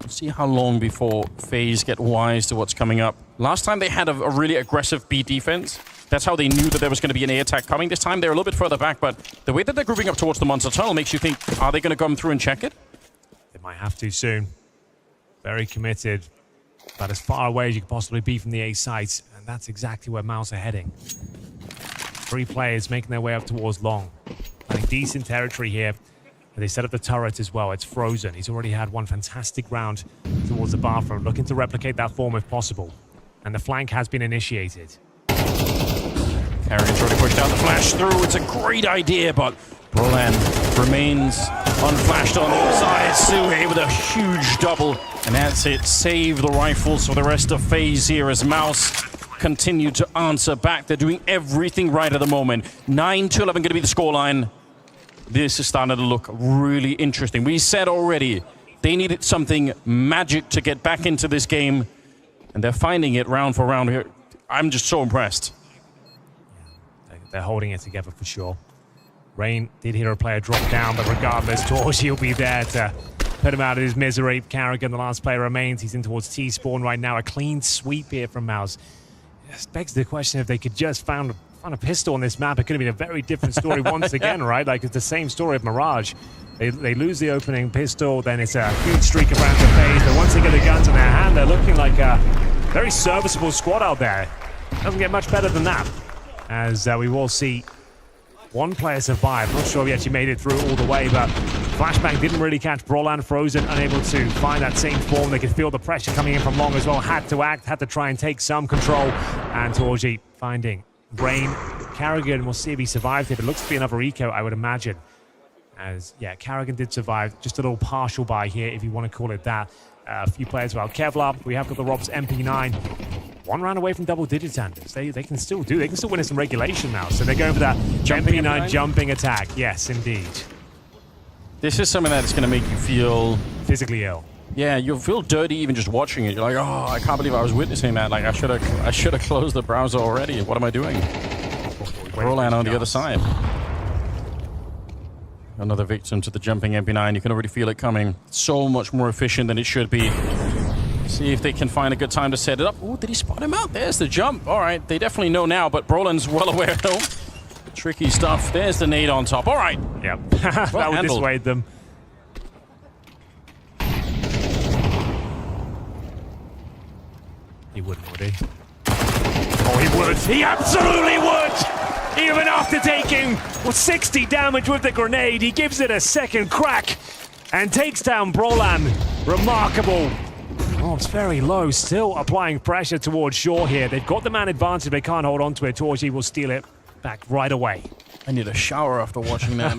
We'll see how long before FaZe get wise to what's coming up. Last time they had a really aggressive B defense. That's how they knew that there was going to be an A attack coming. This time they're a little bit further back, but the way that they're grouping up towards the Monster Tunnel makes you think, are they going to come through and check it? They might have to soon. Very committed, but as far away as you could possibly be from the A site, and that's exactly where MOUZ are heading. 3 players making their way up towards long. Playing decent territory here. And they set up the turret as well. It's Frozen. He's already had one fantastic round towards the bathroom, looking to replicate that form if possible. And the flank has been initiated. Carrigan's already pushed out the flash through. It's a great idea, but Brolan remains unflashed on the side. Suhe with a huge double. And that's it. Save the rifles for the rest of FaZe here as MOUZ continue to answer back. They're doing everything right at the moment. 9-11 going to be the scoreline. This is starting to look really interesting. We said already they needed something magic to get back into this game, and they're finding it round for round here. I'm just so impressed. They're holding it together for sure. Rain did hear a player drop down, but regardless, Torch will be there to put him out of his misery. Carrigan, the last player, remains. He's in towards T-spawn right now. A clean sweep here from MOUZ. It begs the question if they could just found a pistol on this map. It could have been a very different story once again, right? Like, it's the same story of Mirage. They lose the opening pistol, then it's a huge streak of rounds of FaZe, but once they get the guns in their hand, they're looking like a very serviceable squad out there. Doesn't get much better than that, as we will see one player survive. Not sure if he actually made it through all the way, but Flashbang didn't really catch Brolan. Frozen unable to find that same form. They could feel the pressure coming in from long as well. Had to act, had to try and take some control, and Torji finding Rain. Carrigan, we'll see if he survived it. It looks to be another eco, I would imagine. As, yeah, Carrigan did survive. Just a little partial buy here, if you want to call it that. A few players well. Kevlar, we have got the Robs MP9. One round away from double digits, Anders. They can still do. They can still win in some regulation now. So they're going for that MP9 jumping attack. Yes, indeed. This is something that's going to make you feel physically ill. Yeah, you'll feel dirty even just watching it. You're like, oh, I can't believe I was witnessing that. Like, I should have closed the browser already. What am I doing? Brolan on the other side. Another victim to the jumping MP9. You can already feel it coming. So much more efficient than it should be. See if they can find a good time to set it up. Oh, did he spot him out? There's the jump. All right, they definitely know now, but Brolan's well aware though. Tricky stuff. There's the nade on top. All right. Yep. That would dissuade them. He wouldn't, would he? Oh, he would. He absolutely would! Even after taking 60 damage with the grenade, he gives it a second crack and takes down Brolan. Remarkable. Oh, it's very low. Still applying pressure towards Shore here. They've got the man advantage. They can't hold on to it. Torji will steal it back right away. I need a shower after watching that.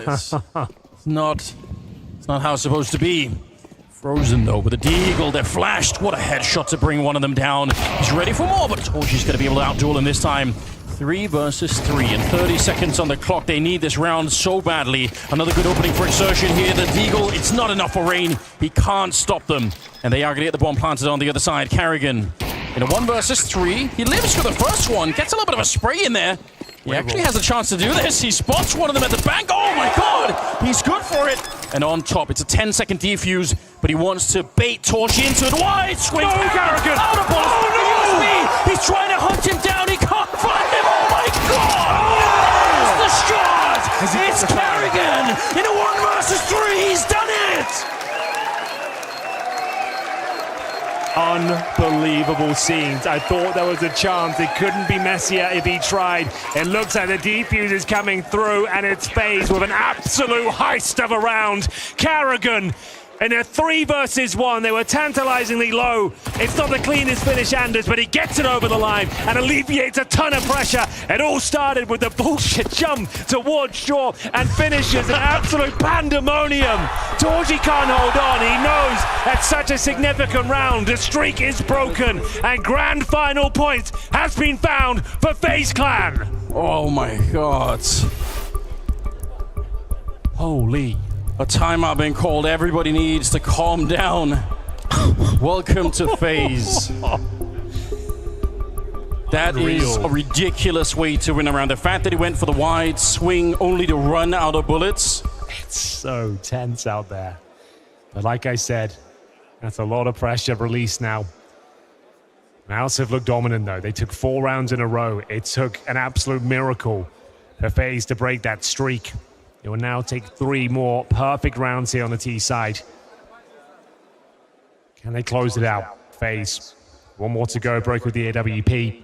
It's not how it's supposed to be. Frozen though with a deagle. They're flashed. What a headshot to bring one of them down. He's ready for more, but Torji's going to be able to outduel him this time. 3 versus 3 and 30 seconds on the clock. They need this round so badly. Another good opening for Exertion here. The deagle, it's not enough for Rain. He can't stop them. And they are going to get the bomb planted on the other side. Carrigan in a 1 versus 3. He lives for the first one. Gets a little bit of a spray in there. He actually has a chance to do this. He spots one of them at the bank. Oh my god! He's good for it. And on top, it's a 10-second defuse, but he wants to bait Torchi into it. Wide swing. No, Carrigan! Out of balls. Oh no! He's trying to hunt him down. He can't find him. Oh my god! There's the shot! It's Carrigan in a 1 versus 3. He's done it! Unbelievable scenes. I thought there was a chance. It couldn't be messier if he tried. It looks like the defuse is coming through, and it's FaZe with an absolute heist of a round. Carrigan In a 3 versus 1, they were tantalizingly low. It's not the cleanest finish, Anders, but he gets it over the line and alleviates a ton of pressure. It all started with the bullshit jump towards shore and finishes an absolute pandemonium. Torji can't hold on. He knows at such a significant round, the streak is broken and grand final point has been found for FaZe Clan. Oh my God. Holy. A timeout being called. Everybody needs to calm down. Welcome to FaZe. That is a ridiculous way to win around. The fact that he went for the wide swing only to run out of bullets. It's so tense out there. But like I said, that's a lot of pressure released now. MOUZ have looked dominant though. They took 4 rounds in a row. It took an absolute miracle for FaZe to break that streak. It will now take 3 more perfect rounds here on the T side. Can they close it out? FaZe. 1 more to go, break with the AWP.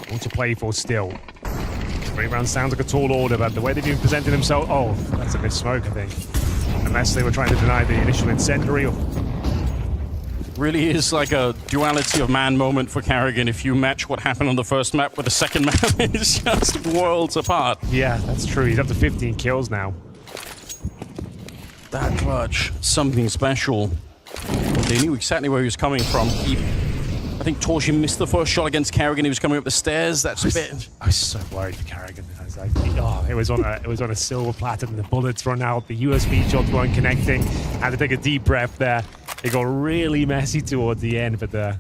More to play for still. 3 rounds sounds like a tall order, but the way they've been presenting themselves... Oh, that's a missmoke, I think. Unless they were trying to deny the initial incendiary or... Really is like a duality of man moment for Karrigan. If you match what happened on the first map with the second map, it's just worlds apart. Yeah, that's true. He's up to 15 kills now. That clutch, something special. They knew exactly where he was coming from. I think Torji missed the first shot against Karrigan. He was coming up the stairs. That's a bit... I was so worried for Karrigan. I was like, oh, it was on a silver platter and the bullets run out. The USB shots weren't connecting. Had to take a deep breath there. It got really messy towards the end, but the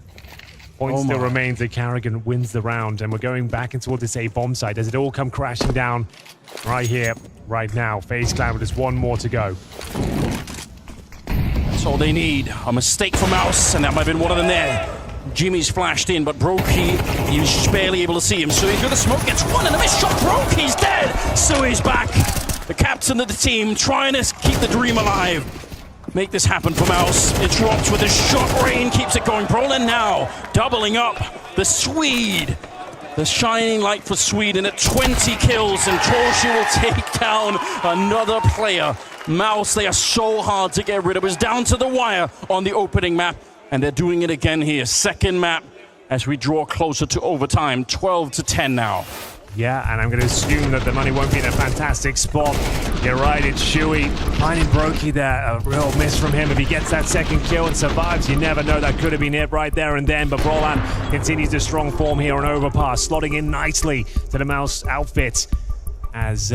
point still remains that Karrigan wins the round, and we're going back into this A bomb site. Does it all come crashing down right here, right now? FaZe Clan with just 1 more to go. That's all they need. A mistake for MOUZ, and that might have been one of them there. Jimmy's flashed in, but Brokey, he was just barely able to see him. So into the smoke, gets 1 and a missed shot. Brokey's dead. Sui's back. The captain of the team trying to keep the dream alive. Make this happen for MOUZ. It drops with a shot rain, keeps it going. Brolin now doubling up. The Swede. The shining light for Sweden at 20 kills, and Torshi will take down another player. MOUZ, they are so hard to get rid of. It's down to the wire on the opening map, and they're doing it again here. Second map as we draw closer to overtime. 12-10 now. Yeah, and I'm going to assume that the money won't be in a fantastic spot. You're right, it's Shui. Finding Brokey there, a real miss from him. If he gets that second kill and survives, you never know. That could have been it right there and then. But Brolan continues the strong form here on Overpass, slotting in nicely to the MOUZ outfit. As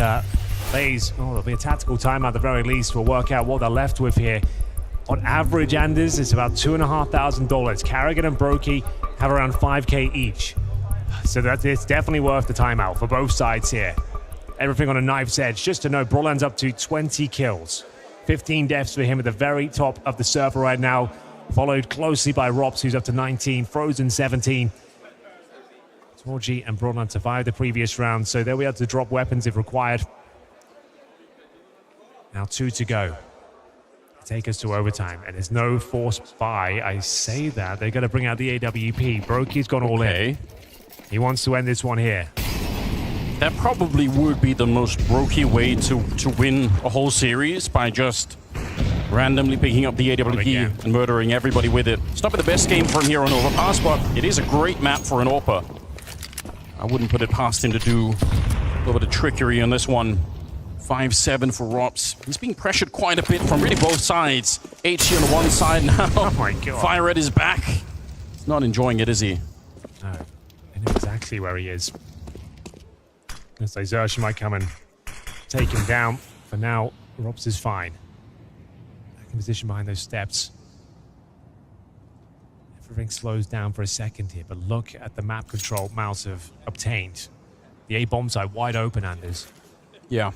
FaZe, there'll be a tactical timeout at the very least. We'll work out what they're left with here. On average, Anders, it's about $2,500. Karrigan and Brokey have around 5K each. So it's definitely worth the timeout for both sides here. Everything on a knife's edge. Just to know, Brolan's up to 20 kills. 15 deaths for him at the very top of the server right now. Followed closely by Rops, who's up to 19. Frozen, 17. Torji and Brolan survived the previous round, so they'll be able to drop weapons if required. Now 2 to go. Take us to overtime, and there's no forced buy. I say that. They're going to bring out the AWP. Brokey's gone all in. He wants to end this one here. That probably would be the most Brokey way to win a whole series, by just randomly picking up the AWP and murdering everybody with it. It's not been the best game for him here on Overpass, but it is a great map for an AWPer. I wouldn't put it past him to do a little bit of trickery on this one. 5-7 for Rops. He's being pressured quite a bit from really both sides. HC on the one side now. Oh my God. Fire Red is back. He's not enjoying it, is he? No. I know exactly where he is. Looks like Zersh might come and take him down. For now, Rops is fine. Back in position behind those steps. Everything slows down for a second here, but look at the map control MOUZ have obtained. The A bomb site wide open, Anders. Yeah.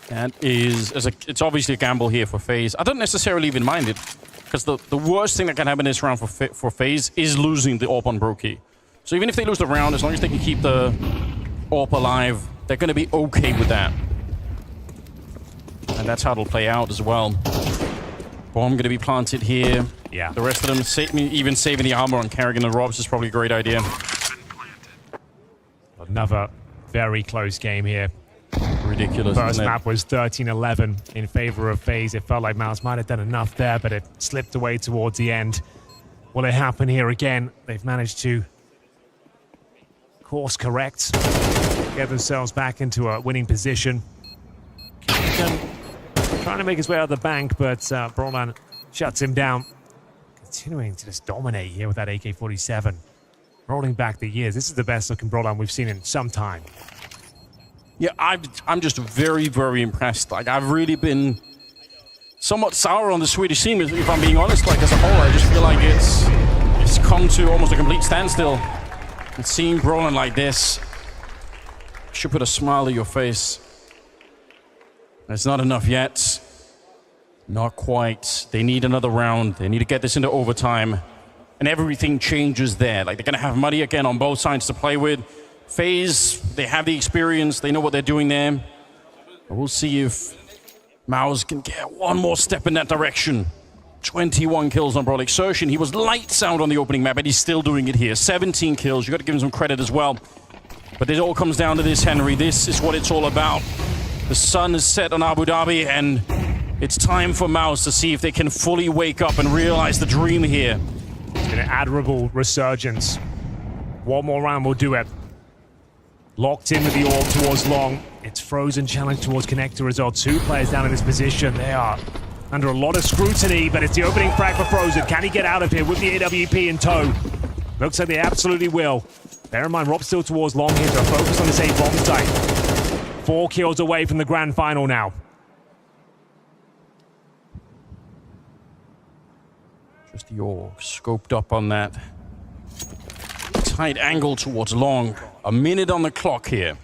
That is, it's obviously a gamble here for FaZe. I don't necessarily even mind it, because the worst thing that can happen this round for FaZe is losing the AWP on Brokey. So even if they lose the round, as long as they can keep the AWP alive, they're going to be okay with that. And that's how it'll play out as well. Bomb going to be planted here. Yeah. The rest of them, even saving the armor on Karrigan and Robs is probably a great idea. Another very close game here. Ridiculous. First map was 13-11 in favor of FaZe. It felt like MOUZ might have done enough there, but it slipped away towards the end. Will it happen here again? They've managed to course correct, get themselves back into a winning position. Trying to make his way out of the bank, but Brolan shuts him down. Continuing to just dominate here with that AK-47. Rolling back the years. This is the best looking Brolan we've seen in some time. Yeah, I'm just very, very impressed. Like, I've really been somewhat sour on the Swedish team, if I'm being honest. Like, as a whole, I just feel like it's come to almost a complete standstill. And seeing Brolan like this should put a smile on your face. It's not enough yet. Not quite. They need another round. They need to get this into overtime. And everything changes there. Like, they're going to have money again on both sides to play with. FaZe, they have the experience. They know what they're doing there. But we'll see if MOUZ can get one more step in that direction. 21 kills on Brawl Exertion. He was lights out on the opening map, but he's still doing it here. 17 kills. You got to give him some credit as well. But it all comes down to this, Henry. This is what it's all about. The sun is set on Abu Dhabi, and it's time for MOUZ to see if they can fully wake up and realize the dream here. It's been an admirable resurgence. One more round will do it. Locked in with the orb towards long. It's Frozen challenge towards Connector as well. Two players down in this position. They are under a lot of scrutiny, but it's the opening frag for Frozen. Can he get out of here with the AWP in tow? Looks like they absolutely will. Bear in mind, Rob's still towards long here, so focus on this A-bomb site. 4 kills away from the grand final now. Just the orb scoped up on that. Tight angle towards long. A minute on the clock here.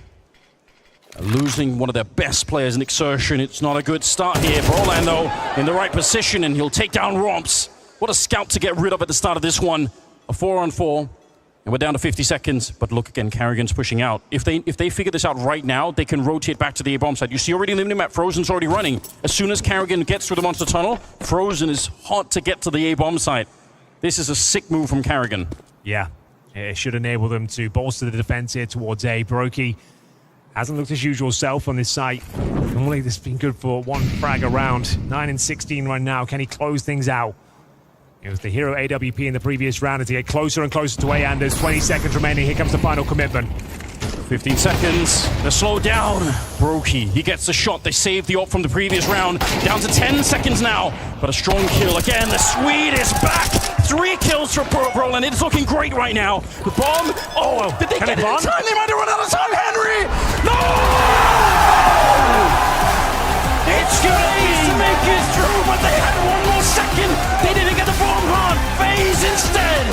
Losing one of their best players in Exertion. It's not a good start here for Orlando. In the right position, and he'll take down Romps. What a scout to get rid of at the start of this one. A 4-on-4. And we're down to 50 seconds. But look again, Carrigan's pushing out. If they figure this out right now, they can rotate back to the A-bomb side. You see already in the map, Frozen's already running. As soon as Carrigan gets through the monster tunnel, Frozen is hot to get to the A-bomb site. This is a sick move from Carrigan. Yeah. It should enable them to bolster the defense here towards A. Brokey hasn't looked his usual self on this site. Normally this has been good for one frag around. 9 and 16 right now. Can he close things out? It was the hero AWP in the previous round as they get closer and closer to A. Anders. 20 seconds remaining. Here comes the final commitment. 15 seconds. They're slowed down. Brokey, he gets the shot. They saved the ult from the previous round. Down to 10 seconds now. But a strong kill. Again, the Swede is back. 3 kills for Brolan. It's looking great right now. The bomb. Oh, did they get it in time? They might have run out of time, Henry. No! It's FaZe to make it through, but they had one more second. They didn't get the bomb hard. FaZe instead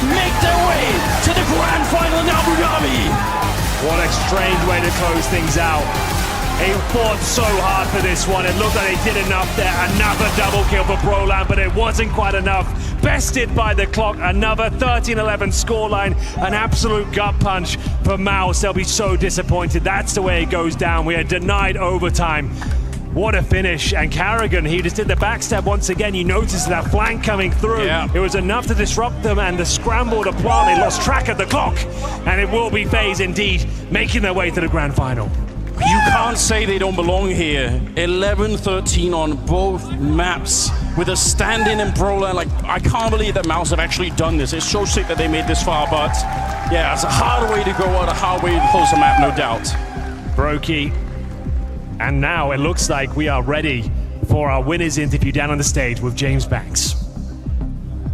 make their way to the grand final in Abu Dhabi. What a strange way to close things out. They fought so hard for this one. It looked like they did enough there. Another double kill for Brolan, but it wasn't quite enough. Bested by the clock. Another 13-11 scoreline. An absolute gut punch for MOUZ. They'll be so disappointed. That's the way it goes down. We are denied overtime. What a finish. And Carrigan, he just did the backstep once again. You noticed that flank coming through. Yeah. It was enough to disrupt them, and the scramble to plant, they lost track of the clock. And it will be FaZe indeed, making their way to the grand final. You can't say they don't belong here. 11-13 on both maps with a stand-in and Brolan. Like, I can't believe that MOUZ have actually done this. It's so sick that they made this far, but yeah, it's a hard way to go out, a hard way to close the map, no doubt. Brokey. And now it looks like we are ready for our winners interview down on the stage with James Banks.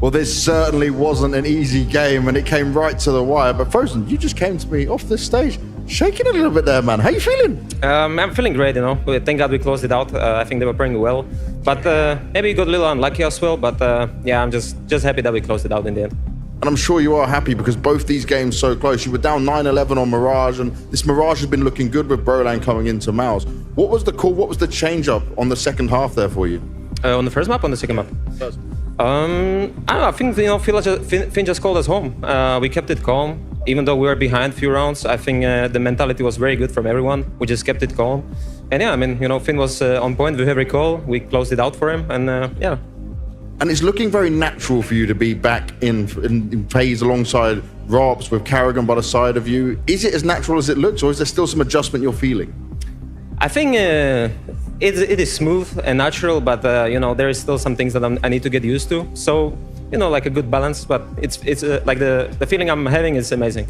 Well, this certainly wasn't an easy game, and it came right to the wire. But Frozen, you just came to me off this stage, shaking a little bit there, man. How you feeling? I'm feeling great, you know. Thank God we closed it out. I think they were playing well. But maybe got a little unlucky as well. But yeah, I'm just happy that we closed it out in the end. And I'm sure you are happy because both these games so close. You were down 9-11 on Mirage, and this Mirage has been looking good with Brolan coming into MOUZ. What was the call? What was the change up on the second half there for you? On the first map, on the second map? First. I don't know. I think, you know, Finn just called us home. We kept it calm, even though we were behind a few rounds. I think the mentality was very good from everyone. We just kept it calm. And yeah, I mean, you know, Finn was on point with every call. We closed it out for him, and yeah. And it's looking very natural for you to be back in FaZe alongside Robs with Carrigan by the side of you. Is it as natural as it looks, or is there still some adjustment you're feeling? I think it is smooth and natural, but you know, there is still some things that I need to get used to. So, you know, like a good balance, but it's like the feeling I'm having is amazing.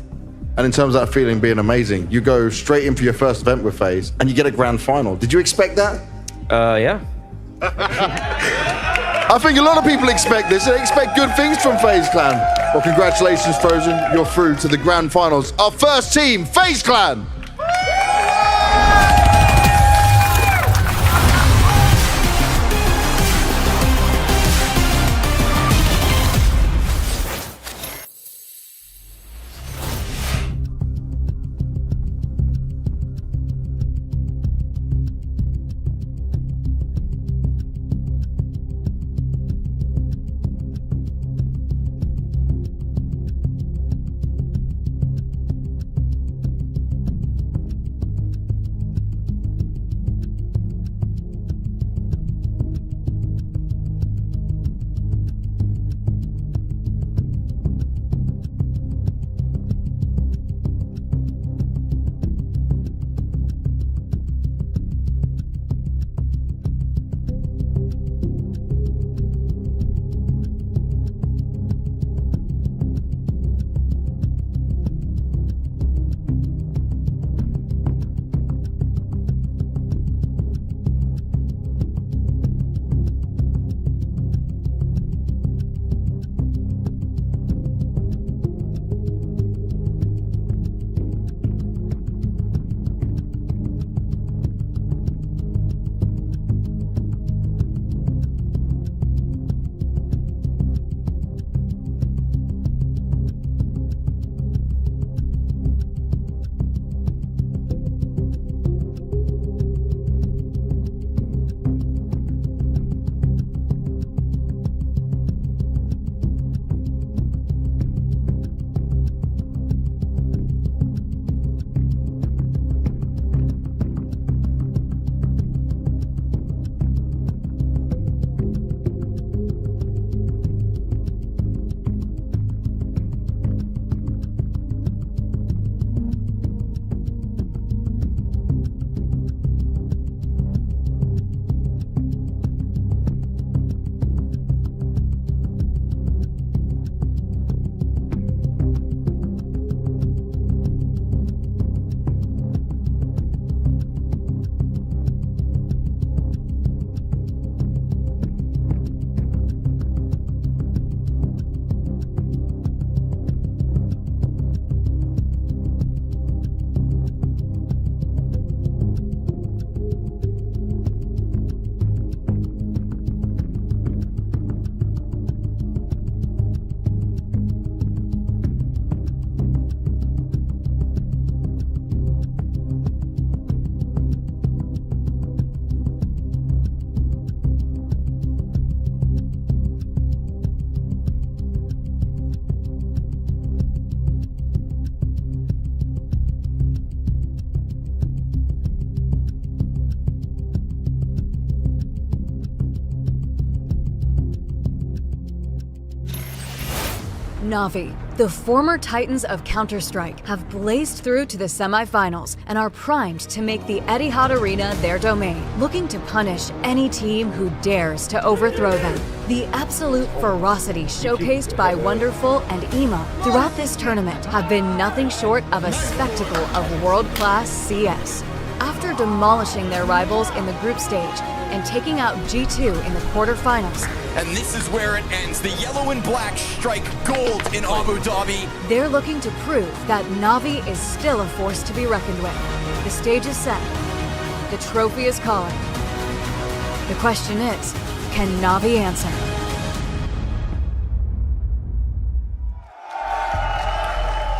And in terms of that feeling being amazing, you go straight in for your first event with FaZe and you get a grand final. Did you expect that? Yeah. I think a lot of people expect this. They expect good things from FaZe Clan. Well, congratulations, Frozen. You're through to the grand finals. Our first team, FaZe Clan. NAVI, the former titans of Counter-Strike, have blazed through to the semifinals and are primed to make the Etihad Arena their domain, looking to punish any team who dares to overthrow them. The absolute ferocity showcased by Wonderful and Ema throughout this tournament have been nothing short of a spectacle of world-class CS. After demolishing their rivals in the group stage and taking out G2 in the quarterfinals, And this is where it ends. The yellow and black strike gold in Abu Dhabi. they're looking to prove that NAVI is still a force to be reckoned with. The stage is set. The trophy is calling. The question is, can NAVI answer?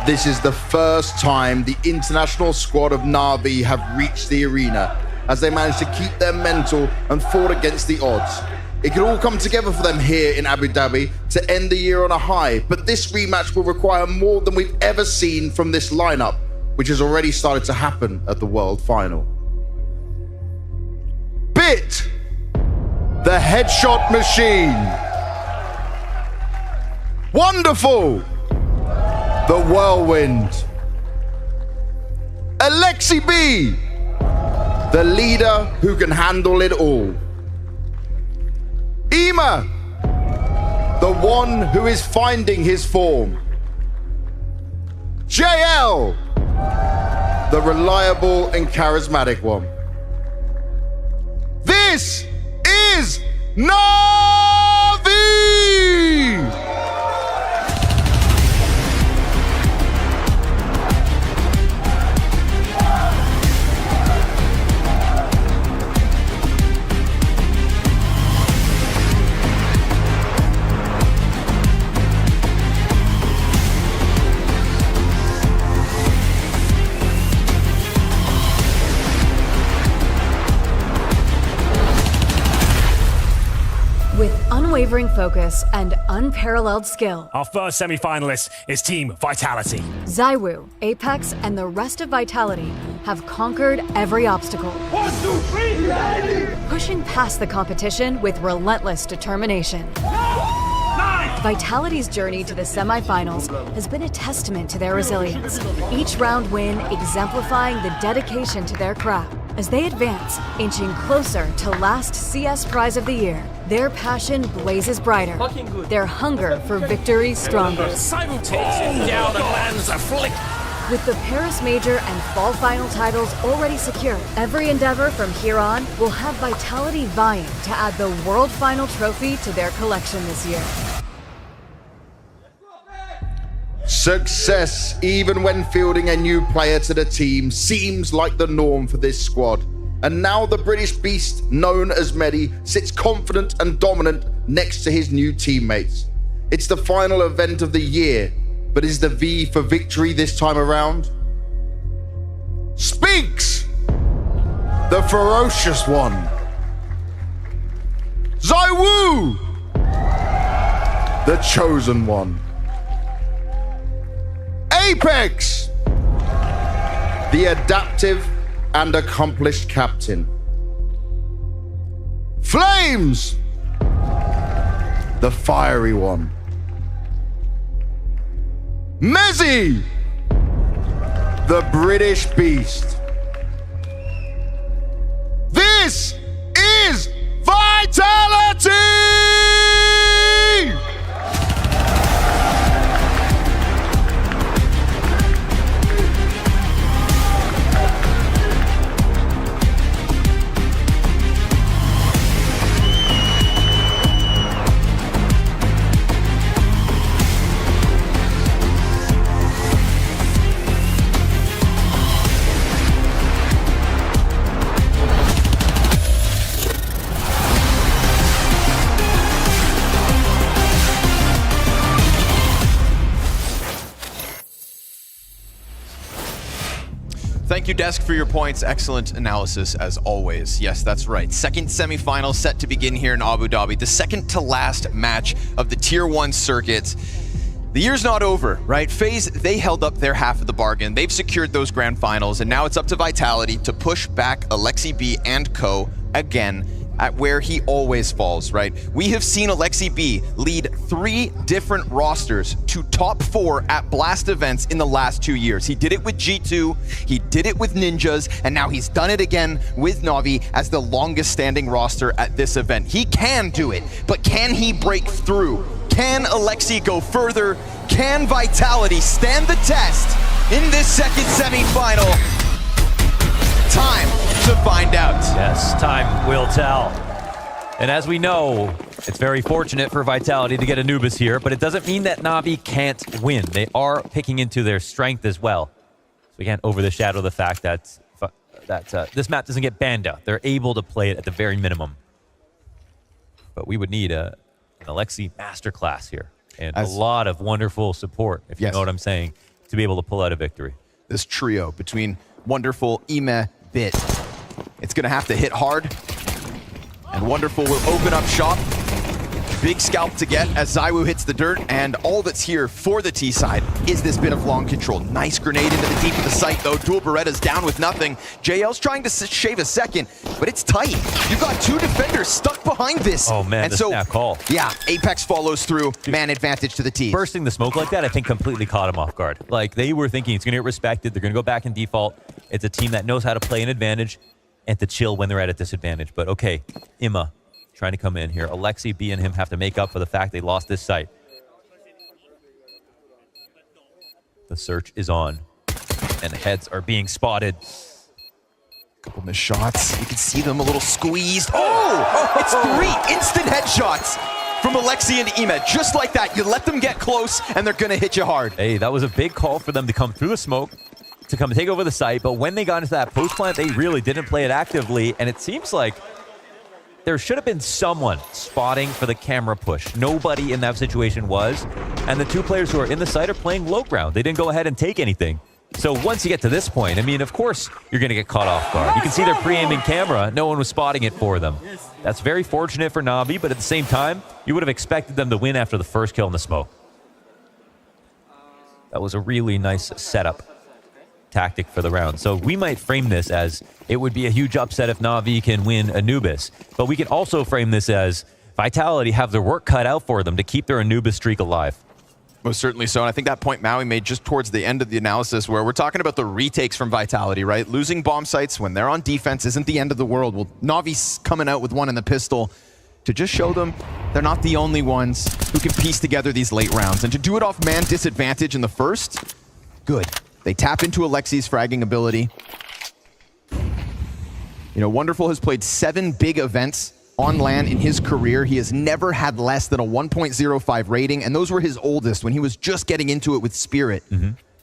This is the first time the international squad of NAVI have reached the arena, as they managed to keep their mental and fought against the odds. It could all come together for them here in Abu Dhabi to end the year on a high, but this rematch will require more than we've ever seen from this lineup, which has already started to happen at the World Final. Bit, the headshot machine. Wonderful, the whirlwind. Alexi B, the leader who can handle it all. Ema, the one who is finding his form. JL, the reliable and charismatic one. This is NAVI! With unwavering focus and unparalleled skill, Our first semi-finalist is Team Vitality. ZywOo, Apex, and the rest of Vitality have conquered every obstacle. 1, 2, 3, Pushing past the competition with relentless determination. Vitality's journey to the semifinals has been a testament to their resilience. Each round win exemplifying the dedication to their craft. As they advance, inching closer to last CS Prize of the Year, their passion blazes brighter, their hunger for victory stronger. ZywOo takes him down and lands a flick. With the Paris Major and Fall Final titles already secured, every endeavor from here on will have Vitality vying to add the World Final trophy to their collection this year. Success, even when fielding a new player to the team, seems like the norm for this squad. And now the British beast, known as Medi, sits confident and dominant next to his new teammates. It's the final event of the year, but is the V for victory this time around? Speaks the ferocious one. ZywOo, the chosen one. Apex, the adaptive and accomplished captain. Flames, the fiery one. Mezzy, the British beast. This is Vitality! Thank you, Desk, for your points. Excellent analysis, as always. Yes, that's right. Second semifinal set to begin here in Abu Dhabi. The second to last match of the Tier 1 circuit. The year's not over, right? FaZe, they held up their half of the bargain. They've secured those grand finals, and now it's up to Vitality to push back Alexi B and co again at where he always falls, right? We have seen Alexi B lead 3 different rosters to top 4 at Blast events in the last 2 years. He did it with G2, he did it with Ninjas, and now he's done it again with Navi as the longest standing roster at this event. He can do it, but can he break through? Can Alexi go further? Can Vitality stand the test in this second semifinal? Time to find out. Yes, time will tell. And as we know, it's very fortunate for Vitality to get Anubis here, but it doesn't mean that Navi can't win. They are picking into their strength as well. So we can't overshadow the fact that this map doesn't get banned out. They're able to play it at the very minimum. But we would need an Alexi masterclass here and a lot of wonderful support, if you know what I'm saying, to be able to pull out a victory. This trio between Wonderful, Ime, Bit. It's going to have to hit hard. And Wonderful will open up shop. Big scalp to get as ZywOo hits the dirt. And all that's here for the T side is this bit of long control. Nice grenade into the deep of the site, though. Dual Beretta's down with nothing. JL's trying to shave a second, but it's tight. You've got 2 defenders stuck behind this. Oh, man, and the snap call. Yeah, Apex follows through. Man advantage to the T. Bursting the smoke like that, I think, completely caught him off guard. Like, they were thinking it's going to get respected. They're going to go back in default. It's a team that knows how to play an advantage. and to chill when they're at a disadvantage. But okay, Imma trying to come in here. Alexi, B, and him have to make up for the fact they lost this site. The search is on, and heads are being spotted. Couple missed shots. You can see them a little squeezed. Oh! It's 3 instant headshots from Alexi and Imma. Just like that. You let them get close, and they're going to hit you hard. Hey, that was a big call for them to come through the smoke, to come take over the site. But when they got into that post plant, they really didn't play it actively. And it seems like there should have been someone spotting for the camera push. Nobody in that situation was. And the 2 players who are in the site are playing low ground. They didn't go ahead and take anything. So once you get to this point, I mean, of course, you're going to get caught off guard. You can see they're pre-aiming camera. No one was spotting it for them. That's very fortunate for NAVI, but at the same time, you would have expected them to win after the first kill in the smoke. That was a really nice setup tactic for the round. So we might frame this as it would be a huge upset if NAVI can win Anubis. But we can also frame this as Vitality have their work cut out for them to keep their Anubis streak alive. Most certainly so, and I think that point Maui made just towards the end of the analysis where we're talking about the retakes from Vitality, right? Losing bomb sites when they're on defense isn't the end of the world. Well, Navi's coming out with one in the pistol to just show them they're not the only ones who can piece together these late rounds. And to do it off man disadvantage in the first, good. They tap into Alexi's fragging ability. You know, Wonderful has played 7 big events on LAN in his career. He has never had less than a 1.05 rating, and those were his oldest when he was just getting into it with Spirit.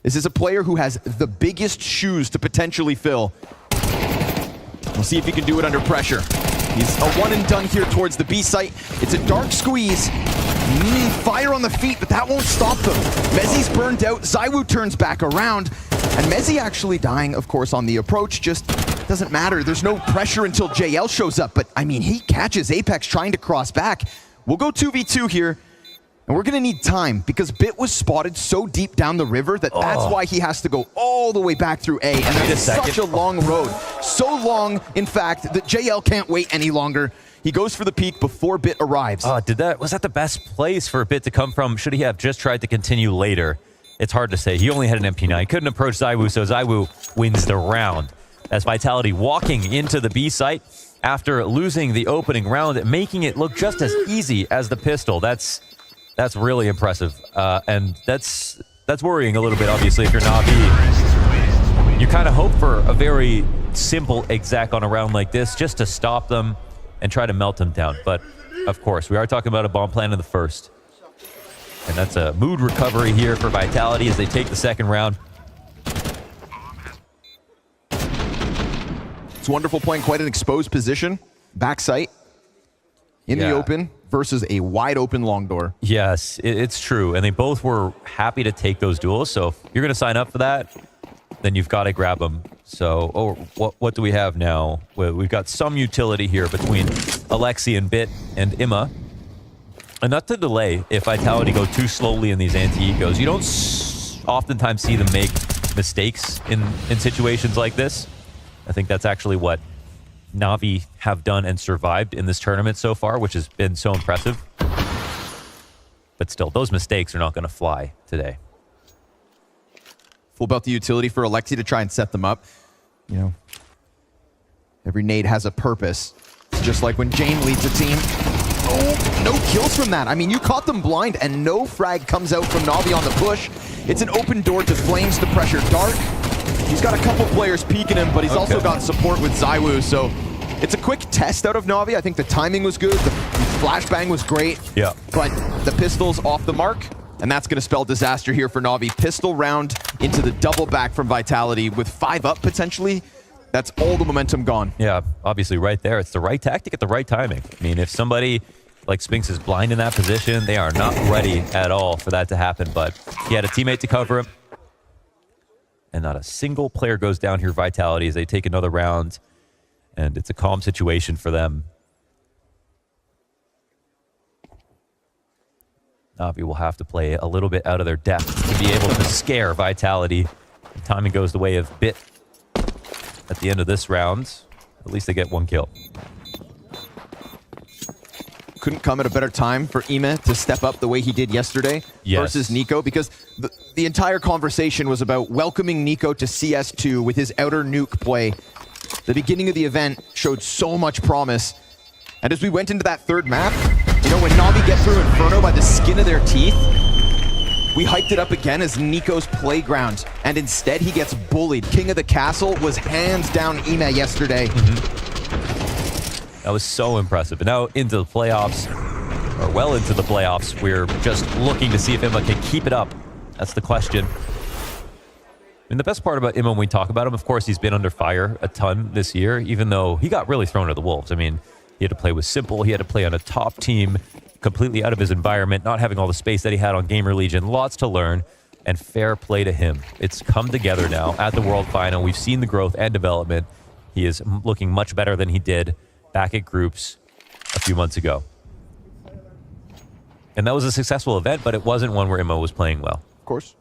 This is a player who has the biggest shoes to potentially fill. We'll see if he can do it under pressure. He's a one and done here towards the B site. It's a dark squeeze. Fire on the feet, but that won't stop them. Mezzi's burned out. ZywOo turns back around, and Mezzi actually dying, of course, on the approach. Just doesn't matter. There's no pressure until JL shows up, but I mean, he catches Apex trying to cross back. We'll go 2v2 here, and we're gonna need time because Bit was spotted so deep down the river that that's why he has to go all the way back through A, and that's such a long road. So long, in fact, that JL can't wait any longer. He goes for the peak before Bit arrives. Was that the best place for Bit to come from? Should he have just tried to continue later? It's hard to say. He only had an MP9. He couldn't approach ZywOo, so ZywOo wins the round. As Vitality walking into the B site after losing the opening round, making it look just as easy as the pistol. That's really impressive. And that's worrying a little bit, obviously, if you're NAVI. You kind of hope for a very simple exec on a round like this just to stop them and try to melt them down. But, of course, we are talking about a bomb plant in the first. And that's a mood recovery here for Vitality as they take the second round. It's Wonderful playing quite an exposed position. Back sight in the open versus a wide open long door. Yes, it's true. And they both were happy to take those duels. So if you're going to sign up for that, then you've got to grab them. So, what do we have now? Well, we've got some utility here between Alexi and Bit and Imma. And not to delay if Vitality go too slowly in these anti-ecos. You don't oftentimes see them make mistakes in situations like this. I think that's actually what NAVI have done and survived in this tournament so far, which has been so impressive. But still, those mistakes are not going to fly today. Full belt the utility for Alexi to try and set them up. You know, every nade has a purpose. It's just like when Jane leads a team. Oh, no kills from that. I mean, you caught them blind and no frag comes out from NAVI on the push. It's an open door to Flames to pressure Dark. He's got a couple players peeking him, but he's also got support with ZywOo, so it's a quick test out of NAVI. I think the timing was good. The flashbang was great. Yeah. But the pistol's off the mark, and that's going to spell disaster here for NAVI. Pistol round into the double back from Vitality with 5 up potentially. That's all the momentum gone. Yeah, obviously right there. It's the right tactic at the right timing. I mean, if somebody like Spinks is blind in that position, they are not ready at all for that to happen. But he had a teammate to cover him. And not a single player goes down here, Vitality, as they take another round. And it's a calm situation for them. NAVI will have to play a little bit out of their depth to be able to scare Vitality. The timing goes the way of Bit at the end of this round. At least they get 1 kill. Couldn't come at a better time for Imma to step up the way he did yesterday versus Nico, because the entire conversation was about welcoming Nico to CS2 with his outer nuke play. The beginning of the event showed so much promise. And as we went into that third map, you know, when NAVI get through Inferno by the skin of their teeth, we hyped it up again as Nico's playground. And instead, he gets bullied. King of the Castle was hands down Ime yesterday. That was so impressive. And now into the playoffs, or well into the playoffs, we're just looking to see if Emma can keep it up. That's the question. And the best part about Emma when we talk about him, of course, he's been under fire a ton this year, even though he got really thrown to the wolves. I mean, he had to play with Simple. He had to play on a top team, completely out of his environment, not having all the space that he had on Gamer Legion. Lots to learn, and fair play to him. It's come together now at the World Final. We've seen the growth and development. He is looking much better than he did back at Groups a few months ago. And that was a successful event, but it wasn't one where Immo was playing well. Of course.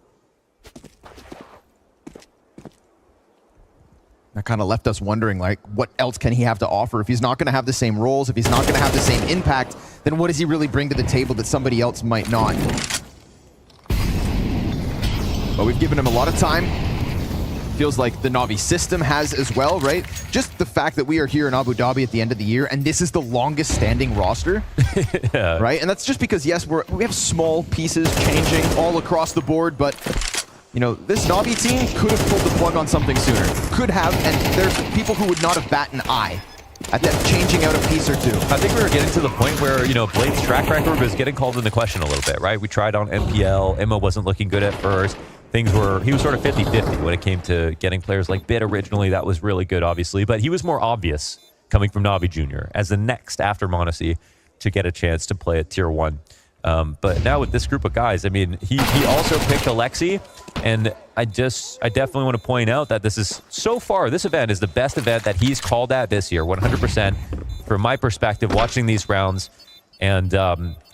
That kind of left us wondering, like, what else can he have to offer? If he's not going to have the same roles, if he's not going to have the same impact, then what does he really bring to the table that somebody else might not? But we've given him a lot of time. Feels like the Navi system has as well, right? Just the fact that we are here in Abu Dhabi at the end of the year, and this is the longest standing roster, yeah. Right? And that's just because, yes, we have small pieces changing all across the board, but you know, this Navi team could have pulled the plug on something sooner. Could have, and there's people who would not have bat an eye at that changing out a piece or two. I think we were getting to the point where, you know, Blade's track record was getting called into question a little bit, right? We tried on MPL. Emma wasn't looking good at first. He was sort of 50-50 when it came to getting players like Bit originally. That was really good, obviously, but he was more obvious coming from Navi Jr. as the next after Monacy to get a chance to play at Tier 1. But now with this group of guys, I mean, he also picked Alexi, and I definitely want to point out that this is, so far, this event is the best event that he's called at this year, 100%, from my perspective, watching these rounds. And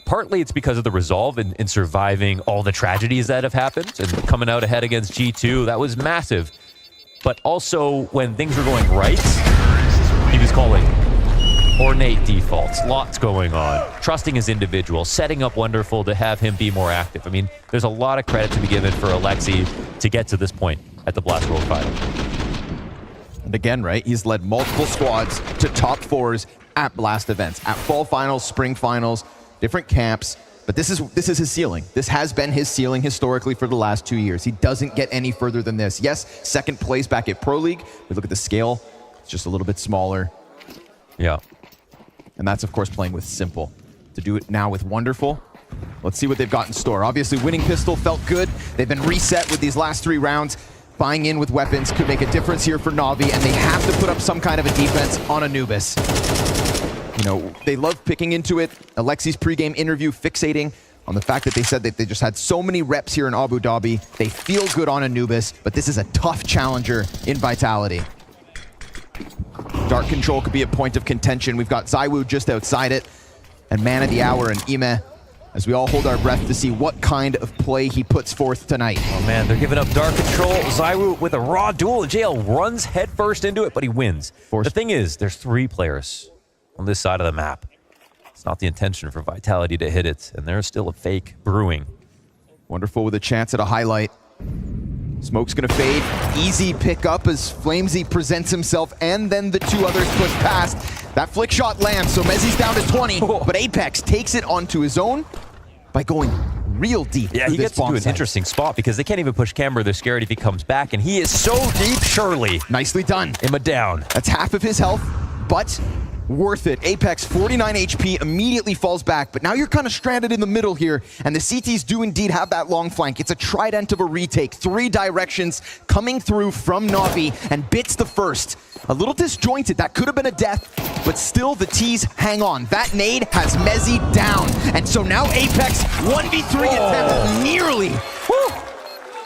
partly it's because of the resolve in surviving all the tragedies that have happened, and coming out ahead against G2, that was massive. But also, when things were going right, he was calling ornate defaults, lots going on, trusting his individual, setting up Wonderful to have him be more active. I mean, there's a lot of credit to be given for Alexi to get to this point at the Blast World Final. And again, right, he's led multiple squads to top fours at Blast events, at fall finals, spring finals, different camps. But this is his ceiling. This has been his ceiling historically for the last 2 years. He doesn't get any further than this. Yes, second place back at Pro League. We look at the scale, it's just a little bit smaller. Yeah. And that's, of course, playing with Simple. To do it now with Wonderful, let's see what they've got in store. Obviously, winning pistol felt good. They've been reset with these last 3 rounds. Buying in with weapons could make a difference here for Navi, and they have to put up some kind of a defense on Anubis. You know, they love picking into it. Alexi's pregame interview fixating on the fact that they said that they just had so many reps here in Abu Dhabi. They feel good on Anubis, but this is a tough challenger in Vitality. Dark Control could be a point of contention. We've got ZywOo just outside it, and Man of the Hour and Ime, as we all hold our breath to see what kind of play he puts forth tonight. Oh man, they're giving up Dark Control. ZywOo with a raw duel. JL runs headfirst into it, but he wins. The thing is, there's 3 players on this side of the map. It's not the intention for Vitality to hit it, and there's still a fake brewing. Wonderful with a chance at a highlight. Smoke's gonna fade. Easy pickup as Flamesy presents himself, and then the 2 others push past. That flick shot lands, so Mezzi's down to 20, but Apex takes it onto his own by going real deep. Yeah, he gets to an interesting spot because they can't even push Camber. They're scared if he comes back, and he is so deep, surely. Nicely done. Emma down. That's half of his health, but worth it. Apex, 49 HP, immediately falls back, but now you're kind of stranded in the middle here, and the CTs do indeed have that long flank. It's a trident of a retake. 3 directions coming through from Navi, and Bits the first. A little disjointed. That could have been a death, but still the T's hang on. That nade has Mezzi down, and so now Apex 1v3 attempt nearly. Woo!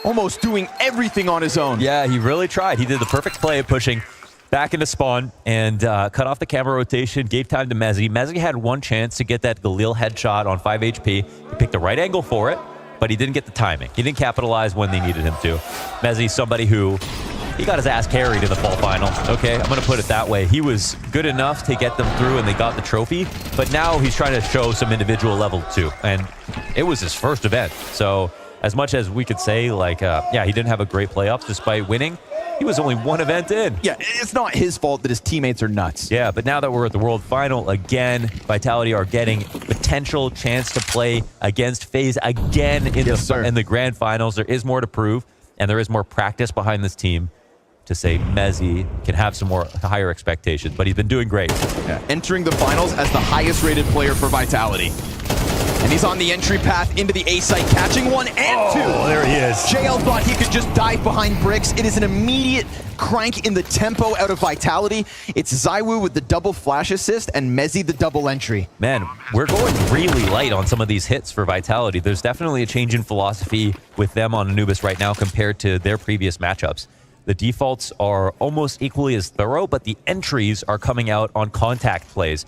Almost doing everything on his own. Yeah, he really tried. He did the perfect play of pushing back into spawn and cut off the camera rotation, gave time to Mezzi. Mezzi had one chance to get that Galil headshot on 5 HP. He picked the right angle for it, but he didn't get the timing. He didn't capitalize when they needed him to. Mezzi, somebody who, he got his ass carried in the fall final. Okay, I'm going to put it that way. He was good enough to get them through and they got the trophy, but now he's trying to show some individual level too. And it was his first event. So as much as we could say, like, yeah, he didn't have a great playoffs despite winning, He was only one event in. Yeah, it's not his fault that his teammates are nuts. Yeah, but now that we're at the World Final again, Vitality are getting potential chance to play against FaZe again in the Grand Finals. There is more to prove, and there is more practice behind this team to say MOUZ can have some more higher expectations, but he's been doing great. Yeah. Entering the finals as the highest rated player for Vitality. And he's on the entry path into the A site, catching one and two. Oh, there he is. JL thought he could just dive behind bricks. It is an immediate crank in the tempo out of Vitality. It's ZywOo with the double flash assist and MOUZ the double entry. Man, we're going really light on some of these hits for Vitality. There's definitely a change in philosophy with them on Anubis right now compared to their previous matchups. The defaults are almost equally as thorough, but the entries are coming out on contact plays.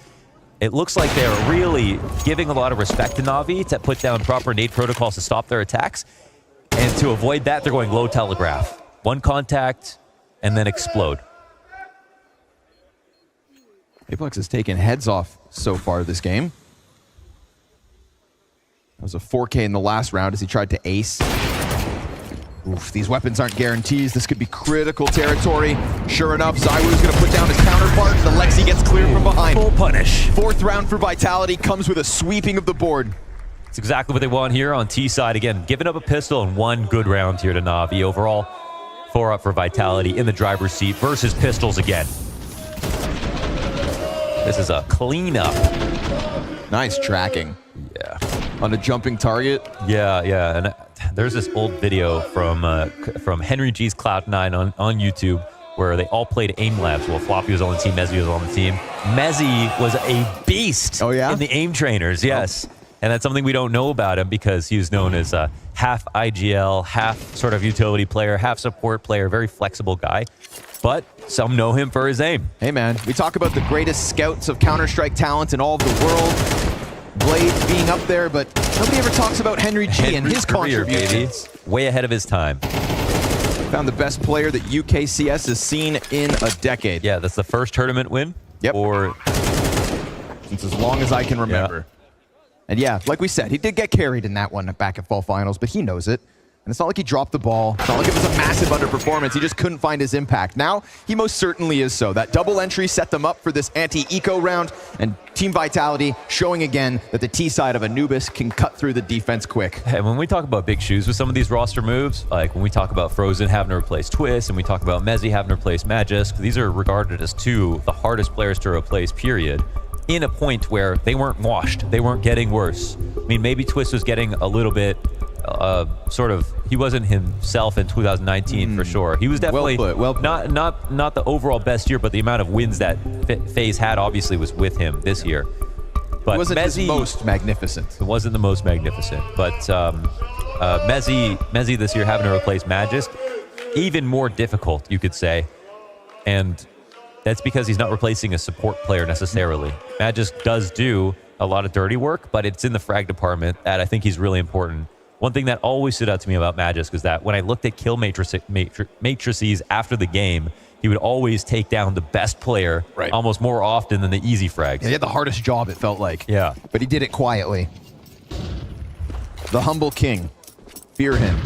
It looks like they're really giving a lot of respect to NAVI to put down proper nade protocols to stop their attacks. And to avoid that, they're going low telegraph. One contact, and then explode. Aplex has taken heads off so far this game. That was a 4K in the last round as he tried to ace. Oof, these weapons aren't guarantees. This could be critical territory. Sure enough, ZywOo's going to put down his counterpart. The Lexi gets cleared from behind. Full punish. Fourth round for Vitality comes with a sweeping of the board. It's exactly what they want here on T side. Again, giving up a pistol and one good round here to NAVI. Overall, 4 up for Vitality in the driver's seat versus pistols again. This is a cleanup. Nice tracking. Yeah. On a jumping target. Yeah, yeah. And there's this old video from Henry G's Cloud9 on YouTube where they all played aim labs while Floppy was on the team, MOUZ was on the team. MOUZ was a beast in the aim trainers, yes. And that's something we don't know about him because he was known as a half IGL, half sort of utility player, half support player, very flexible guy. But some know him for his aim. Hey man, we talk about the greatest scouts of Counter-Strike talent in all of the world. Blade being up there, but nobody ever talks about Henry G and his contributions. Baby. Way ahead of his time. Found the best player that UKCS has seen in a decade. Yeah, that's the first tournament win. Yep. Or since as long as I can remember. Yeah. And yeah, like we said, he did get carried in that one back at Fall Finals, but he knows it. And it's not like he dropped the ball. It's not like it was a massive underperformance. He just couldn't find his impact. Now, he most certainly is so. That double entry set them up for this anti-eco round, and Team Vitality showing again that the T side of Anubis can cut through the defense quick. Hey, when we talk about big shoes with some of these roster moves, like when we talk about Frozen having to replace Twist, and we talk about MOUZ having to replace Magisk, these are regarded as two of the hardest players to replace, period. In a point where they weren't washed, they weren't getting worse. I mean, maybe Twist was getting a little bit he wasn't himself in 2019 for sure. He was definitely not the overall best year, but the amount of wins that FaZe had obviously was with him this year. But it wasn't MOUZ, his most magnificent. It wasn't the most magnificent, but MOUZ this year having to replace Magisk, even more difficult, you could say. And that's because he's not replacing a support player necessarily. Magisk does do a lot of dirty work, but it's in the frag department that I think he's really important. One thing that always stood out to me about Magisk is that when I looked at kill matrices after the game, he would always take down the best player almost more often than the easy frags. Yeah, he had the hardest job, it felt like. Yeah. But he did it quietly. The humble king. Fear him.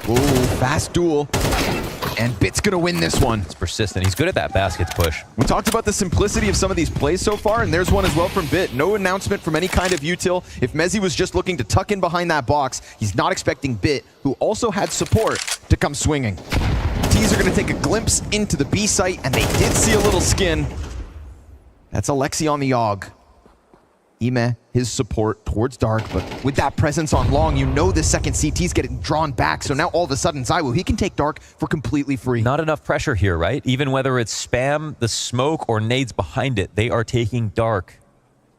Ooh, fast duel. And Bit's gonna win this one. It's persistent. He's good at that baskets push. We talked about the simplicity of some of these plays so far, and there's one as well from Bit. No announcement from any kind of util. If MOUZ was just looking to tuck in behind that box, he's not expecting Bit, who also had support, to come swinging. T's are gonna take a glimpse into the B site, and they did see a little skin. That's Alexi on the AUG. Ime, his support towards Dark, but with that presence on long, you know the second CT's getting drawn back, so now all of a sudden ZywOo, he can take Dark for completely free. Not enough pressure here, right? Even whether it's spam, the smoke, or nades behind it, they are taking Dark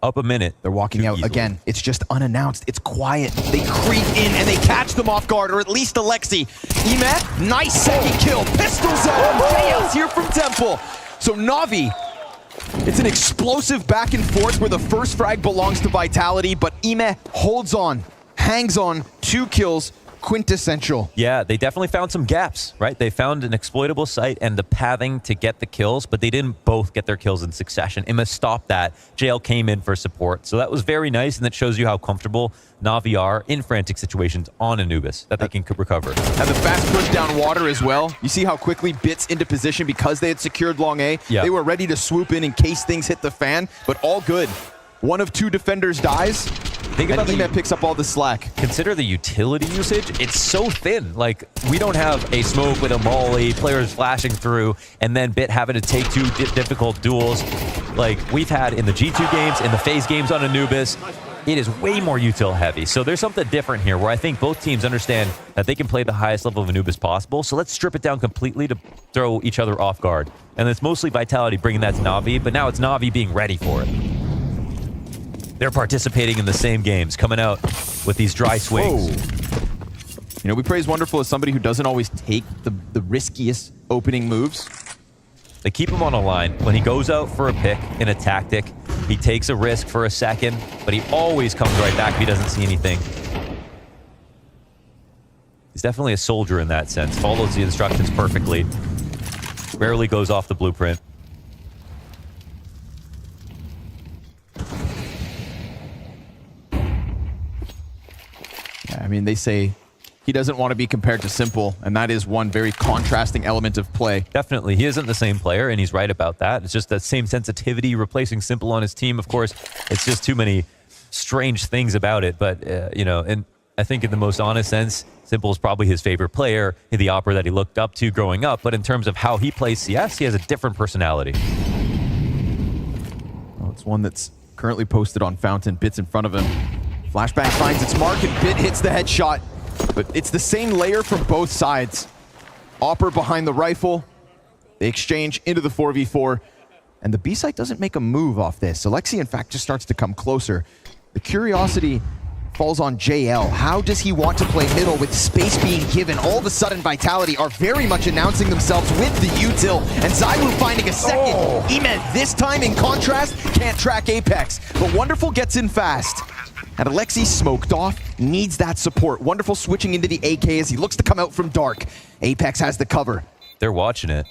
up a minute. They're walking out again. It's just unannounced. It's quiet. They creep in and they catch them off guard, or at least Alexi. Ime, nice second kill. Pistols out. JL's here from Temple. So NAVI, it's an explosive back and forth where the first frag belongs to Vitality, but Ime holds on, hangs on, 2 kills, quintessential. Yeah, they definitely found some gaps, right? They found an exploitable site and the pathing to get the kills, but they didn't both get their kills in succession. Imma stopped that. JL came in for support. So that was very nice, and that shows you how comfortable Navi are in frantic situations on Anubis, that they can recover. And the fast push down water as well. You see how quickly Bits into position because they had secured long A. Yeah. They were ready to swoop in case things hit the fan, but all good. One of 2 defenders dies, and Emet picks up all the slack. Consider the utility usage. It's so thin. Like, we don't have a smoke with a molly, players flashing through, and then Bit having to take 2 difficult duels like we've had in the G2 games, in the FaZe games on Anubis. It is way more util heavy. So there's something different here where I think both teams understand that they can play the highest level of Anubis possible. So let's strip it down completely to throw each other off guard. And it's mostly Vitality bringing that to Navi, but now it's Navi being ready for it. They're participating in the same games, coming out with these dry swings. Whoa. You know, we praise Wonderful as somebody who doesn't always take the riskiest opening moves. They keep him on a line. When he goes out for a pick in a tactic, he takes a risk for a second, but he always comes right back if he doesn't see anything. He's definitely a soldier in that sense. Follows the instructions perfectly. Rarely goes off the blueprint. I mean, they say he doesn't want to be compared to Simple, and that is one very contrasting element of play. Definitely. He isn't the same player, and he's right about that. It's just that same sensitivity replacing Simple on his team. Of course, it's just too many strange things about it. But, you know, and I think in the most honest sense, Simple is probably his favorite player, the opera that he looked up to growing up. But in terms of how he plays CS, he has a different personality. Well, it's one that's currently posted on Fountain. Bits in front of him. Flashbang finds its mark, and Bit hits the headshot. But it's the same layer from both sides. Opera behind the rifle. They exchange into the 4v4. And the B site doesn't make a move off this. Alexi, in fact, just starts to come closer. The curiosity falls on JL. How does he want to play middle with space being given? All of a sudden, Vitality are very much announcing themselves with the util. And Zywu finding a second. Emet, this time, in contrast, can't track Apex. But Wonderful gets in fast. And Alexi smoked off, needs that support. Wonderful switching into the AK as he looks to come out from dark. Apex has the cover. They're watching it.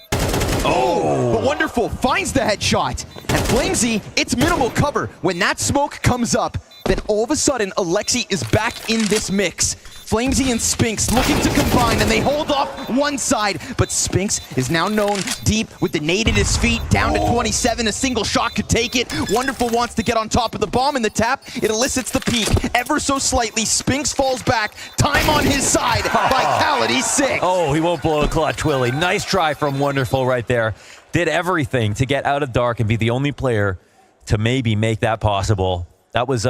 Oh, but Wonderful finds the headshot. And Flamesy, it's minimal cover. When that smoke comes up, then all of a sudden, Alexi is back in this mix. Flamesy and Spinks looking to combine, and they hold off one side. But Spinks is now known deep with the nade at his feet, down to 27. A single shot could take it. Wonderful wants to get on top of the bomb in the tap. It elicits the peak ever so slightly. Spinks falls back. Time on his side. Vitality 6. Oh, he won't blow a clutch, will he? Nice try from Wonderful right there. Did everything to get out of dark and be the only player to maybe make that possible. That was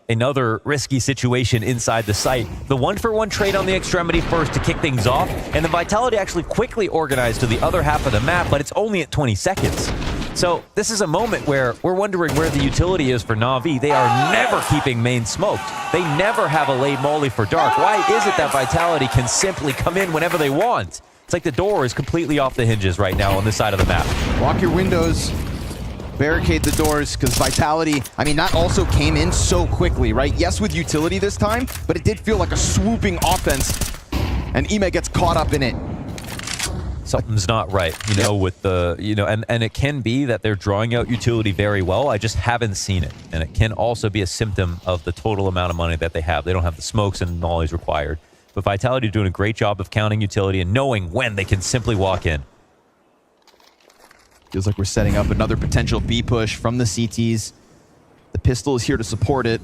another risky situation inside the site. The 1-for-1 trade on the extremity first to kick things off, and the Vitality actually quickly organized to the other half of the map, but it's only at 20 seconds. So this is a moment where we're wondering where the utility is for Na'Vi. They are never keeping main smoked. They never have a late molly for dark. Why is it that Vitality can simply come in whenever they want? It's like the door is completely off the hinges right now on this side of the map. Lock your windows. Barricade the doors, because Vitality, I mean, that also came in so quickly, right? Yes, with utility this time, but it did feel like a swooping offense, and Emet gets caught up in it. Something's not right, you know, with the, you know, and it can be that they're drawing out utility very well. I just haven't seen it. And it can also be a symptom of the total amount of money that they have. They don't have the smokes and nollies required. But Vitality are doing a great job of counting utility and knowing when they can simply walk in. Feels like we're setting up another potential B push from the CTs. The pistol is here to support it.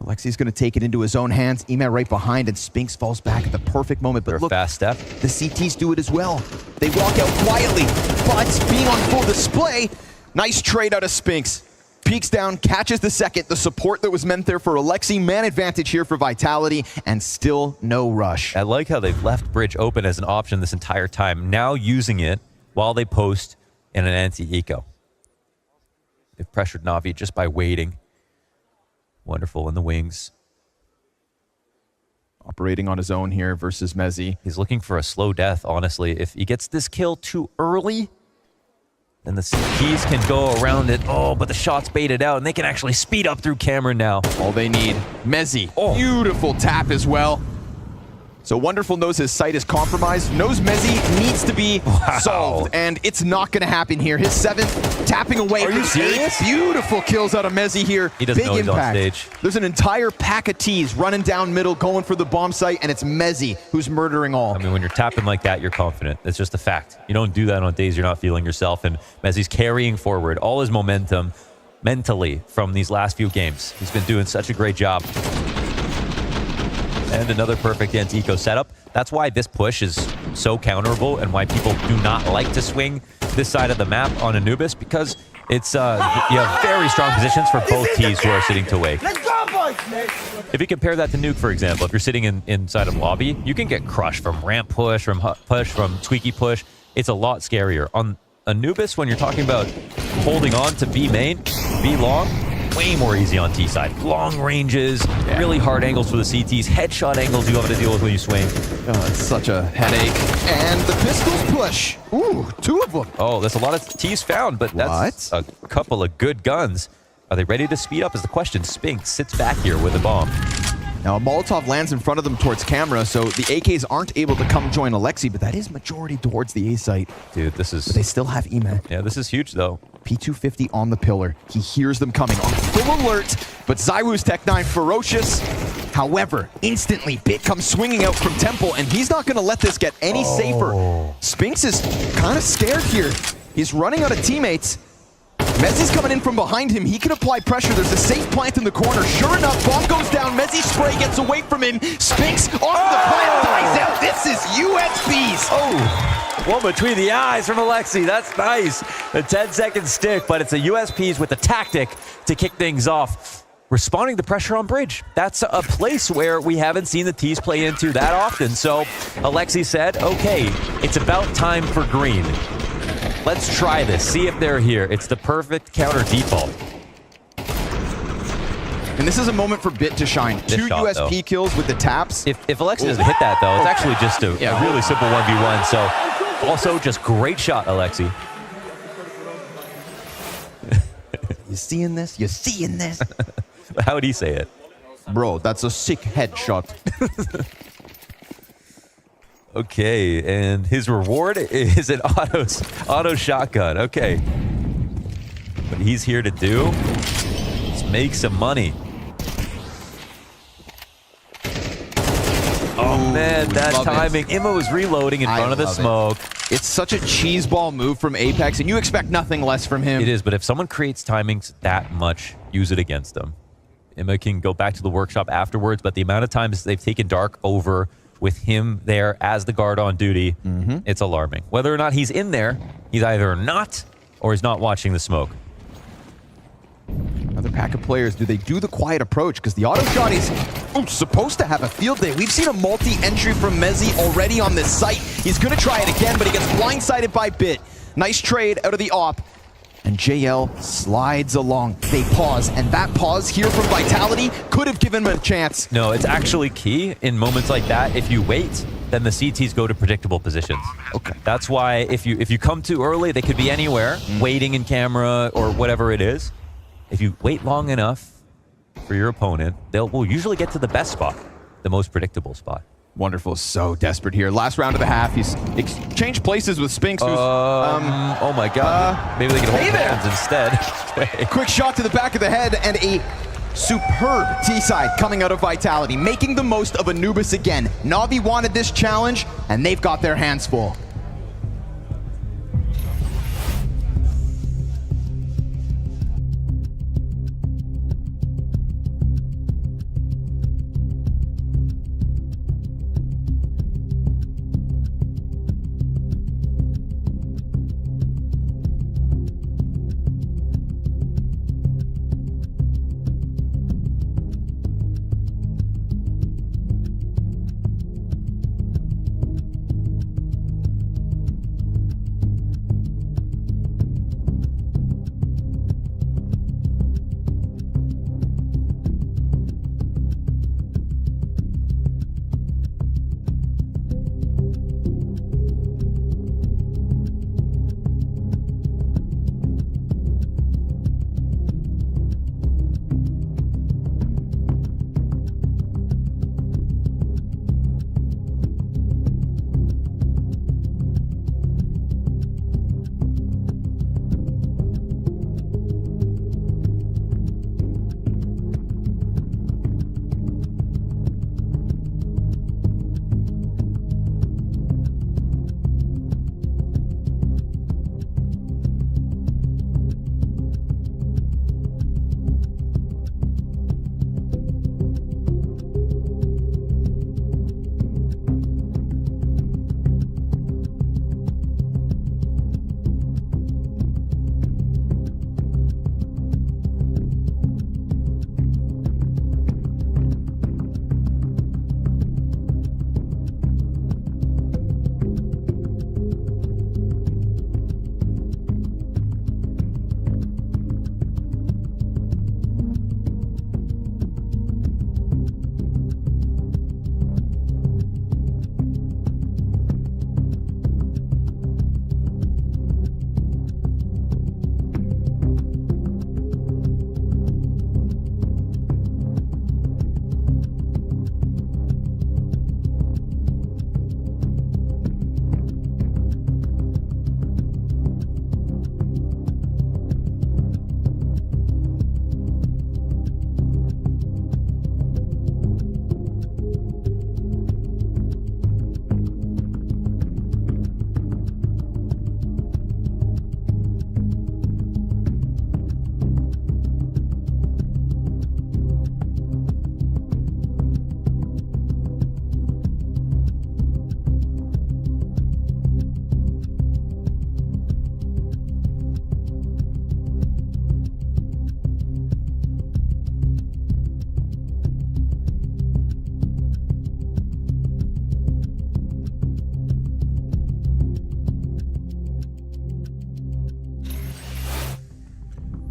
Alexi's going to take it into his own hands. Emet right behind, and Spinks falls back at the perfect moment. But look, fast step. The CTs do it as well. They walk out quietly, but being on full display, nice trade out of Spinks. Peeks down, catches the second. The support that was meant there for Alexi. Man advantage here for Vitality, and still no rush. I like how they've left bridge open as an option this entire time, now using it while they post in an anti-eco. They've pressured Na'Vi just by waiting. Wonderful in the wings. Operating on his own here versus Mezzi. He's looking for a slow death, honestly. If he gets this kill too early, and the CTs can go around it. Oh, but the shot's baited out, and they can actually speed up through Cameron now. All they need. Mezzi, beautiful tap as well. So Wonderful knows his sight is compromised, knows Mezzi needs to be solved, and it's not going to happen here. His 7th, tapping away. Are you serious? Beautiful kills out of Mezzi here. He doesn't Big know he's impact. on stage. There's an entire pack of T's running down middle, going for the bomb site, and it's Mezzi who's murdering all. I mean, when you're tapping like that, you're confident. It's just a fact. You don't do that on days you're not feeling yourself, and Mezzi's carrying forward all his momentum mentally from these last few games. He's been doing such a great job. And another perfect anti-eco setup. That's why this push is so counterable and why people do not like to swing this side of the map on Anubis, because it's you have very strong positions for both teams who are sitting to wake. If you compare that to Nuke, for example, if you're sitting inside of lobby, you can get crushed from ramp push, from hut push, from squeaky push. It's a lot scarier. On Anubis, when you're talking about holding on to B main, B long, way more easy on T side. Long ranges, really hard angles for the CTs, headshot angles you have to deal with when you swing. Oh, it's such a headache. And the pistols push. Ooh, 2 of them. Oh, there's a lot of T's found, but that's a couple of good guns. Are they ready to speed up is the question. Spinks sits back here with a bomb. Now, a Molotov lands in front of them towards camera, so the AKs aren't able to come join Alexi, but that is majority towards the A site. Dude, this is... But they still have EMAT. Yeah, this is huge, though. P250 on the pillar. He hears them coming on full alert, but ZywOo's Tech-9 ferocious. However, instantly, Bit comes swinging out from Temple, and he's not going to let this get any safer. Spinks is kind of scared here. He's running out of teammates. Mezzi's coming in from behind him. He can apply pressure. There's a safe plant in the corner. Sure enough, bomb goes down. Mezzi's spray gets away from him. Spinks off the plant, dies out. This is USBs. Oh, one between the eyes from Alexi. That's nice. A 10-second stick, but it's a USPs with the tactic to kick things off. Responding to pressure on bridge. That's a place where we haven't seen the T's play into that often. So Alexi said, okay, it's about time for green. Let's try this, see if they're here. It's the perfect counter default. And this is a moment for Bit to shine. This 2 shot, USP though. kills with the taps. If Alexi doesn't hit that, though, it's actually just a really simple 1v1. So also just great shot, Alexi. You seeing this? You seeing this? How would he say it? Bro, that's a sick headshot. Okay, and his reward is an auto shotgun. Okay. What he's here to do is make some money. Oh man, that timing. Immo was reloading in front of the smoke. It's such a cheeseball move from Apex, and you expect nothing less from him. It is, but if someone creates timings that much, use it against them. Immo can go back to the workshop afterwards, but the amount of times they've taken Dark over with him there as the guard on duty, it's alarming. Whether or not he's in there, he's either not or he's not watching the smoke. Another pack of players. Do they do the quiet approach? Because the auto shot is supposed to have a field day. We've seen a multi-entry from Mezzi already on this site. He's going to try it again, but he gets blindsided by Bit. Nice trade out of the op. And JL slides along. They pause, and that pause here from Vitality could have given him a chance. No, it's actually key in moments like that. If you wait, then the CTs go to predictable positions. Okay. That's why if you come too early, they could be anywhere, waiting in camera or whatever it is. If you wait long enough for your opponent, will usually get to the best spot, the most predictable spot. Wonderful, so desperate here. Last round of the half, he's exchanged places with Spinks. Who's, oh my god. Maybe they can hold hands instead. Quick shot to the back of the head and a superb T-side coming out of Vitality, making the most of Anubis again. Navi wanted this challenge, and they've got their hands full.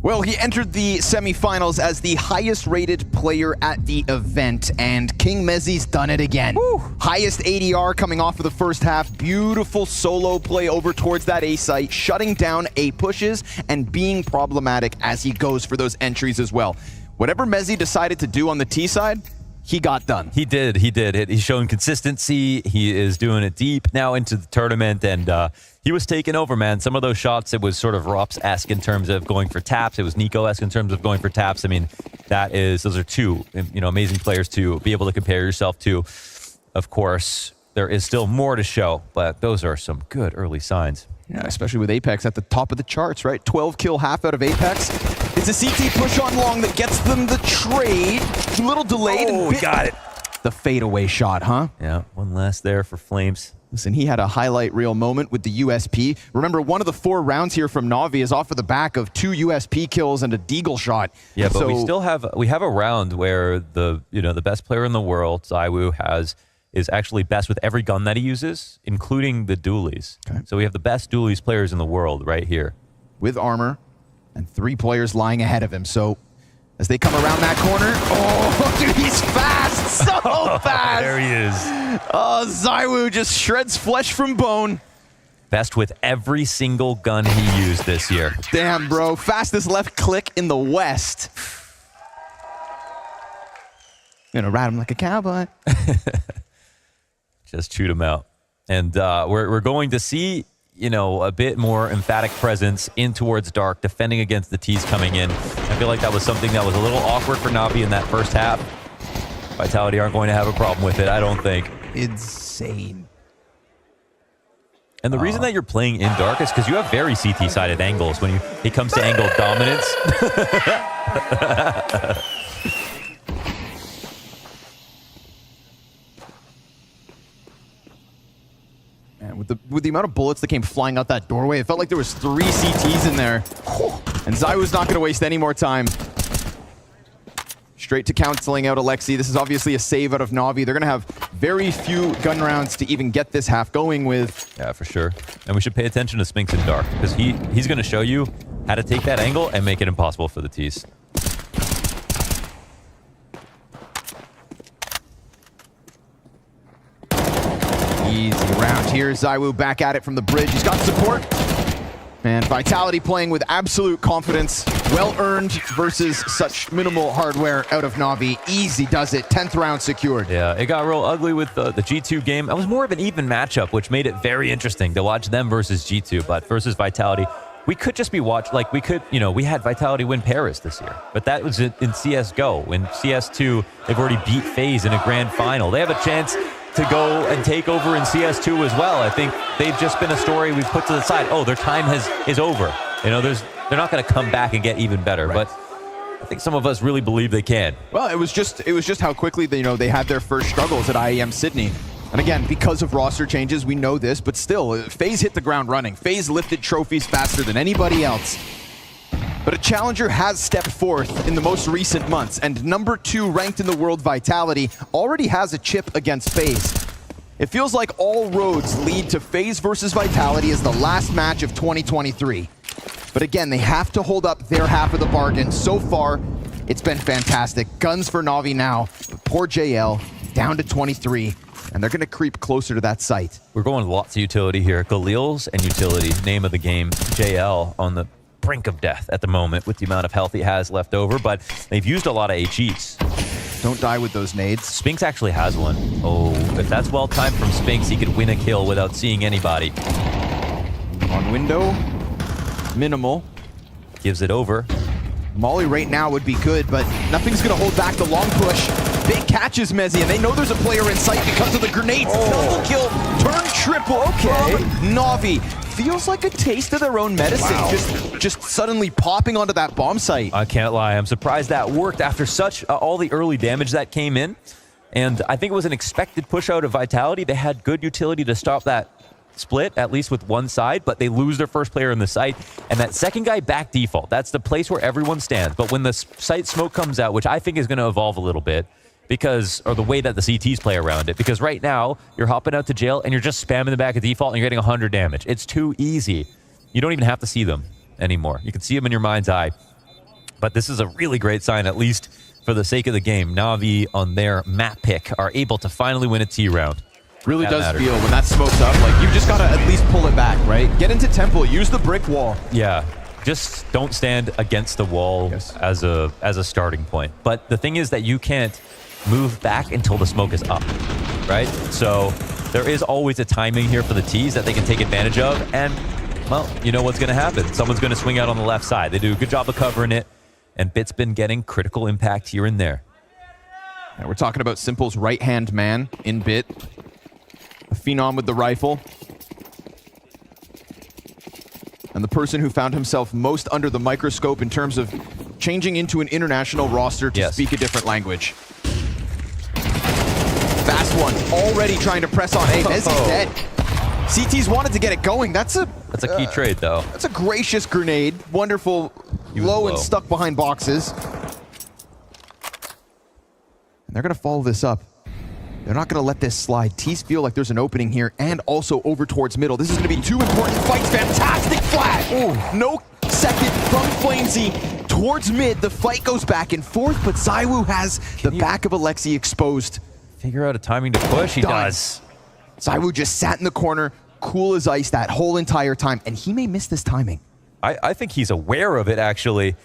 Well, he entered the semifinals as the highest rated player at the event, and King Mezzi's done it again. Woo. Highest ADR coming off of the first half. Beautiful solo play over towards that A site, shutting down A pushes and being problematic as he goes for those entries as well. Whatever Mezzi decided to do on the T side, he got done. He did. He's shown consistency. He is doing it deep now into the tournament, and he was taking over, man. Some of those shots, it was sort of Rops-esque in terms of going for taps. It was Nico-esque in terms of going for taps. I mean, those are two, amazing players to be able to compare yourself to. Of course, there is still more to show, but those are some good early signs. Yeah, especially with Apex at the top of the charts, right? 12 kill half out of Apex. It's a CT push on long that gets them the trade. A little delayed. Oh, got it. The fadeaway shot, huh? Yeah, one last there for Flames. Listen, he had a highlight reel moment with the USP. Remember, one of the 4 rounds here from NAVI is off of the back of 2 USP kills and a deagle shot. Yeah, but we have a round where the best player in the world, ZywOo, is actually best with every gun that he uses, including the dualies. Okay. So we have the best dualies players in the world right here. With armor and 3 players lying ahead of him. So as they come around that corner, oh, dude, he's fast, so fast. There he is. Oh, ZywOo just shreds flesh from bone. Best with every single gun he used this year. Damn, bro. Fastest left click in the West. Gonna ride him like a cowboy. Just chewed him out. And we're going to see, a bit more emphatic presence in towards Dark, defending against the T's coming in. I feel like that was something that was a little awkward for Navi in that first half. Vitality aren't going to have a problem with it, I don't think. Insane. And the reason that you're playing in Dark is because you have very CT-sided angles when it comes to angle dominance. Man, with the amount of bullets that came flying out that doorway, it felt like there was 3 CTs in there. And ZywOo's not going to waste any more time. Straight to canceling out Alexi. This is obviously a save out of Navi. They're going to have very few gun rounds to even get this half going with. Yeah, for sure. And we should pay attention to Spinks in Dark, because he's going to show you how to take that angle and make it impossible for the T's. Easy round here. ZywOo back at it from the bridge. He's got support. And Vitality playing with absolute confidence. Well-earned versus such minimal hardware out of Navi. Easy does it. 10th round secured. Yeah, it got real ugly with the G2 game. It was more of an even matchup, which made it very interesting to watch them versus G2. But versus Vitality, we could just be we had Vitality win Paris this year. But that was in CSGO. In CS2, they've already beat FaZe in a grand final. They have a chance to go and take over in CS2 as well. I think they've just been a story we've put to the side. Oh, their time is over. They're not going to come back and get even better. Right. But I think some of us really believe they can. Well, it was just how quickly they had their first struggles at IEM Sydney. And again, because of roster changes, we know this, but still, FaZe hit the ground running. FaZe lifted trophies faster than anybody else. But a challenger has stepped forth in the most recent months, and number 2 ranked in the world Vitality already has a chip against FaZe. It feels like all roads lead to FaZe versus Vitality as the last match of 2023. But again, they have to hold up their half of the bargain. So far, it's been fantastic. Guns for Navi now, but poor JL down to 23, and they're gonna creep closer to that site. We're going lots of utility here. Galil's and utility, name of the game. JL on the brink of death at the moment with the amount of health he has left over, but they've used a lot of HEs. Don't die with those nades. Spinks actually has one. Oh, if that's well timed from Spinks, he could win a kill without seeing anybody. On window, minimal. Gives it over. Molly right now would be good, but nothing's gonna hold back the long push. Big catches Mezzi, and they know there's a player in sight because of the grenades. Double kill, turn triple. Okay, Navi feels like a taste of their own medicine. Wow. Just suddenly popping onto that bomb site. I can't lie, I'm surprised that worked after such all the early damage that came in. And I think it was an expected push out of Vitality. They had good utility to stop that split, at least with one side, but they lose their first player in the site. And that second guy back default, that's the place where everyone stands. But when the site smoke comes out, which I think is going to evolve a little bit, or the way that the CTs play around it, because right now you're hopping out to jail and you're just spamming the back of default and you're getting 100 damage. It's too easy. You don't even have to see them anymore. You can see them in your mind's eye. But this is a really great sign, at least for the sake of the game. Navi, on their map pick, are able to finally win a T round. Really That does matters. feel when that smoke's up, like you've just got to at least pull it back, right? Get into temple, use the brick wall. Yeah, just don't stand against the wall as a starting point. But the thing is that you can't move back until the smoke is up, right? So there is always a timing here for the T's that they can take advantage of, and, well, you know what's going to happen. Someone's going to swing out on the left side. They do a good job of covering it, and Bit's been getting critical impact here and there. Now we're talking about Simple's right-hand man in Bit. A phenom with the rifle. And the person who found himself most under the microscope in terms of changing into an international roster to speak a different language. Fast one, already trying to press on. Hey, Mezzi's dead. CT's wanted to get it going. That's a key trade, though. That's a gracious grenade. Wonderful, low and stuck behind boxes. And they're going to follow this up. They're not going to let this slide. T's feel like there's an opening here and also over towards middle. This is going to be two important fights. Fantastic flash. Ooh, no second from Flamesy towards mid. The fight goes back and forth, but ZywOo has the back of Alexi exposed. Figure out a timing to push. He does. ZywOo just sat in the corner, cool as ice that whole entire time, and he may miss this timing. I think he's aware of it, actually.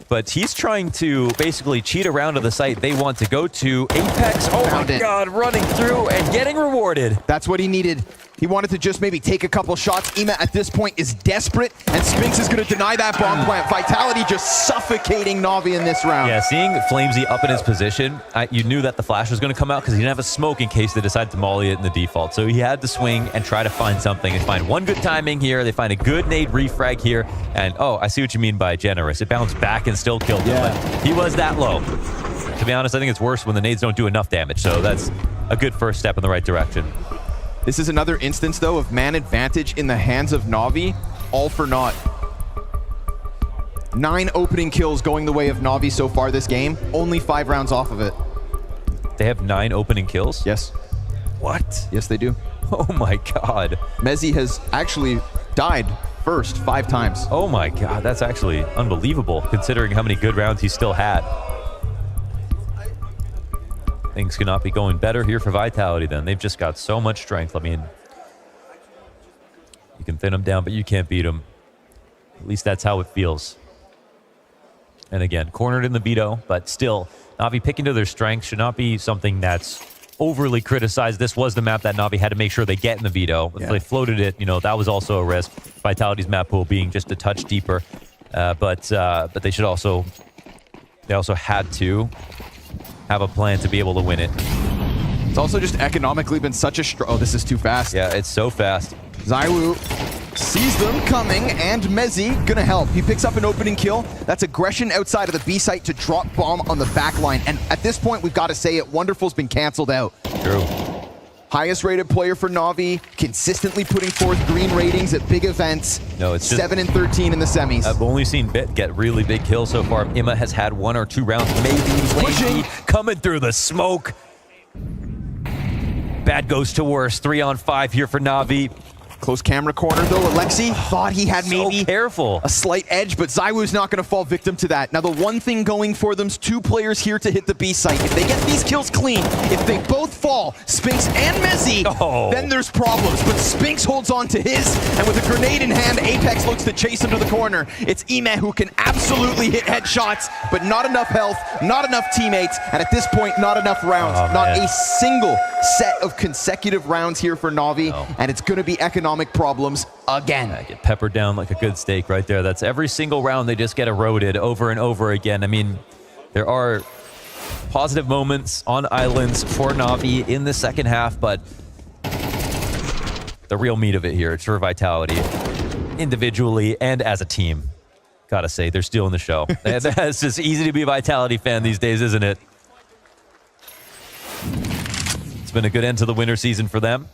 But he's trying to basically cheat around to the site they want to go to. Apex, oh my god, running through and getting rewarded. That's what he needed. He wanted to just maybe take a couple shots. Ema at this point is desperate, and Spinks is going to deny that bomb plant. Vitality just suffocating Navi in this round. Yeah, seeing Flamesy up in his position, you knew that the flash was going to come out because he didn't have a smoke in case they decided to molly it in the default. So he had to swing and try to find something. They find one good timing here. They find a good nade refrag here. And, oh, I see what you mean by generous. It bounced back and still killed him. But he was that low. To be honest, I think it's worse when the nades don't do enough damage. So that's a good first step in the right direction. This is another instance, though, of man advantage in the hands of Navi, all for naught. 9 opening kills going the way of Navi so far this game, only 5 rounds off of it. They have 9 opening kills? Yes. What? Yes, they do. Oh my god. Mezzi has actually died first 5 times. Oh my god, that's actually unbelievable, considering how many good rounds he still had. Things cannot be going better here for Vitality then. They've just got so much strength. I mean, you can thin them down, but you can't beat them. At least that's how it feels. And again, cornered in the veto, but still, Navi picking to their strength should not be something that's overly criticized. This was the map that Navi had to make sure they get in the veto. If they floated it, you know, that was also a risk. Vitality's map pool being just a touch deeper. But they should also, had to have a plan to be able to win it. It's also just economically been such a oh, this is too fast. Yeah, it's so fast. ZywOo sees them coming, and Mezzi gonna help. He picks up an opening kill. That's aggression outside of the B site to drop bomb on the back line. And at this point, we've got to say it, Wonderful's been canceled out. True. Highest rated player for Navi, consistently putting forth green ratings at big events. No, it's just 7 and 13 in the semis. I've only seen Bit get really big kills so far. Emma has had 1 or 2 rounds, maybe coming through the smoke. Bad goes to worse. 3-on-5 here for Navi. Close camera corner though. Alexi thought he had maybe careful. A slight edge, but ZywOo's not going to fall victim to that. Now the one thing going for them's 2 players here to hit the B site. If they get these kills clean, if they both fall, Spinks and Mezzi, then there's problems. But Spinks holds on to his, and with a grenade in hand, Apex looks to chase him to the corner. It's Ime who can absolutely hit headshots, but not enough health, not enough teammates, and at this point, not enough rounds. Not a single set of consecutive rounds here for Navi, and it's going to be economic problems again. Get peppered down like a good steak right there. That's every single round they just get eroded over and over again. I mean, there are positive moments on islands for Navi in the second half, but the real meat of it here, it's for Vitality, individually and as a team. Gotta say, they're stealing the show. It's just easy to be a Vitality fan these days, isn't it? It's been a good end to the winter season for them.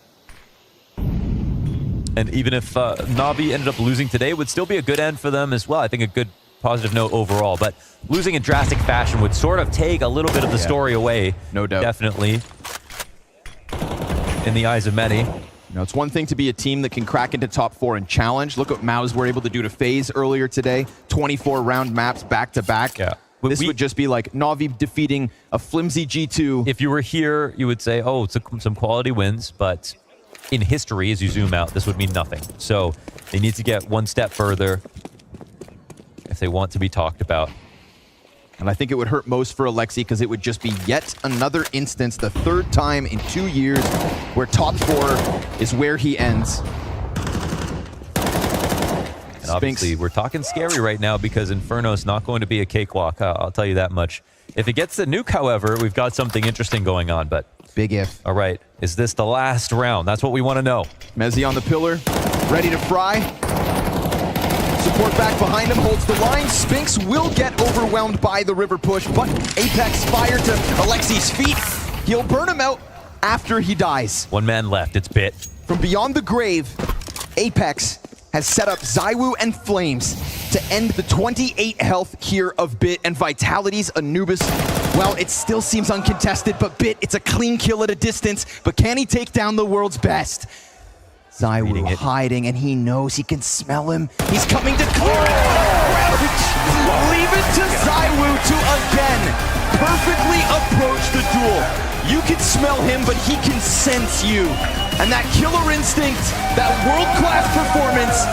And even if Navi ended up losing today, it would still be a good end for them as well. I think a good positive note overall. But losing in drastic fashion would sort of take a little bit of the story away. No doubt. Definitely. In the eyes of many. You know, it's one thing to be a team that can crack into top 4 and challenge. Look what MOUZ were able to do to FaZe earlier today. 24-round maps back-to-back. Yeah. This would just be like Navi defeating a flimsy G2. If you were here, you would say, oh, it's some quality wins, but in history, as you zoom out, this would mean nothing. So they need to get one step further if they want to be talked about. And I think it would hurt most for Alexi because it would just be yet another instance, the 3rd time in 2 years, where top 4 is where he ends. And obviously, we're talking scary right now because Inferno's not going to be a cakewalk. I'll tell you that much. If it gets the nuke, however, we've got something interesting going on, but... Big if. All right, is this the last round? That's what we want to know. Mezzi on the pillar, ready to fry. Support back behind him, holds the line. Spinks will get overwhelmed by the river push, but Apex fire to Alexi's feet. He'll burn him out after he dies. One man left, it's Bit. From beyond the grave, Apex has set up Zywoo and Flames to end the 28 health here of Bit and Vitality's Anubis. Well, it still seems uncontested, but Bit, it's a clean kill at a distance, but can he take down the world's best? Zywoo hiding, and he knows he can smell him. He's coming to clear it. Leave it to Zywoo to again perfectly approach the duel. You can smell him, but he can sense you. And that killer instinct, that world-class performance,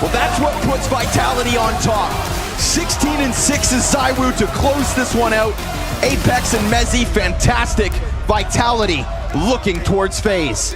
well, that's what puts Vitality on top. 16-6 is Zywoo to close this one out. Apex and Mezzi, fantastic. Vitality looking towards FaZe.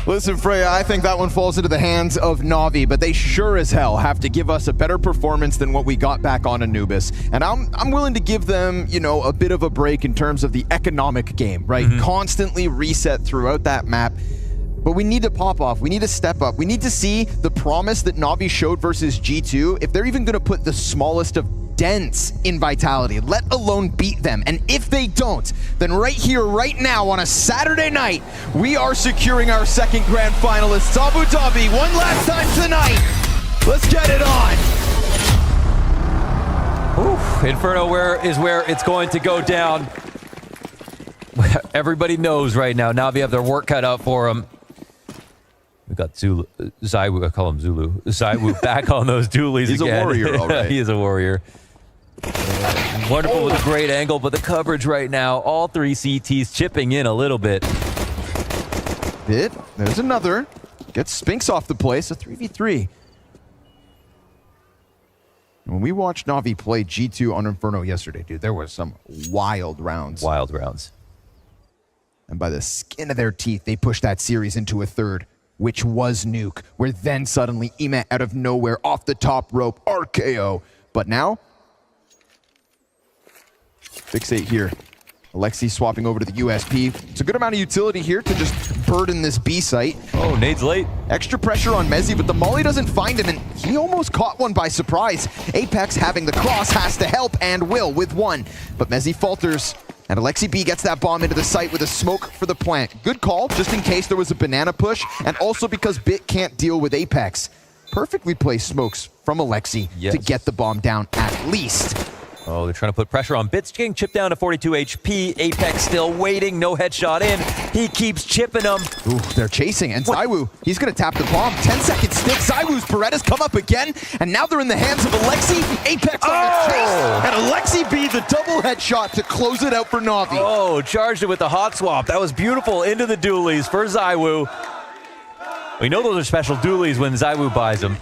Listen, Freya, I think that one falls into the hands of Navi, but they sure as hell have to give us a better performance than what we got back on Anubis. And I'm willing to give them, you know, a bit of a break in terms of the economic game, right? Constantly reset throughout that map. But we need to pop off. We need to step up. We need to see the promise that Navi showed versus G2 if they're even going to put the smallest of dents in Vitality, let alone beat them. And if they don't, then right here, right now, on a Saturday night, we are securing our second grand finalists. Abu Dhabi, one last time tonight. Let's get it on. Oof, Inferno is where it's going to go down. Everybody knows right now. Navi have their work cut out for them. We got Zulu, Zaiwu, I call him Zulu. Zaiwu back on those dualies He's again. He's a warrior, all right. He is a warrior. Wonderful with a great angle, but the coverage right now, all three CTs chipping in a little bit. Bit, there's another. Gets Spinks off the place, a 3v3. When we watched Navi play G2 on Inferno yesterday, dude, there was some wild rounds. Wild rounds. And by the skin of their teeth, they pushed that series into a third, which was Nuke, where then suddenly Ema out of nowhere, off the top rope, RKO. But now, fixate here. Alexi swapping over to the USP. It's a good amount of utility here to just burden this B site. Oh, nades late. Extra pressure on Mezzi, but the molly doesn't find him, and he almost caught one by surprise. Apex having the cross has to help, and will with one. But Mezzi falters, and Alexi B gets that bomb into the site with a smoke for the plant. Good call, just in case there was a banana push, and also because Bit can't deal with Apex. Perfectly placed smokes from Alexi to get the bomb down at least. Oh, they're trying to put pressure on Bits, getting chipped down to 42 HP. Apex still waiting, no headshot in. He keeps chipping them. Ooh, they're chasing, and Zaiwu, he's gonna tap the bomb. 10-second stick, Zaiwu's Berettas come up again, and now they're in the hands of Alexi. Apex on the chase, and Alexi B the double headshot to close it out for Navi. Oh, charged it with the hot swap. That was beautiful into the dualies for Zaiwu. We know those are special dualies when Zaiwu buys them.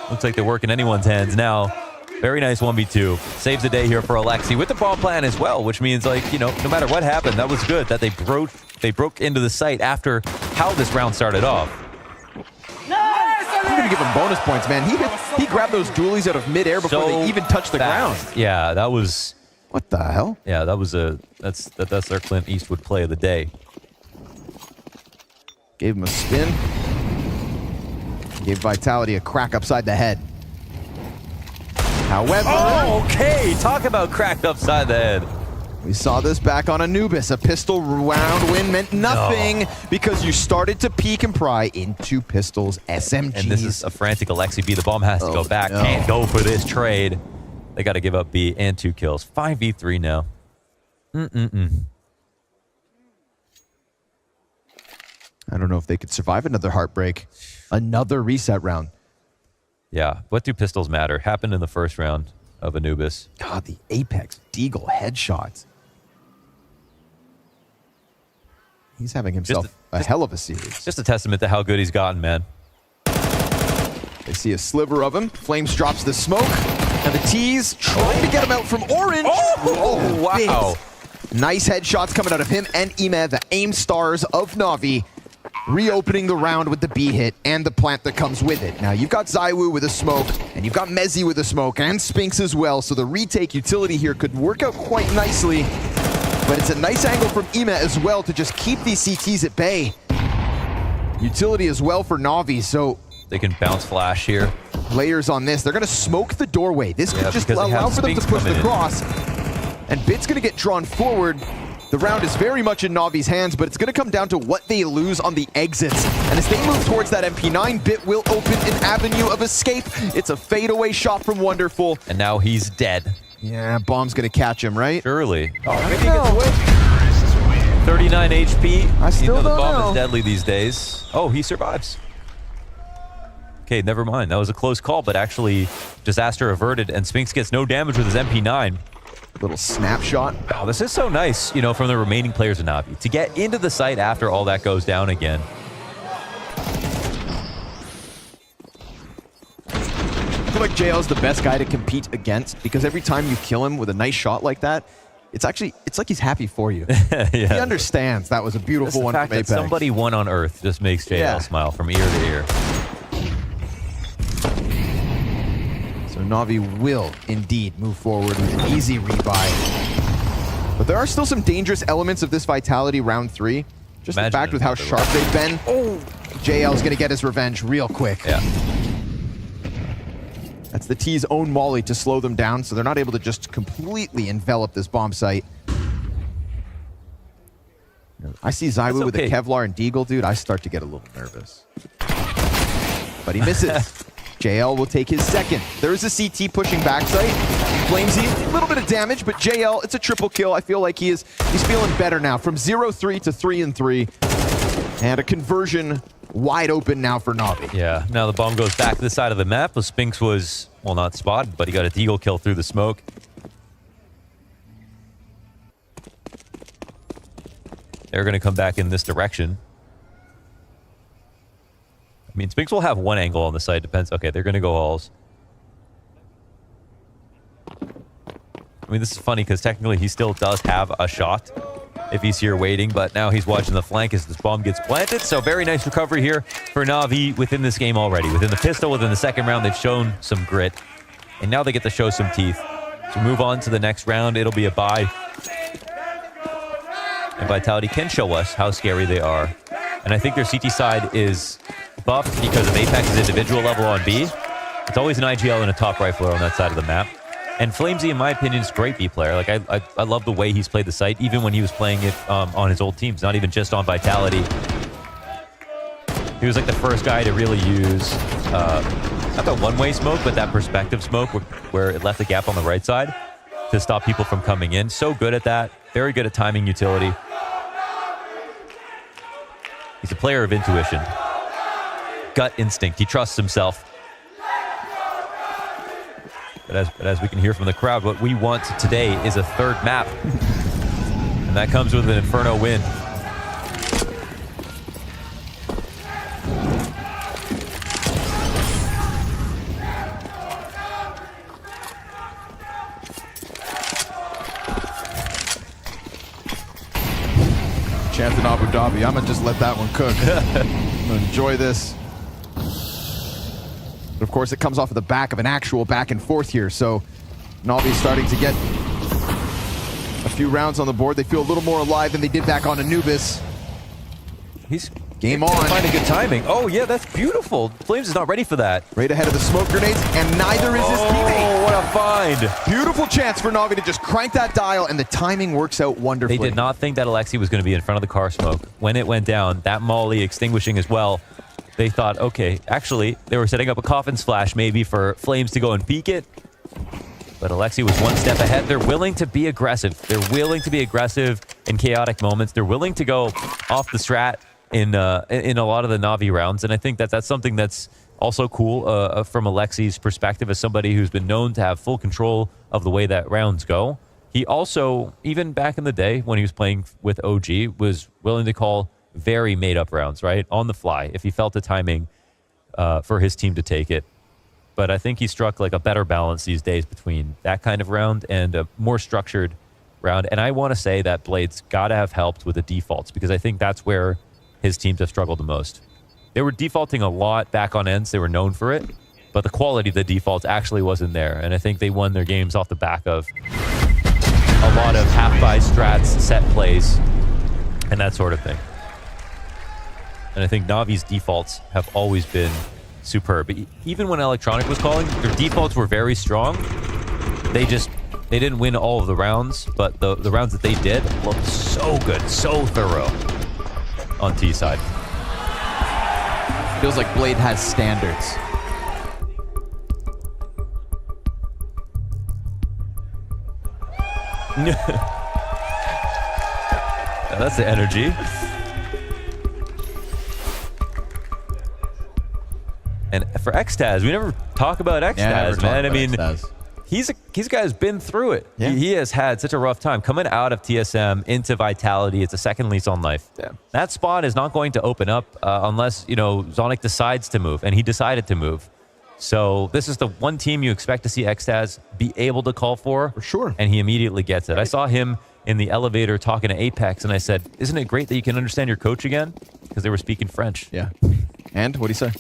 Looks like they're working anyone's hands now. Very nice 1v2. Saves the day here for Alexi with the bomb plan as well, which means, like, you know, no matter what happened, that was good that they broke into the site after how this round started off. I'm gonna give him bonus points, man. He grabbed those dualies out of midair before they even touched the ground. Yeah, that was... What the hell? Yeah, that was that's their Clint Eastwood play of the day. Gave him a spin. Gave Vitality a crack upside the head. However... Oh, okay! Talk about cracked upside the head. We saw this back on Anubis. A pistol round win meant nothing because you started to peek and pry into Pistol's SMGs. And this is a frantic Alexi B. The bomb has to go back. No. Can't go for this trade. They got to give up B and 2 kills. 5v3 now. I don't know if they could survive another heartbreak. Another reset round. Yeah, what do pistols matter? Happened in the first round of Anubis. God, the Apex Deagle headshots. He's having himself a hell of a series. Just a testament to how good he's gotten, man. They see a sliver of him. Flames drops the smoke. And the T's trying to get him out from Orange. Oh, wow. Nice headshots coming out of him and Ema, the aim stars of Navi. Reopening the round with the B hit and the plant that comes with it. Now, you've got Zaiwu with a smoke, and you've got Mezzi with a smoke, and Spinks as well, so the retake utility here could work out quite nicely. But it's a nice angle from Ema as well to just keep these CTs at bay. Utility as well for Navi, so... They can bounce flash here. Layers on this. They're going to smoke the doorway. This could just allow for them to push the cross. And Bit's going to get drawn forward. The round is very much in Navi's hands, but it's going to come down to what they lose on the exits. And as they move towards that MP9, Bit will open an avenue of escape. It's a fadeaway shot from Wonderful. And now he's dead. Yeah, bomb's going to catch him, right? Surely. Oh, maybe he gets away. 39 HP. I still the don't bomb know. is deadly these days. Oh, he survives. Okay, never mind. That was a close call, but actually disaster averted, and Spinks gets no damage with his MP9. Little snapshot. Wow, this is so nice, you know, from the remaining players of Navi to get into the site after all that goes down again. I feel like JL's the best guy to compete against because every time you kill him with a nice shot like that, it's like he's happy for you. Yeah. He understands that was a beautiful one from fact that Apex. somebody won on Earth just makes JL smile from ear to ear. So Navi will indeed move forward with an easy rebuy. But there are still some dangerous elements of this Vitality round 3. Just the fact with how sharp they've been. Oh, JL's gonna get his revenge real quick. Yeah. That's the T's own molly to slow them down, so they're not able to just completely envelop this bomb site. I see Zywoo with a Kevlar and Deagle, dude. I start to get a little nervous. But he misses. JL will take his second. There is a CT pushing backside. Flamesy, a little bit of damage, but JL, it's a triple kill. I feel like he's feeling better now. From 0-3 to 3-3. And a conversion wide open now for Navi. Yeah, now the bomb goes back to the side of the map. Spinks was, well, not spotted, but he got a Deagle kill through the smoke. They're going to come back in this direction. I mean, Spinks will have one angle on the side. Depends. Okay, they're going to go alls. I mean, this is funny because technically he still does have a shot if he's here waiting, but now he's watching the flank as this bomb gets planted. So very nice recovery here for Navi within this game already. Within the pistol, within the second round, they've shown some grit. And now they get to show some teeth. So move on to the next round. It'll be a bye. And Vitality can show us how scary they are. And I think their CT side is buffed because of Apex's individual level on B. It's always an IGL and a top rifler on that side of the map. And Flamesy, in my opinion, is a great B player. Like I love the way he's played the site, even when he was playing it on his old teams, not even just on Vitality. He was like the first guy to really use not the one-way smoke, but that perspective smoke where it left a gap on the right side to stop people from coming in. So good at that. Very good at timing utility. He's a player of intuition. Gut instinct. He trusts himself. But as we can hear from the crowd, what we want today is a third map. And that comes with an Inferno win. Chance in Abu Dhabi. I'm gonna just let that one cook. I'm gonna enjoy this. But of course, it comes off of the back of an actual back and forth here. So Navi starting to get a few rounds on the board. They feel a little more alive than they did back on Anubis. He's game on. Finding good timing. Oh yeah, that's beautiful. Flames is not ready for that. Right ahead of the smoke grenades, and neither is his teammate. Oh, what a find. Beautiful chance for Navi to just crank that dial, and the timing works out wonderfully. They did not think that Alexi was going to be in front of the car smoke. When it went down, that molly extinguishing as well, they thought, okay, actually, they were setting up a coffin splash maybe for Flames to go and peek it. But Alexi was one step ahead. They're willing to be aggressive. They're willing to be aggressive in chaotic moments. They're willing to go off the strat in a lot of the Navi rounds. And I think that that's something that's also cool from Alexi's perspective as somebody who's been known to have full control of the way that rounds go. He also, even back in the day when he was playing with OG, was willing to call very made-up rounds, right? On the fly, if he felt the timing for his team to take it. But I think he struck like a better balance these days between that kind of round and a more structured round. And I want to say that Blade's got to have helped with the defaults, because I think that's where his teams have struggled the most. They were defaulting a lot back on ends. They were known for it. But the quality of the defaults actually wasn't there. And I think they won their games off the back of a lot of half-buy strats, set plays, and that sort of thing. And I think Navi's defaults have always been superb. Even when Electronic was calling, their defaults were very strong. They didn't win all of the rounds, but the rounds that they did looked so good, so thorough on T side. Feels like Blade has standards. That's the energy. And for Xtaz, we never talk about Xtaz, man. I mean, he's a guy who's been through it. Yeah. He has had such a rough time coming out of TSM into Vitality. It's a second lease on life. Yeah. That spot is not going to open up unless, you know, Zonic decides to move, and he decided to move. So this is the one team you expect to see Xtaz be able to call for sure. And he immediately gets it. I saw him in the elevator talking to Apex, and I said, "Isn't it great that you can understand your coach again?" Because they were speaking French. Yeah. And what'd he say?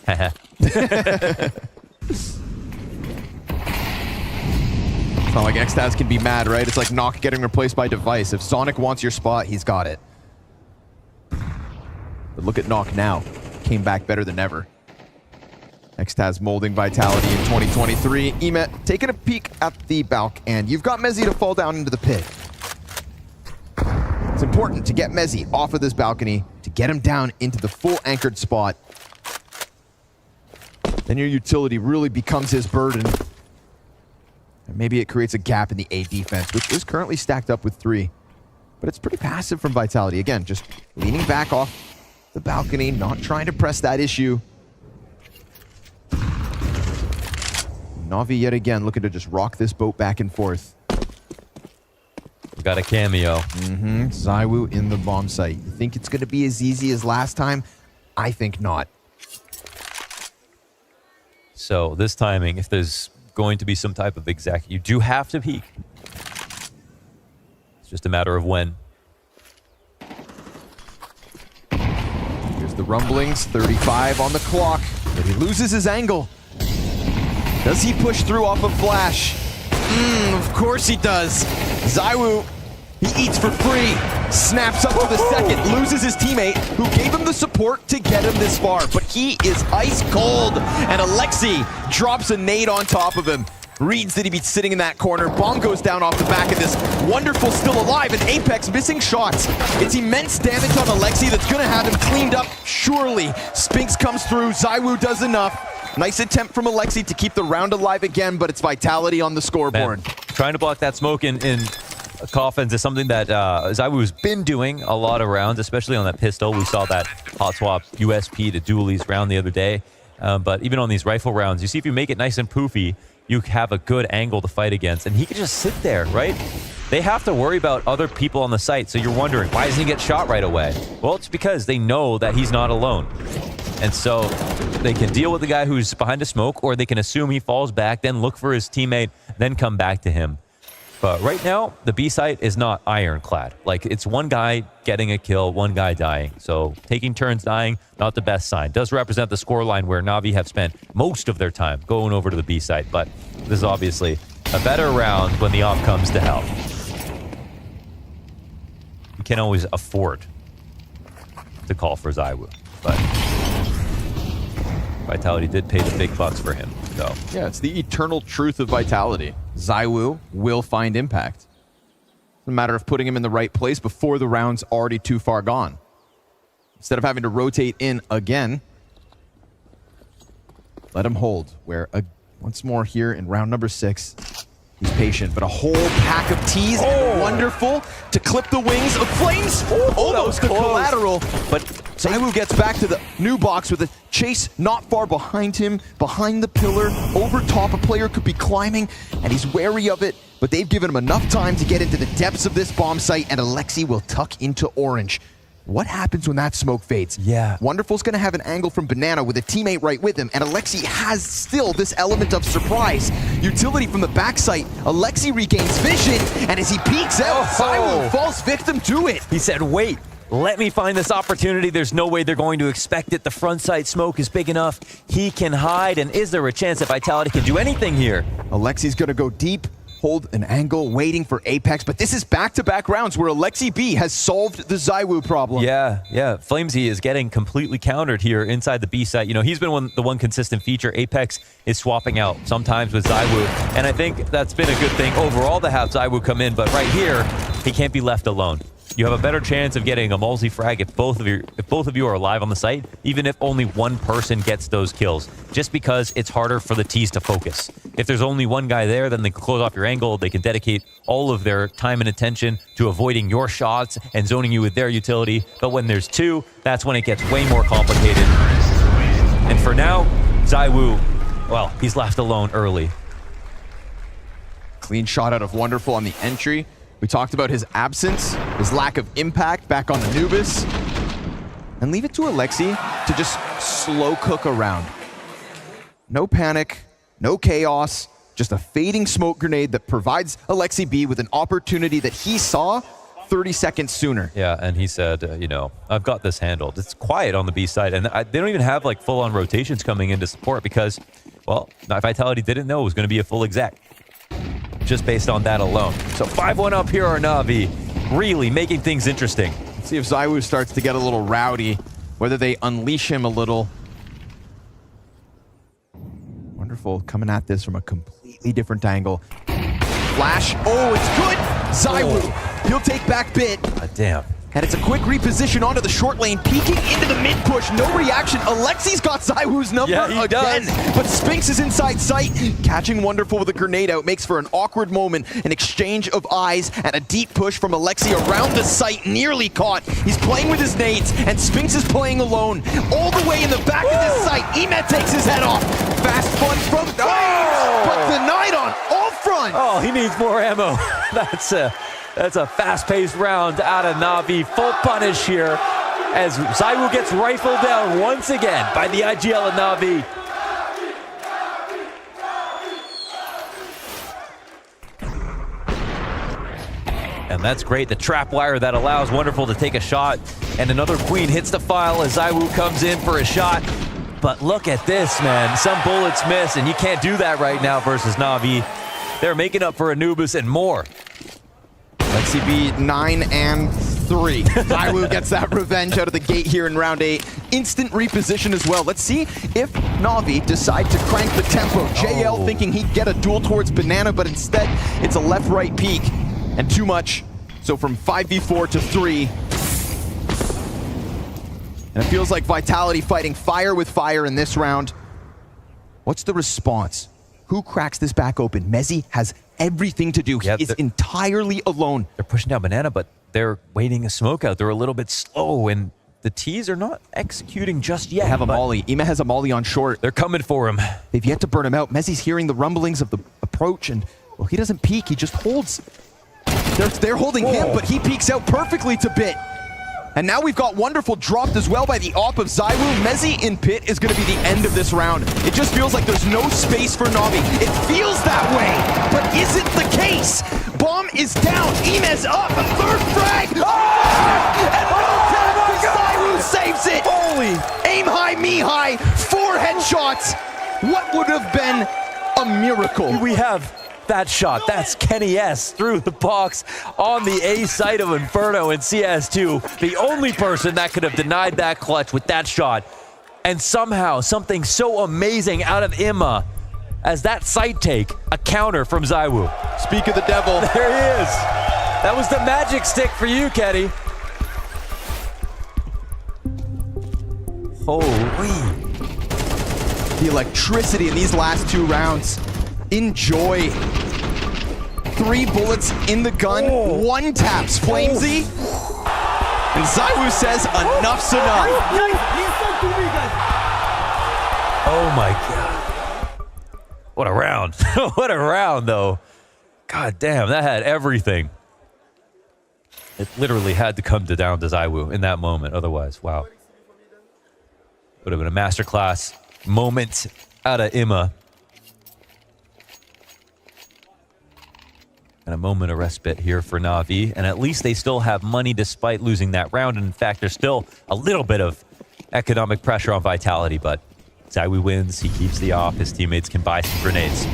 It's not like Xtaz can be mad, right? It's like Knock getting replaced by Device. If Sonic wants your spot, he's got it. But look at Knock now. Came back better than ever. Xtaz molding Vitality in 2023. Emet taking a peek at the balk, and you've got Mezzi to fall down into the pit. It's important to get Mezzi off of this balcony, to get him down into the full anchored spot. Then your utility really becomes his burden. And maybe it creates a gap in the A defense, which is currently stacked up with 3. But it's pretty passive from Vitality. Again, just leaning back off the balcony, not trying to press that issue. Navi yet again looking to just rock this boat back and forth. We got a cameo. ZywOo in the bomb site. You think it's going to be as easy as last time? I think not. So this timing, if there's going to be some type of exact, you do have to peek. It's just a matter of when. Here's the rumblings, 35 on the clock, but he loses his angle. Does he push through off of Flash? Of course he does. ZywOo, he eats for free. Snaps up to the second, loses his teammate who gave him the support to get him this far. But he is ice cold, and Alexi drops a nade on top of him. Reads that he'd be sitting in that corner. Bomb goes down off the back of this. Wonderful still alive, and Apex missing shots. It's immense damage on Alexi that's gonna have him cleaned up, surely. Spinks comes through, ZywOo does enough. Nice attempt from Alexi to keep the round alive again, but it's Vitality on the scoreboard. Man, trying to block that smoke in coffins is something that ZywOo's been doing a lot of rounds, especially on that pistol. We saw that hot swap USP to dualies round the other day. But even on these rifle rounds, you see if you make it nice and poofy, you have a good angle to fight against. And he can just sit there, right? They have to worry about other people on the site, so you're wondering, why doesn't he get shot right away? Well, it's because they know that he's not alone. And so they can deal with the guy who's behind a smoke, or they can assume he falls back, then look for his teammate, then come back to him. But right now, the B site is not ironclad. Like, it's one guy getting a kill, one guy dying. So taking turns dying, not the best sign. Does represent the scoreline where Navi have spent most of their time going over to the B site. But this is obviously a better round when the op comes to help. You can't always afford to call for ZywOo, but Vitality did pay the big bucks for him, so. Yeah, it's the eternal truth of Vitality. ZywOo will find impact. It's a matter of putting him in the right place before the round's already too far gone. Instead of having to rotate in again, let him hold, where once more here in round number 6, he's patient, but a whole pack of T's, wonderful to clip the wings of Flames. Almost the collateral, but ZywOo gets back to the new box with a chase not far behind him, behind the pillar, over top. A player could be climbing, and he's wary of it, but they've given him enough time to get into the depths of this bomb site, and Alexi will tuck into orange. What happens when that smoke fades? Yeah. Wonderful's going to have an angle from Banana with a teammate right with him, and Alexi has still this element of surprise. Utility from the backside. Alexi regains vision, and as he peeks out, ZywOo falls victim to it. He said, wait, let me find this opportunity. There's no way they're going to expect it. The front side smoke is big enough. He can hide, and is there a chance that Vitality can do anything here? Alexi's going to go deep, hold an angle, waiting for Apex, but this is back-to-back rounds where Alexi B has solved the ZywOo problem. Yeah. Flamesy is getting completely countered here inside the B site. You know, he's been the one consistent feature. Apex is swapping out sometimes with ZywOo, and I think that's been a good thing overall to have ZywOo come in, but right here, he can't be left alone. You have a better chance of getting a multi-frag if both of you are alive on the site, even if only one person gets those kills, just because it's harder for the T's to focus. If there's only one guy there, then they can close off your angle, they can dedicate all of their time and attention to avoiding your shots and zoning you with their utility. But when there's two, that's when it gets way more complicated. And for now, ZywOo, well, he's left alone early. Clean shot out of Wonderful on the entry. We talked about his absence, his lack of impact back on Anubis. And leave it to Alexi to just slow cook around. No panic, no chaos, just a fading smoke grenade that provides Alexi B with an opportunity that he saw 30 seconds sooner. Yeah, and he said, you know, I've got this handled. It's quiet on the B side, and they don't even have like full-on rotations coming in to support because, well, Vitality didn't know it was going to be a full exec. Just based on that alone. So 5-1 up here are Navi, really making things interesting. Let's see if ZywOo starts to get a little rowdy. whether they unleash him a little. Wonderful, coming at this from a completely different angle. Flash, oh, it's good! ZywOo, he'll take back Bit. Damn. And it's a quick reposition onto the short lane, peeking into the mid push, no reaction. Alexi's got ZywOo's number again, but Spinx is inside sight. Catching Wonderful with a grenade out makes for an awkward moment, an exchange of eyes, and a deep push from Alexi around the site, nearly caught. He's playing with his nades, and Spinx is playing alone. All the way in the back of this site, Emet takes his head off. Fast punch from Flames, but denied on all fronts. Oh, he needs more ammo. That's a fast-paced round out of NAVI. Full punish here as ZywOo gets rifled down once again by the IGL and NAVI. And that's great. The trap wire that allows Wonderful to take a shot. And another Queen hits the file as ZywOo comes in for a shot. But look at this, man. Some bullets miss, and you can't do that right now versus NAVI. They're making up for Anubis and more. Lexi beat 9 and 3. ZywOo gets that revenge out of the gate here in round 8. Instant reposition as well. Let's see if NAVI decide to crank the tempo. JL thinking he'd get a duel towards Banana, but instead it's a left-right peek and too much. So from 5v4 to 3. And it feels like Vitality fighting fire with fire in this round. What's the response? Who cracks this back open? Mezzi has everything to do. He is entirely alone. They're pushing down Banana, but they're waiting a smoke out. They're a little bit slow, and the T's are not executing just yet. They have a molly. Ema has a molly on short. They're coming for him. They've yet to burn him out. Mezzi's hearing the rumblings of the approach, and, well, he doesn't peek. He just holds. They're holding him, but he peeks out perfectly to Bit. And now we've got Wonderful dropped as well by the AWP of ZywOo. Mezzi in Pit is going to be the end of this round. It just feels like there's no space for NAVI. It feels that way, but is it the case? Bomb is down. Emez up. A third frag. And ZywOo saves it. Holy. Aim high, me high. 4 headshots. What would have been a miracle? We have that shot. That's Kenny S through the box on the A side of Inferno in CS2. The only person that could have denied that clutch with that shot. And somehow something so amazing out of Imma as that side take, a counter from ZywOo. Speak of the devil. There he is. That was the magic stick for you, Kenny. Holy. The electricity in these last 2 rounds. Enjoy. 3 bullets in the gun. 1 taps Flamesy. And ZywOo says enough's enough. Oh my God. What a round. What a round, though. God damn, that had everything. It literally had to come down to ZywOo in that moment. Otherwise, wow. Would have been a masterclass moment out of Imma. And a moment of respite here for NAVI. And at least they still have money despite losing that round. And in fact, there's still a little bit of economic pressure on Vitality. But ZywOo wins. He keeps the off. His teammates can buy some grenades.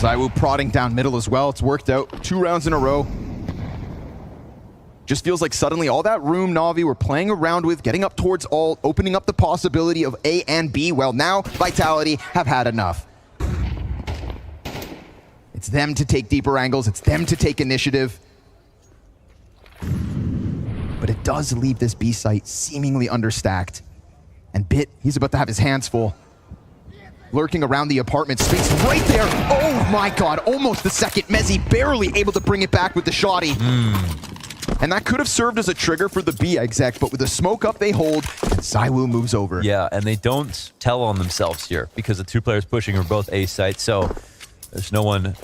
ZywOo prodding down middle as well. It's worked out 2 rounds in a row. Just feels like suddenly all that room NAVI were playing around with, getting up towards all, opening up the possibility of A and B. Well, now Vitality have had enough. It's them to take deeper angles. It's them to take initiative. But it does leave this B site seemingly understacked. And Bit, he's about to have his hands full. Lurking around the apartment space right there. Oh my God, almost the second. Mezzi barely able to bring it back with the shotty. And that could have served as a trigger for the B exec, but with the smoke up they hold, and ZywOo moves over. Yeah, and they don't tell on themselves here because the 2 players pushing are both A sites, so there's no one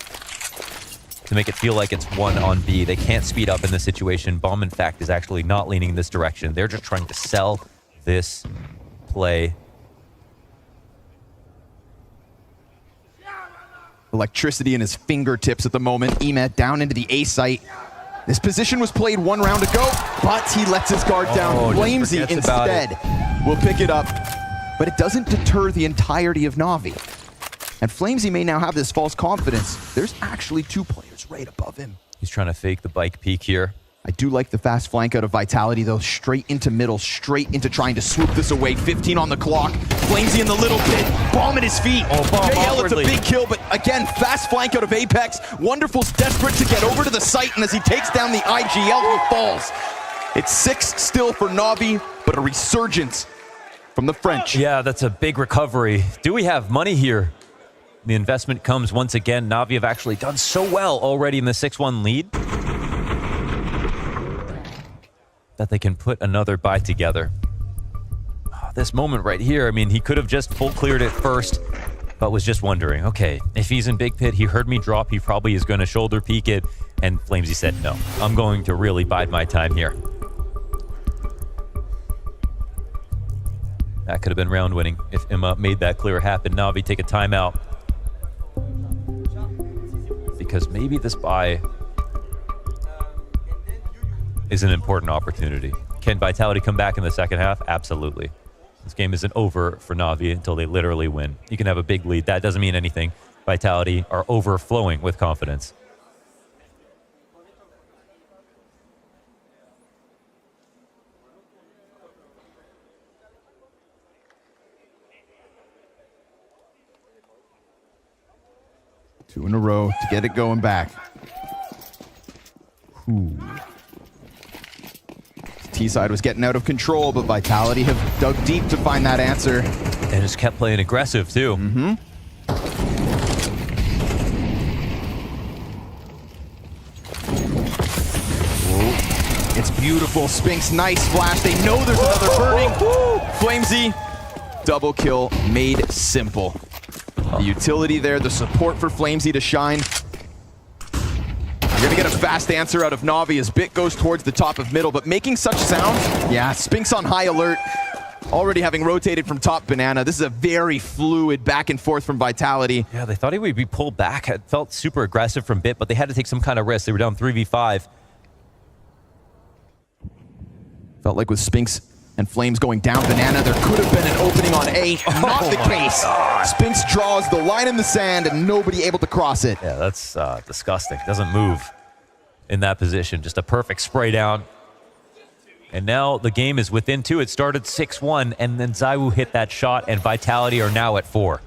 to make it feel like it's 1 on B. They can't speed up in this situation. Bomb, in fact, is actually not leaning in this direction. They're just trying to sell this play. Electricity in his fingertips at the moment. Emet down into the A site. This position was played 1 round ago, but he lets his guard down. Flamesy instead will pick it up, but it doesn't deter the entirety of NAVI. And Flamesy may now have this false confidence. There's actually 2 players right above him. He's trying to fake the bike peek here. I do like the fast flank out of Vitality, though. Straight into middle, straight into trying to swoop this away. 15 on the clock. Flamesy in the little pit. Bomb at his feet. Oh, bomb JL, it's a awkwardly. big kill, but again, fast flank out of Apex. Wonderful's desperate to get over to the site, and as he takes down the IGL, he falls. It's 6 still for Navi, but a resurgence from the French. Yeah, that's a big recovery. Do we have money here? The investment comes once again. Navi have actually done so well already in the 6-1 lead that they can put another buy together. Oh, this moment right here, I mean, he could have just full cleared it first, but was just wondering, okay, if he's in big pit, he heard me drop, he probably is going to shoulder peek it, and Flamesy said, no, I'm going to really bide my time here. That could have been round winning if Emma made that clear happen. Navi take a timeout, because maybe this buy is an important opportunity. Can Vitality come back in the second half? Absolutely. This game isn't over for Navi until they literally win. You can have a big lead. That doesn't mean anything. Vitality are overflowing with confidence. Two in a row to get it going back. Ooh. T-side was getting out of control, but Vitality have dug deep to find that answer. And just kept playing aggressive, too. Mm-hmm. Whoa. It's beautiful. Spinks, nice flash. They know there's another burning. Flamesy, double kill made simple. The utility there, the support for Flamesy to shine. You're gonna get a fast answer out of Navi as Bit goes towards the top of middle, but making such sounds, yeah, Spinks on high alert. Already having rotated from top Banana. This is a very fluid back and forth from Vitality. Yeah, they thought he would be pulled back. It felt super aggressive from Bit, but they had to take some kind of risk. They were down 3v5. Felt like with Spinks and Flames going down Banana, there could have been an opening on A. Not the case. God. Spinks draws the line in the sand and nobody able to cross it. Yeah, that's disgusting. Doesn't move in that position. Just a perfect spray down. And now the game is within 2. It started 6-1, and then ZywOo hit that shot, and Vitality are now at 4.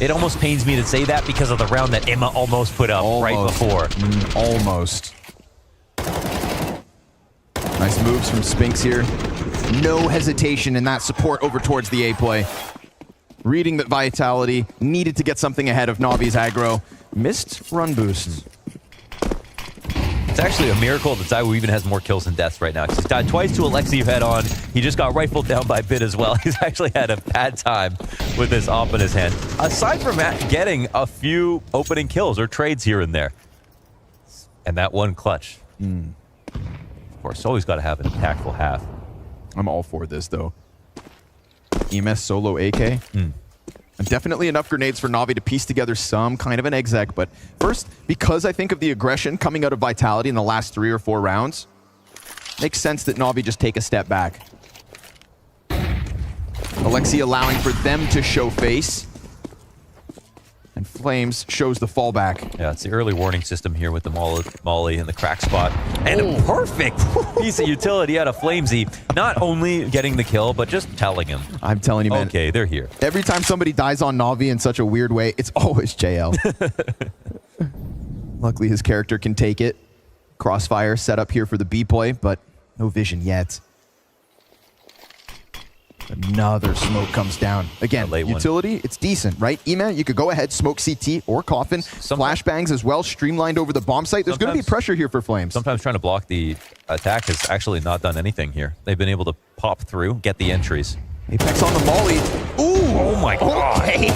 It almost pains me to say that because of the round that Emma almost put up right before. Almost. Nice moves from Spinks here. No hesitation in that support over towards the A play. Reading that Vitality needed to get something ahead of Navi's aggro. Missed run boost. It's actually a miracle that ZywOo even has more kills than deaths right now. He's died twice to Alexi head on. He just got rifled down by Bit as well. He's actually had a bad time with this op in his hand. Aside from getting a few opening kills or trades here and there. And that one clutch. Of course, always got to have an impactful half. I'm all for this, though. EMS solo AK. And definitely enough grenades for Navi to piece together some kind of an exec. But first, because I think of the aggression coming out of Vitality in the last 3 or 4 rounds, makes sense that Navi just take a step back. Alexi allowing for them to show face. And Flames shows the fallback. Yeah, it's the early warning system here with the molly and the crack spot. And a perfect piece of utility out of Flamesy. Not only getting the kill, but just telling him. I'm telling you, man. Okay, they're here. Every time somebody dies on Navi in such a weird way, it's always JL. Luckily, his character can take it. Crossfire set up here for the B play, but no vision yet. Another smoke comes down. Again, utility, it's decent, right? Ema, you could go ahead, smoke CT or Coffin. Flashbangs as well, streamlined over the bomb site. There's going to be pressure here for Flames. Sometimes trying to block the attack has actually not done anything here. They've been able to pop through, get the entries. Apex on the molly. Ooh! Oh my god. Okay.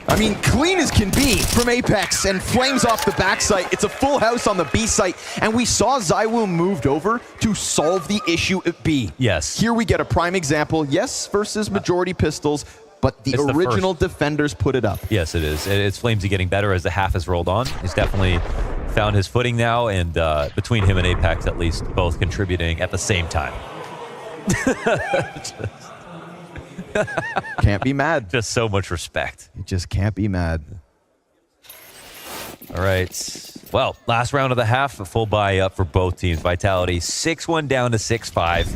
I mean, clean as can be from Apex and Flames off the backside. It's a full house on the B site, and we saw ZywOo moved over to solve the issue at B. Yes. Here we get a prime example. Yes, versus majority pistols, but the original defenders put it up. Yes, it is. It's Flamesy getting better as the half has rolled on. He's definitely found his footing now, and between him and Apex, at least, both contributing at the same time. Can't be mad. Just so much respect. You just can't be mad. All right. Well, last round of the half, a full buy up for both teams. Vitality 6-1 down to 6-5.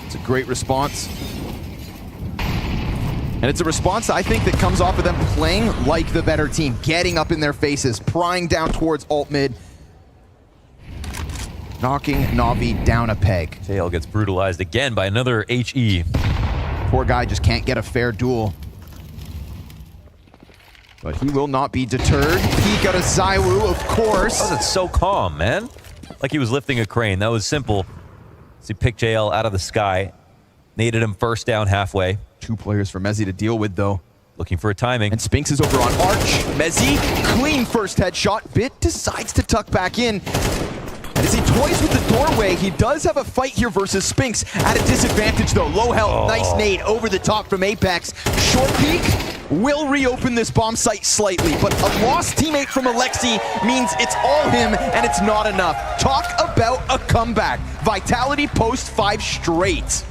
It's a great response. And it's a response, I think, that comes off of them playing like the better team, getting up in their faces, prying down towards alt mid, knocking Navi down a peg. JL gets brutalized again by another HE. Poor guy just can't get a fair duel. But he will not be deterred. Peek out of Zywoo, of course. That was so calm, man. Like he was lifting a crane. That was simple. So he picked JL out of the sky. Naded him first down halfway. 2 players for Mezzi to deal with, though. Looking for a timing. And Spinks is over on Arch. Mezzi, clean first headshot. Bit decides to tuck back in. And as he toys with the doorway, he does have a fight here versus Spinks. At a disadvantage, though. Low health, nice nade over the top from Apex. Short peek will reopen this bomb site slightly, but a lost teammate from Alexi means it's all him, and it's not enough. Talk about a comeback. Vitality post 5 straight.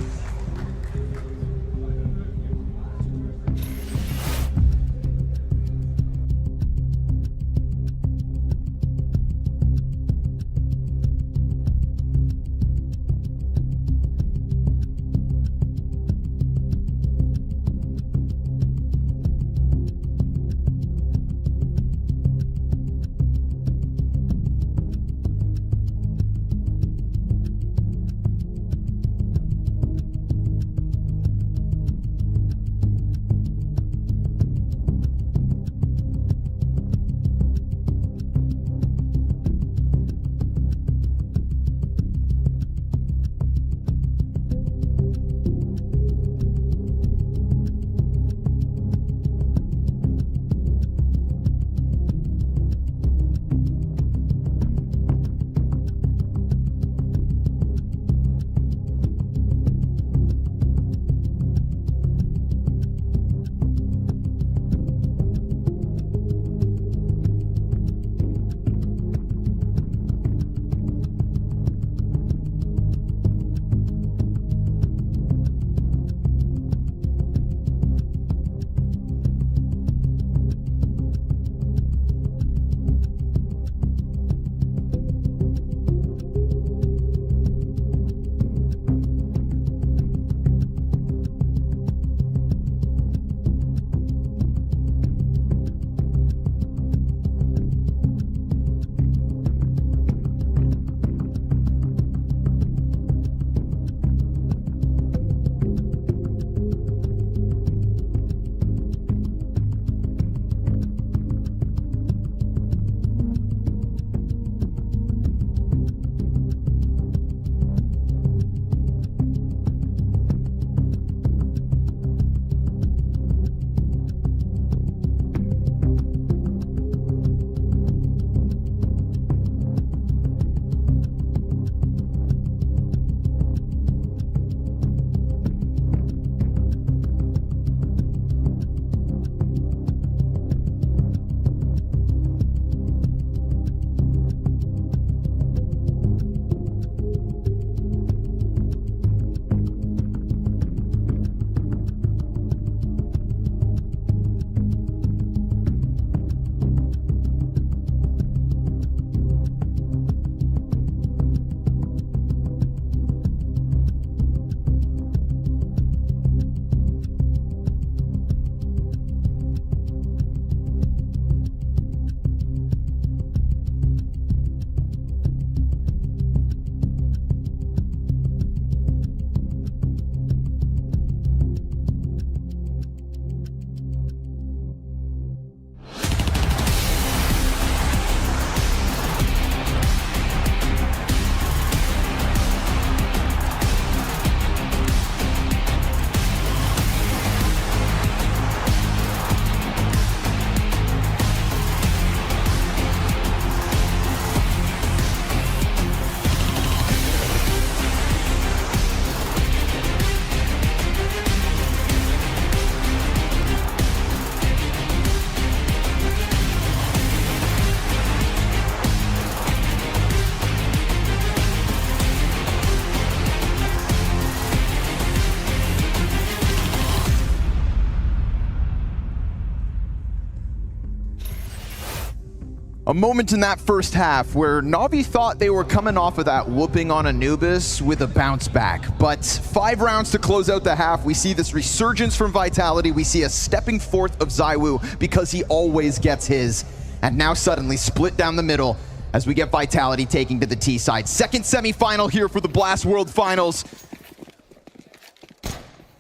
A moment in that first half where Navi thought they were coming off of that whooping on Anubis with a bounce back. But 5 rounds to close out the half. We see this resurgence from Vitality. We see a stepping forth of ZywOo because he always gets his. And now suddenly split down the middle as we get Vitality taking to the T side. Second semifinal here for the Blast World Finals.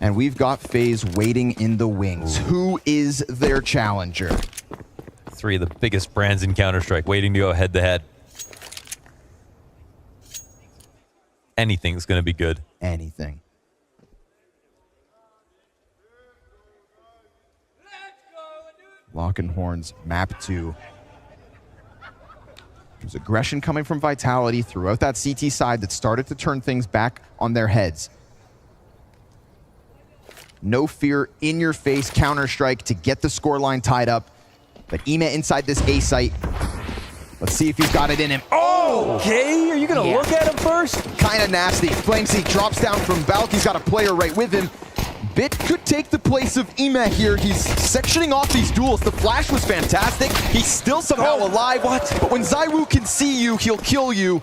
And we've got FaZe waiting in the wings. Who is their challenger? 3 of the biggest brands in Counter-Strike waiting to go head-to-head. Anything's going to be good. Anything. Lock and Horns, map 2. There's aggression coming from Vitality throughout that CT side that started to turn things back on their heads. No fear, in your face Counter-Strike to get the scoreline tied up. But Ime inside this A site. Let's see if he's got it in him. Oh! Okay, are you going to look at him first? Kind of nasty. Flamesy drops down from Balk. He's got a player right with him. Bit could take the place of Ime here. He's sectioning off these duels. The flash was fantastic. He's still somehow alive. What? But when ZywOo can see you, he'll kill you.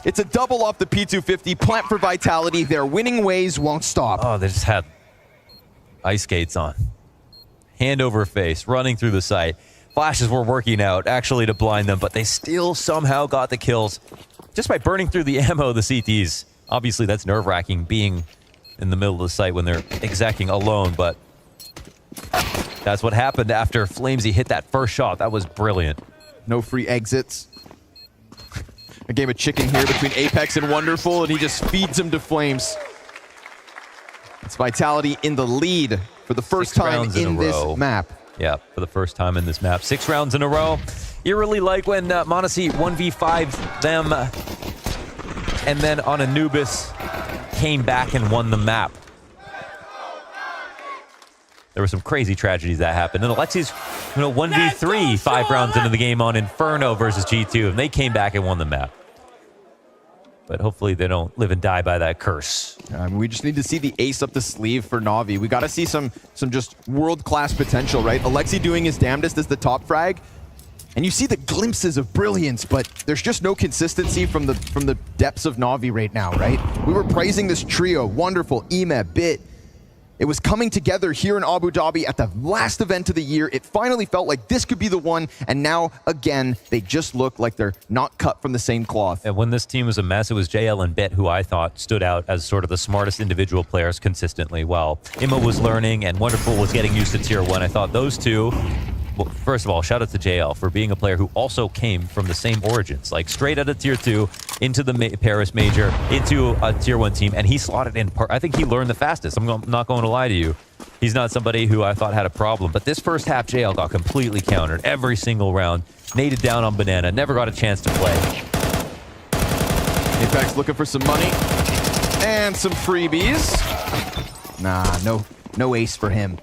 It's a double off the P250. Plant for Vitality. Their winning ways won't stop. Oh, they just had ice skates on. Hand over face, running through the site. Flashes were working out, actually, to blind them, but they still somehow got the kills just by burning through the ammo of the CTs. Obviously, that's nerve-wracking being in the middle of the site when they're exacting alone, but that's what happened after Flamesy hit that first shot. That was brilliant. No free exits. A game of chicken here between Apex and Wonderful, and he just feeds him to Flames. It's Vitality in the lead for the first time in this map. Yeah, for the first time in this map. 6 rounds in a row. Eerily like when m0NESY 1v5'd them, and then on Anubis came back and won the map. There were some crazy tragedies that happened. And Alexi's 1v3 5 rounds into the game on Inferno versus G2, and they came back and won the map. But hopefully they don't live and die by that curse. We just need to see the ace up the sleeve for Navi. We got to see some just world-class potential, right? Alexi doing his damnedest as the top frag. And you see the glimpses of brilliance, but there's just no consistency from the depths of Navi right now, right? We were praising this trio, Wonderful, Ime, Bit. It was coming together here in Abu Dhabi at the last event of the year. It finally felt like this could be the one, and now, again, they just look like they're not cut from the same cloth. And when this team was a mess, it was JL and Bit who I thought stood out as sort of the smartest individual players consistently. While Imma was learning and Wonderful was getting used to Tier 1, I thought those two... Well, first of all, shout out to JL for being a player who also came from the same origins, like straight out of Tier 2 into the Paris Major, into a Tier 1 team, and he slotted in. I think he learned the fastest. I'm not going to lie to you. He's not somebody who I thought had a problem, but this first half, JL got completely countered every single round, naded down on Banana, never got a chance to play. Apex looking for some money and some freebies. Nah, no ace for him.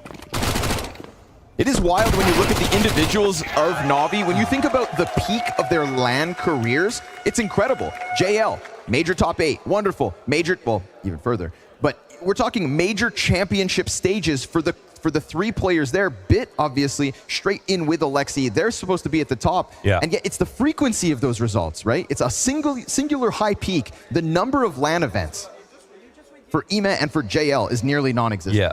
It is wild when you look at the individuals of Navi. When you think about the peak of their LAN careers, it's incredible. JL, major top 8, Wonderful, major, well, even further. But we're talking major championship stages for the 3 players there. Bit, obviously, straight in with Alexi. They're supposed to be at the top. Yeah. And yet it's the frequency of those results, right? It's a singular high peak. The number of LAN events for Ime and for JL is nearly non-existent. Yeah.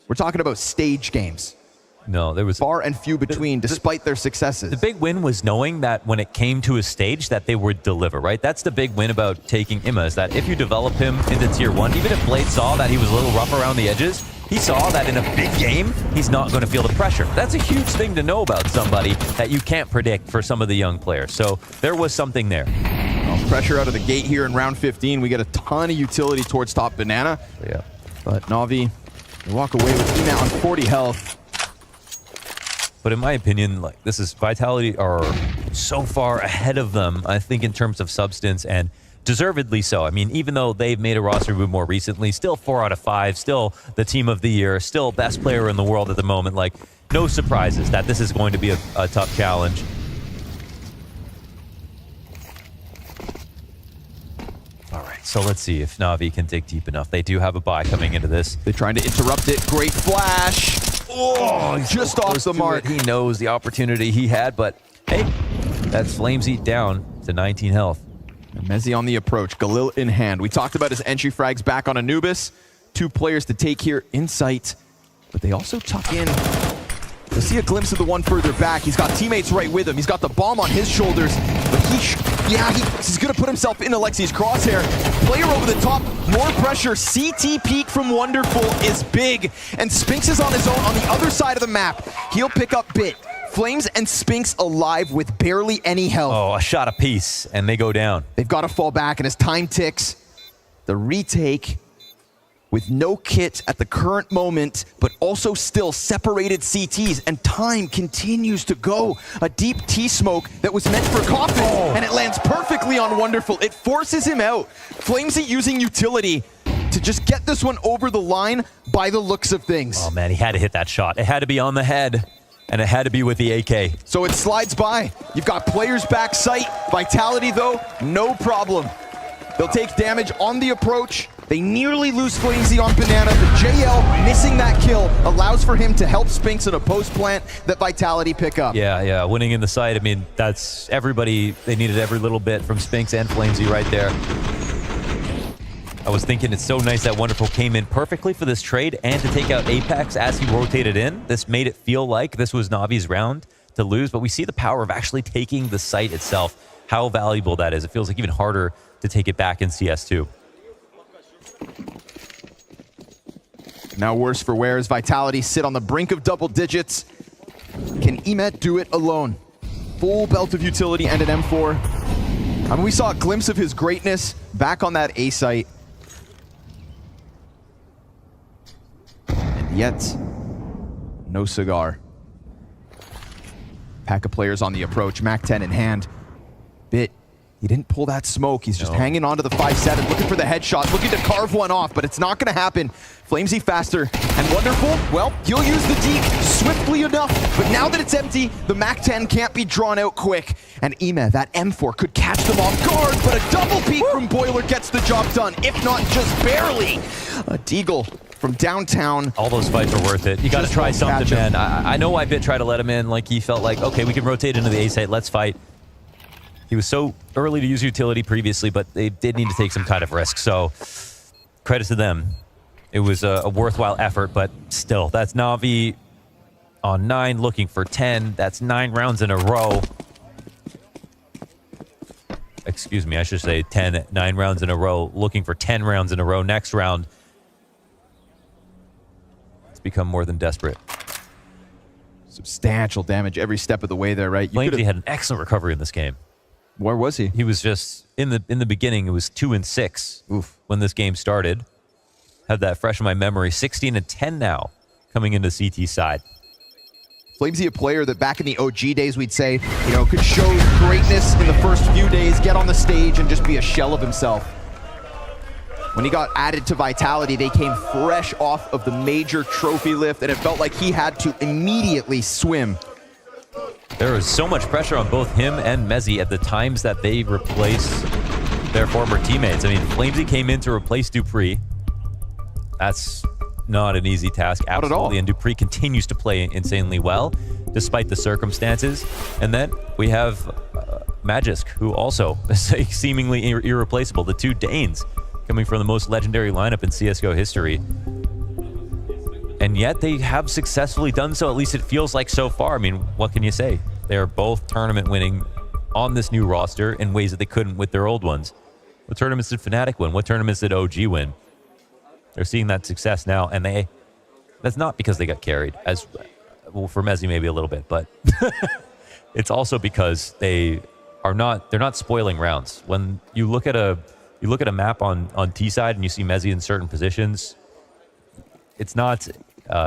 We're talking about stage games. No, there was far and few between, despite their successes. The big win was knowing that when it came to a stage that they would deliver, right? That's the big win about taking Imma, is that if you develop him into Tier 1, even if Blade saw that he was a little rough around the edges, he saw that in a big game, he's not going to feel the pressure. That's a huge thing to know about somebody that you can't predict for some of the young players. So there was something there. Well, pressure out of the gate here in round 15. We get a ton of utility towards top Banana. Yeah. But Navi, they walk away with Ime on 40 health. But in my opinion, like, this is Vitality are so far ahead of them, I think, in terms of substance, and deservedly so. I mean, even though they've made a roster move more recently, still 4 out of 5, still the team of the year, still best player in the world at the moment. Like, no surprises that this is going to be a tough challenge. All right, so let's see if Navi can dig deep enough. They do have a bye coming into this. They're trying to interrupt it. Great flash. Oh, just off the mark. He knows the opportunity he had, but Hey, that's Flamesy down to 19 health. And Mezzi on the approach, Galil in hand. We talked about his entry frags back on Anubis. 2 players to take here in sight, but they also tuck in. You'll see a glimpse of the one further back. He's got teammates right with him. He's got the bomb on his shoulders, but he's gonna put himself in Alexi's crosshair. Player over the top, more pressure. CT peek from Wonderful is big, and Spinks is on his own on the other side of the map. He'll pick up Bit. Flames and Spinks alive with barely any health. Oh, a shot apiece, and they go down. They've got to fall back, and as time ticks, the retake with no kit at the current moment, but also still separated CTs, and time continues to go. A deep T-smoke that was meant for Coffin, and it lands perfectly on Wonderful. It forces him out. Flamesy using utility to just get this one over the line by the looks of things. Oh man, he had to hit that shot. It had to be on the head, and it had to be with the AK. So it slides by. You've got players back sight. Vitality though, no problem. They'll take damage on the approach. They nearly lose Flamesy on Banana, but JL missing that kill allows for him to help Spinks in a post plant that Vitality pick up. Yeah, winning in the site. I mean, that's everybody. They needed every little bit from Spinks and Flamesy right there. I was thinking it's so nice that Wonderful came in perfectly for this trade and to take out Apex as he rotated in. This made it feel like this was Navi's round to lose, but we see the power of actually taking the site itself, how valuable that is. It feels like even harder to take it back in CS2. Now worse for wear as Vitality sit on the brink of double digits. Can Emet do it alone? Full belt of utility and an M4. I mean, we saw a glimpse of his greatness back on that A site. And yet, no cigar. Pack of players on the approach, MAC-10 in hand. Bit. He didn't pull that smoke. He's just hanging on to the 5-7, looking for the headshot, looking to carve one off, but it's not going to happen. Flamesy faster and Wonderful. Well, he'll use the deke swiftly enough, but now that it's empty, the MAC-10 can't be drawn out quick. And Ime, that M4, could catch them off guard, but a double peek from Boiler gets the job done, if not just barely. A Deagle from downtown. All those fights are worth it. You got to try something, man. I know why Bit tried to let him in. Like, he felt like, okay, we can rotate into the A site, let's fight. He was so early to use utility previously, but they did need to take some kind of risk. So credit to them. It was a worthwhile effort, but still, that's Navi on 9 looking for 10. That's 9 rounds in a row. Excuse me, I should say 9 rounds in a row, looking for 10 rounds in a row. Next round, it's become more than desperate. Substantial damage every step of the way there, right? Flamesy had an excellent recovery in this game. Where was he? He was just in the beginning. It was 2-6 when this game started. Have that fresh in my memory. 16-10 now, coming into CT side. Flamesy, a player that back in the OG days we'd say, you know, could show greatness in the first few days, get on the stage, and just be a shell of himself. When he got added to Vitality, they came fresh off of the major trophy lift, and it felt like he had to immediately swim. There was so much pressure on both him and Mezzi at the times that they replaced their former teammates. I mean, Flamesy came in to replace Dupree. That's not an easy task, absolutely. Not at all. And Dupree continues to play insanely well, despite the circumstances. And then we have Magisk, who also is seemingly irreplaceable. The 2 Danes coming from the most legendary lineup in CSGO history. And yet they have successfully done so, at least it feels like so far. I mean, what can you say? They're both tournament winning on this new roster in ways that they couldn't with their old ones. What tournaments did Fnatic win? What tournaments did OG win? They're seeing that success now, and that's not because they got carried, as well, for Mezzi maybe a little bit, but it's also because they're not spoiling rounds. When you look at a map on T side and you see Mezzi in certain positions, it's not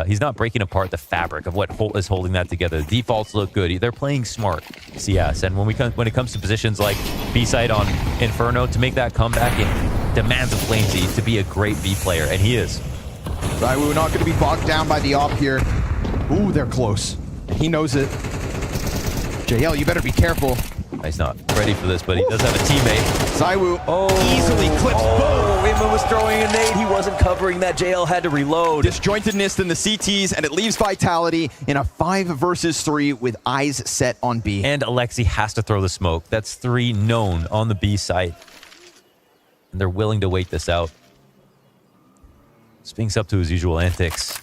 he's not breaking apart the fabric of what is holding that together. The defaults look good. They're playing smart CS, and when it comes to positions like B side on Inferno, to make that comeback, it demands of Flamesy to be a great B player, and he is. Right, we're not going to be bogged down by the op here. Ooh, they're close. He knows it. JL, you better be careful. He's not ready for this, but he does have a teammate. ZywOo Easily clips both. Ima was throwing a nade. He wasn't covering that. JL had to reload. Disjointedness in the CTs, and it leaves Vitality in a 5 versus 3 with eyes set on B. And Alexi has to throw the smoke. That's 3 known on the B site. And they're willing to wait this out. Spinks up to his usual antics.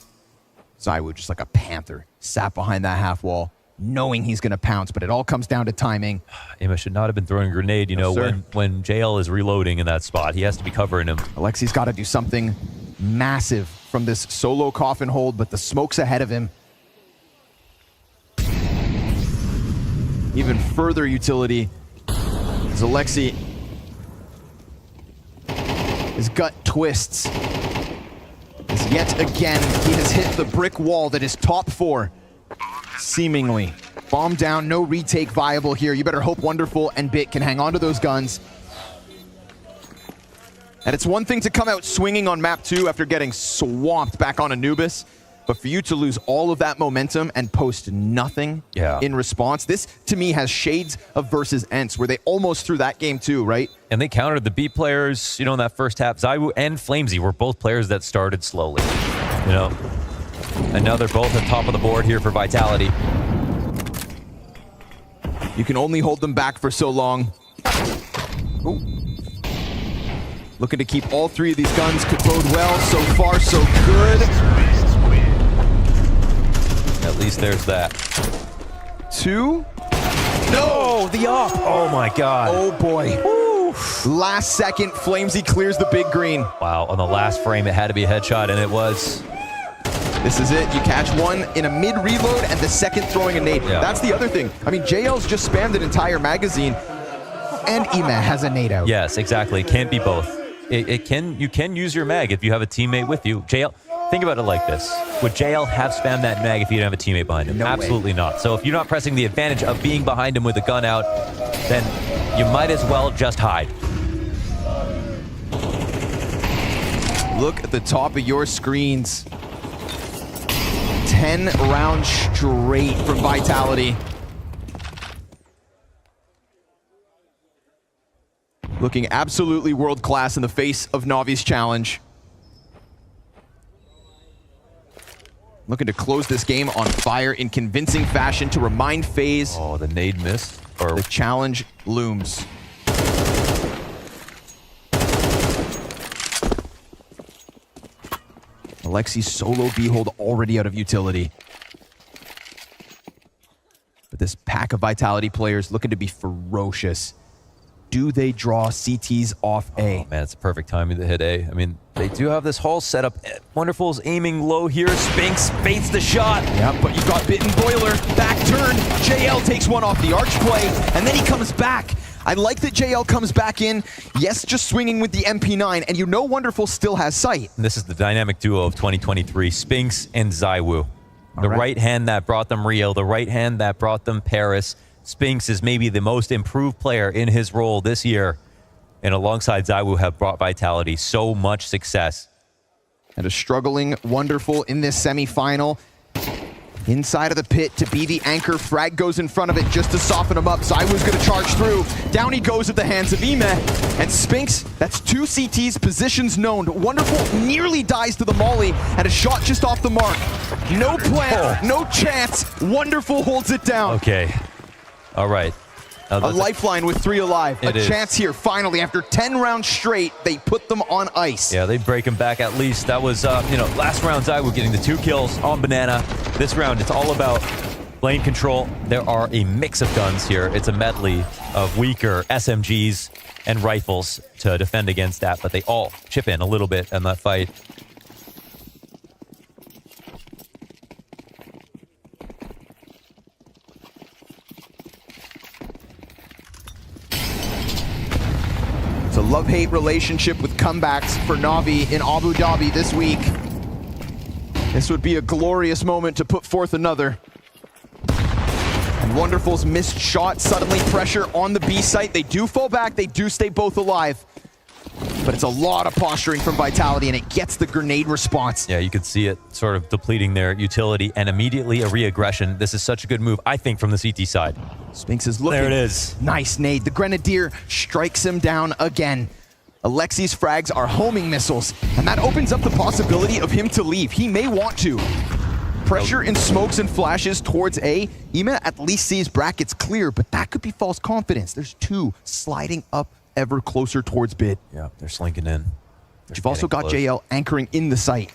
ZywOo just like a panther, sat behind that half wall, knowing he's going to pounce, but it all comes down to timing. Ima should not have been throwing a grenade, you know, when JL is reloading in that spot. He has to be covering him. Alexi's got to do something massive from this solo coffin hold, but the smoke's ahead of him. Even further utility as Alexi, his gut twists. As yet again, he has hit the brick wall that is top 4. Seemingly. Bomb down, no retake viable here. You better hope Wonderful and Bit can hang on to those guns. And it's one thing to come out swinging on map 2 after getting swamped back on Anubis, but for you to lose all of that momentum and post nothing in response, this to me has shades of versus Ents, where they almost threw that game too, right? And they countered the B players, you know, in that first half. ZywOo and Flamesy were both players that started slowly, you know. And now they're both at top of the board here for Vitality. You can only hold them back for so long. Ooh. Looking to keep all 3 of these guns, could bode well. So far, so good. At least there's that. 2. No, the off. Oh my God. Oh boy. Last second, Flamesy clears the big green. Wow, on the last frame, it had to be a headshot, and it was. This is it. You catch one in a mid-reload and the second throwing a nade. Yeah. That's the other thing. I mean, JL's just spammed an entire magazine, and Ima has a nade out. Yes, exactly. It can't be both. You can use your mag if you have a teammate with you. JL, think about it like this. Would JL have spammed that mag if you didn't have a teammate behind him? No Absolutely way. not. So if you're not pressing the advantage of being behind him with a gun out, then you might as well just hide. Look at the top of your screens. 10 rounds straight from Vitality. Looking absolutely world-class in the face of Navi's challenge. Looking to close this game on fire in convincing fashion to remind FaZe. Oh, the nade missed. Or the challenge looms. Alexi's solo B-hold already out of utility. But this pack of Vitality players looking to be ferocious. Do they draw CTs off A? Oh, man, it's a perfect timing to hit A. I mean, they do have this whole setup. Wonderful's aiming low here. Spinks baits the shot. Yeah, but you've got Bit and Boiler. Back turn. JL takes one off the arch play, and then he comes back. I like that JL comes back in. Yes, just swinging with the MP9, and you know Wonderful still has sight. And this is the dynamic duo of 2023, Spinks and ZywOo. The right hand that brought them Rio, the right hand that brought them Paris. Spinks is maybe the most improved player in his role this year. And alongside ZywOo have brought Vitality so much success. And a struggling Wonderful in this semifinal. Inside of the pit to be the anchor. Frag goes in front of it just to soften him up. ZywOo's going to charge through. Down he goes at the hands of Ime. And Spinks, that's 2 CTs, positions known. Wonderful nearly dies to the molly and a shot just off the mark. No plan, no chance. Wonderful holds it down. Okay. All right. A lifeline with 3 alive. A chance here, finally. After 10 rounds straight, they put them on ice. Yeah, they break him back at least. That was, you know, last round ZywOo getting the 2 kills on Banana. This round, it's all about lane control. There are a mix of guns here. It's a medley of weaker SMGs and rifles to defend against that, but they all chip in a little bit in that fight. It's a love-hate relationship with comebacks for Navi in Abu Dhabi this week. This would be a glorious moment to put forth another. And Wonderful's missed shot, suddenly pressure on the B site. They do fall back, they do stay both alive. but it's a lot of posturing from Vitality, and it gets the grenade response. Yeah, you could see it sort of depleting their utility and immediately a re-aggression. This is such a good move, I think, from the CT side. Spinks is looking. There it is. Nice nade. The Grenadier strikes him down again. Alexi's frags are homing missiles, and that opens up the possibility of him to leave. He may want to. Pressure in smokes and flashes towards A. Ema at least sees brackets clear, but that could be false confidence. There's two sliding up ever closer towards bid. Yeah, they're slinking in. You've also got JL anchoring in the site.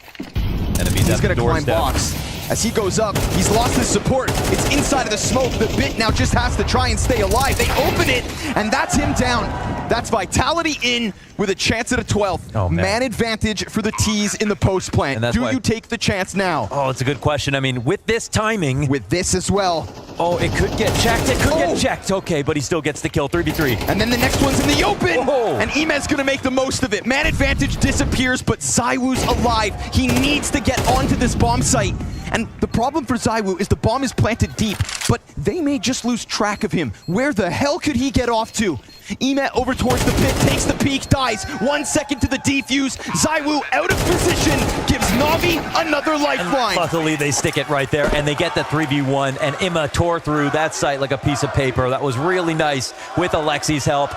Enemies He's going to climb doorstep. box. As he goes up, he's lost his support. It's inside of the smoke. The bit now just has to try and stay alive. They open it, and that's him down. That's Vitality in with a chance at a 12th. Oh, man advantage for the T's in the post plant. Do you take the chance now? Oh, it's a good question. I mean, with this timing. With this as well. Oh, it could get checked. It could get checked. Okay, but he still gets the kill. 3v3. And then the next one's in the open. Oh. And Emez going to make the most of it. Man advantage disappears, but ZywOo's alive. He needs to get onto this bomb site. And the problem for ZywOo is the bomb is planted deep, but they may just lose track of him. Where the hell could he get off to? Emet over towards the pit, takes the peek, dies. 1 second to the defuse. ZywOo out of position, gives Navi another lifeline. Luckily, they stick it right there, and they get the 3v1, and Emma tore through that site like a piece of paper. That was really nice with Alexi's help.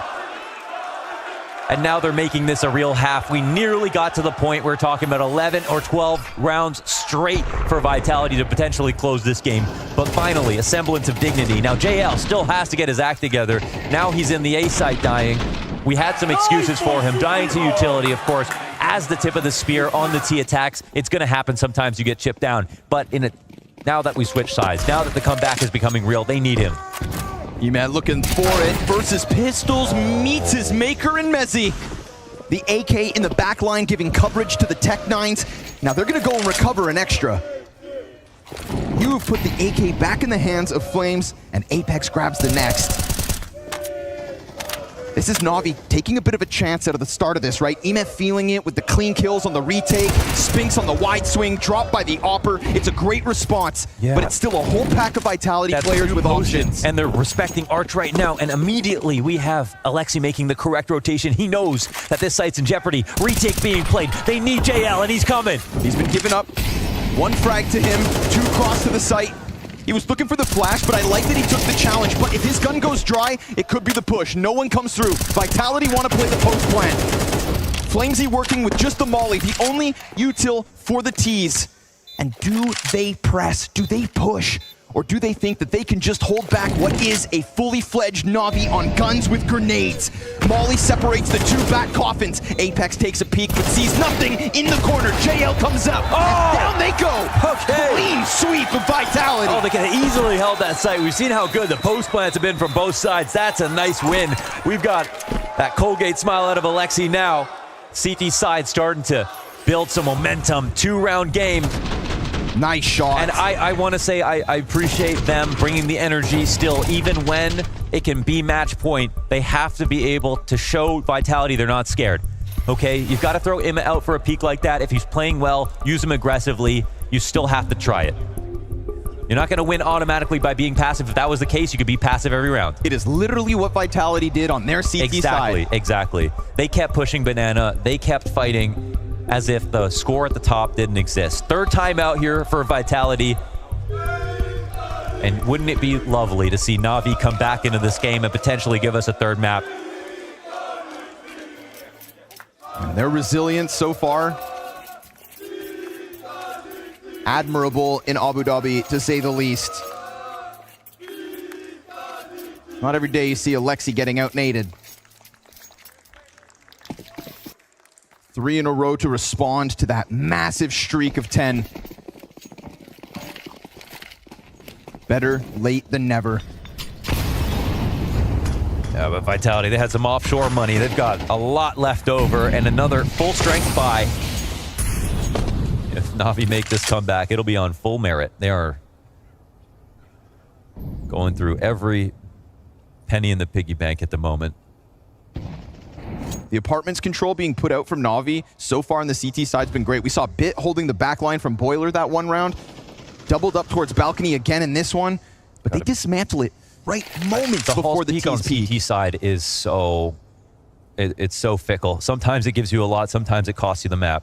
And now they're making this a real half. We nearly got to the point we're talking about 11 or 12 rounds straight for Vitality to potentially close this game. But finally, a semblance of dignity. Now JL still has to get his act together. Now he's in the A site dying. We had some excuses for him. Dying to utility, of course, as the tip of the spear on the T attacks. It's going to happen sometimes you get chipped down. But now that we switch sides, now that the comeback is becoming real, they need him. Emet looking for it versus Pistols, meets his maker in Mezzi. The AK in the back line giving coverage to the Tech-9s. Now they're going to go and recover an extra. You've put the AK back in the hands of Flames, and Apex grabs the next. This is Navi taking a bit of a chance out of the start of this, right? Emet feeling it with the clean kills on the retake. Spinks on the wide swing, dropped by the Opper. It's a great response, but it's still a whole pack of Vitality players with options. And they're respecting Arch right now, and immediately we have Alexi making the correct rotation. He knows that this site's in jeopardy. Retake being played. They need JL, and he's coming. He's been given up. 1 frag to him, 2 cross to the site. He was looking for the flash, but I like that he took the challenge. But if his gun goes dry, it could be the push. No one comes through. Vitality want to play the post plant. Flamesy working with just the molly, the only util for the T's. And do they press? Do they push? Or do they think that they can just hold back what is a fully fledged Navi on guns with grenades? Molly separates the 2 back coffins. Apex takes a peek but sees nothing in the corner. JL comes out. And down they go. Okay. Clean sweep of Vitality. Oh, they could have easily held that site. We've seen how good the post plants have been from both sides. That's a nice win. We've got that Colgate smile out of Alexi now. CT side starting to build some momentum. 2-round game. Nice shot. And I want to say I appreciate them bringing the energy still, even when it can be match point. They have to be able to show Vitality they're not scared. Okay, you've got to throw Emma out for a peek like that. If he's playing well, use him aggressively. You still have to try it. You're not going to win automatically by being passive. If that was the case, you could be passive every round. It is literally what Vitality did on their CT side. Exactly. They kept pushing Banana. They kept fighting as if the score at the top didn't exist. 3rd time out here for Vitality. And wouldn't it be lovely to see Navi come back into this game and potentially give us a 3rd map? And their resilience so far, admirable in Abu Dhabi, to say the least. Not every day you see Alexi getting out-naded. 3 in a row to respond to that massive streak of 10. Better late than never. Yeah, but Vitality, they had some offshore money. They've got a lot left over and another full strength buy. If Navi make this comeback, it'll be on full merit. They are going through every penny in the piggy bank at the moment. The apartments control being put out from Navi so far on the CT side's been great. We saw Bit holding the back line from Boiler that 1 round. Doubled up towards Balcony again in this one. But they dismantle it right moments before the T's peak. CT side is so It's so fickle. Sometimes it gives you a lot, sometimes it costs you the map.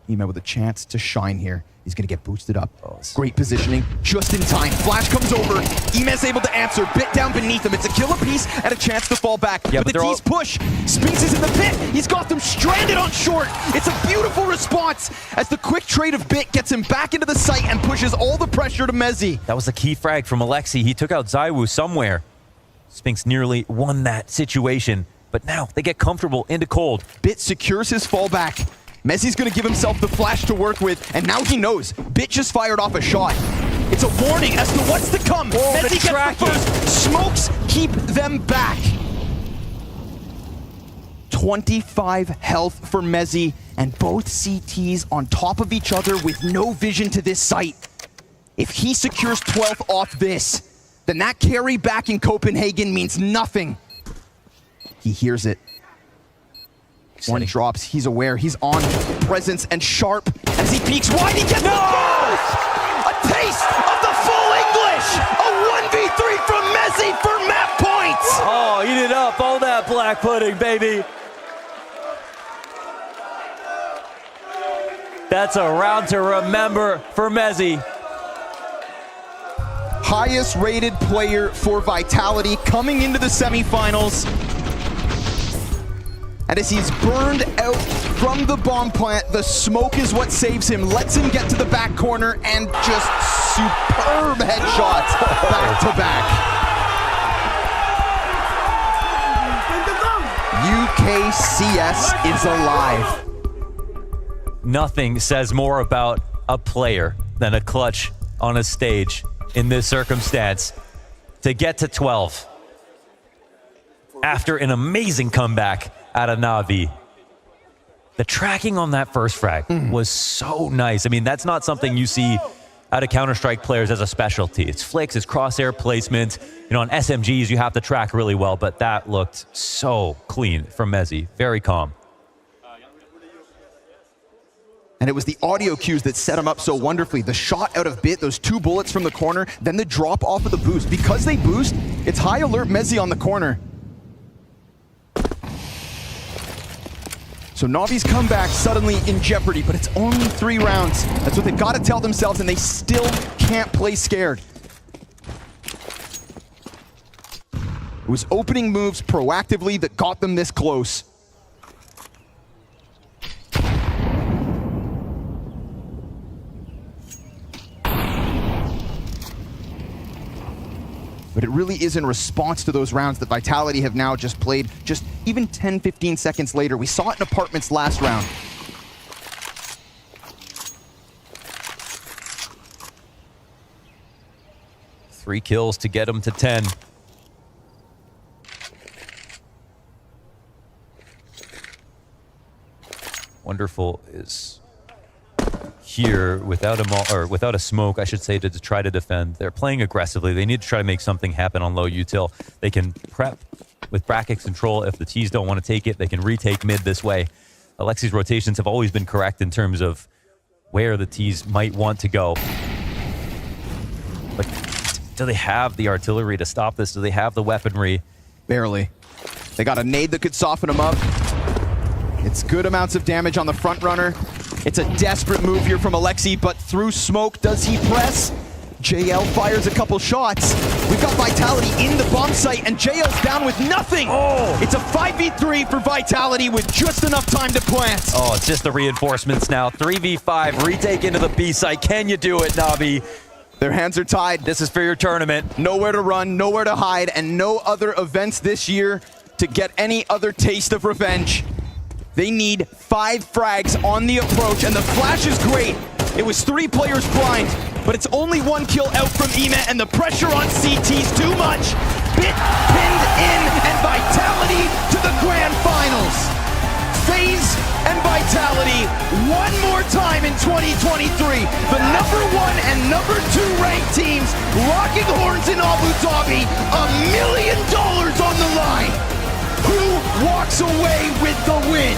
Ema with a chance to shine here. He's going to get boosted up. Great positioning, just in time. Flash comes over. Ema's able to answer. Bit down beneath him. It's a kill apiece and a chance to fall back. Yeah, but the T's push. Spinks is in the pit. He's got them stranded on short. It's a beautiful response as the quick trade of Bit gets him back into the site and pushes all the pressure to Mezzi. That was the key frag from Alexi. He took out Zywoo somewhere. Spinks nearly won that situation, but now they get comfortable into cold. Bit secures his fallback. Mezzi's going to give himself the flash to work with, and now he knows. Bit just fired off a shot. It's a warning as to what's to come. Mezzi gets the first. Smokes keep them back. 25 health for Mezzi, and both CTs on top of each other with no vision to this site. If he secures 12th off this, then that carry back in Copenhagen means nothing. He hears it. One drops, he's aware, he's on presence and sharp. As he peeks wide, he gets the both! A taste of the full English! A 1v3 from Mezzi for map points! Oh, eat it up, all that black pudding, baby. That's a round to remember for Mezzi. Highest rated player for Vitality coming into the semifinals. And as he's burned out from the bomb plant, the smoke is what saves him, lets him get to the back corner, and just superb headshots back to back. UKCS is alive. Nothing says more about a player than a clutch on a stage in this circumstance. To get to 12 after an amazing comeback out of Navi. The tracking on that first frag was so nice. I mean, that's not something you see out of Counter-Strike players as a specialty. It's flicks, it's crosshair placement. You know, on SMGs, you have to track really well, but that looked so clean from Mezzi. Very calm. And it was the audio cues that set him up so wonderfully. The shot out of Bit, those 2 bullets from the corner, then the drop off of the boost. Because they boost, it's high alert Mezzi on the corner. So Navi's comeback suddenly in jeopardy, but it's only 3 rounds. That's what they've got to tell themselves, and they still can't play scared. It was opening moves proactively that got them this close. But it really is in response to those rounds that Vitality have now just played. Just even 10, 15 seconds later. We saw it in Apartments last round. Three kills to get him to 10. Wonderful is here without a smoke, I should say, to try to defend. They're playing aggressively. They need to try to make something happen on low util. They can prep with bracket control. If the T's don't want to take it, they can retake mid this way. Alexi's rotations have always been correct in terms of where the T's might want to go. But do they have the artillery to stop this? Do they have the weaponry? Barely. They got a nade that could soften them up. It's good amounts of damage on the front runner. It's a desperate move here from Alexi, but through smoke, does he press? JL fires a couple shots. We've got Vitality in the bomb site, and JL's down with nothing. Oh! It's a 5v3 for Vitality with just enough time to plant. Oh, it's just the reinforcements now. 3v5, retake into the B site. Can you do it, Navi? Their hands are tied. This is for your tournament. Nowhere to run, nowhere to hide, and no other events this year to get any other taste of revenge. They need 5 frags on the approach, and the flash is great. It was 3 players blind, but it's only 1 kill out from Ema, and the pressure on CT's too much. Bit pinned in, and Vitality to the grand finals. FaZe and Vitality one more time in 2023. The #1 and #2 ranked teams locking horns in Abu Dhabi. $1 million on the line. Who walks away with the win?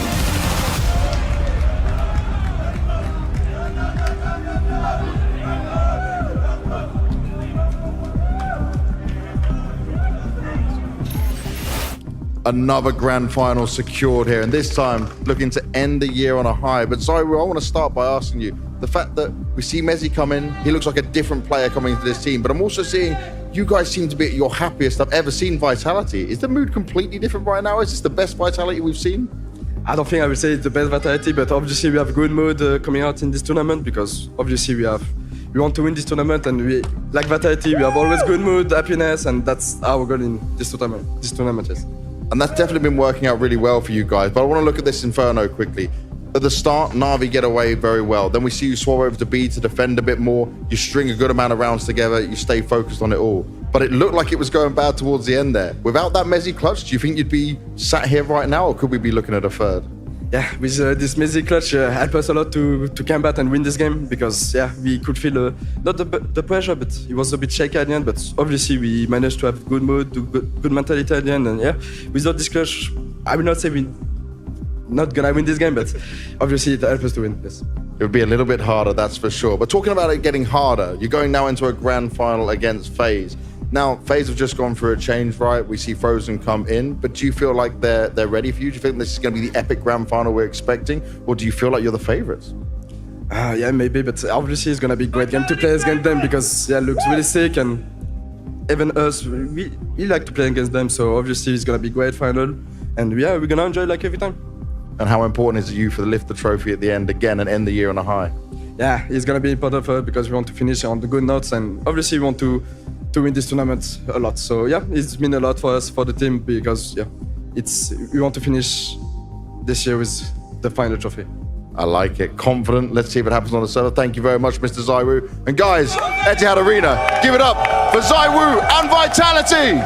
Another grand final secured here, and this time looking to end the year on a high. But Zyru, I want to start by asking you, the fact that we see Mezzi come in, he looks like a different player coming into this team, but I'm also seeing you guys seem to be at your happiest I've ever seen Vitality. Is the mood completely different right now? Is this the best Vitality we've seen? I don't think I will say it's the best Vitality, but obviously we have good mood coming out in this tournament, because obviously we want to win this tournament, and we, like Vitality, we have always good mood, happiness, and that's our goal in this tournament. Yes. And that's definitely been working out really well for you guys. But I want to look at this Inferno quickly. At the start, Navi get away very well. Then we see you swap over to B to defend a bit more. You string a good amount of rounds together. You stay focused on it all. But it looked like it was going bad towards the end there. Without that Mezzi clutch, do you think you'd be sat here right now, or could we be looking at a third? Yeah, with this Mezzi clutch helped us a lot to combat and win this game, because yeah, we could feel not the pressure, but it was a bit shaky at the end. But obviously we managed to have good mood, good mentality at the end, and yeah, without this clutch, I will not say we not gonna win this game, but obviously it helped us to win this. It would be a little bit harder, that's for sure. But talking about it getting harder, you're going now into a grand final against FaZe. Now, FaZe have just gone through a change, right? We see Frozen come in, but do you feel like they're ready for you? Do you think this is going to be the epic grand final we're expecting, or do you feel like you're the favorites? Yeah, maybe, but obviously it's going to be a great game to play against them, because yeah, it looks really sick, and even us, we like to play against them, so obviously it's going to be a great final, and yeah, we're going to enjoy like every time. And how important is it to you for the lift the trophy at the end again and end the year on a high? Yeah, it's going to be important for us, because we want to finish on the good notes, and obviously we want to win this tournament a lot. So yeah, it's been a lot for us, for the team, because yeah, we want to finish this year with the final trophy. I like it. Confident. Let's see what happens on the server. Thank you very much, Mr. Zyru. And guys, Etihad Arena, give it up for Zyru and Vitality.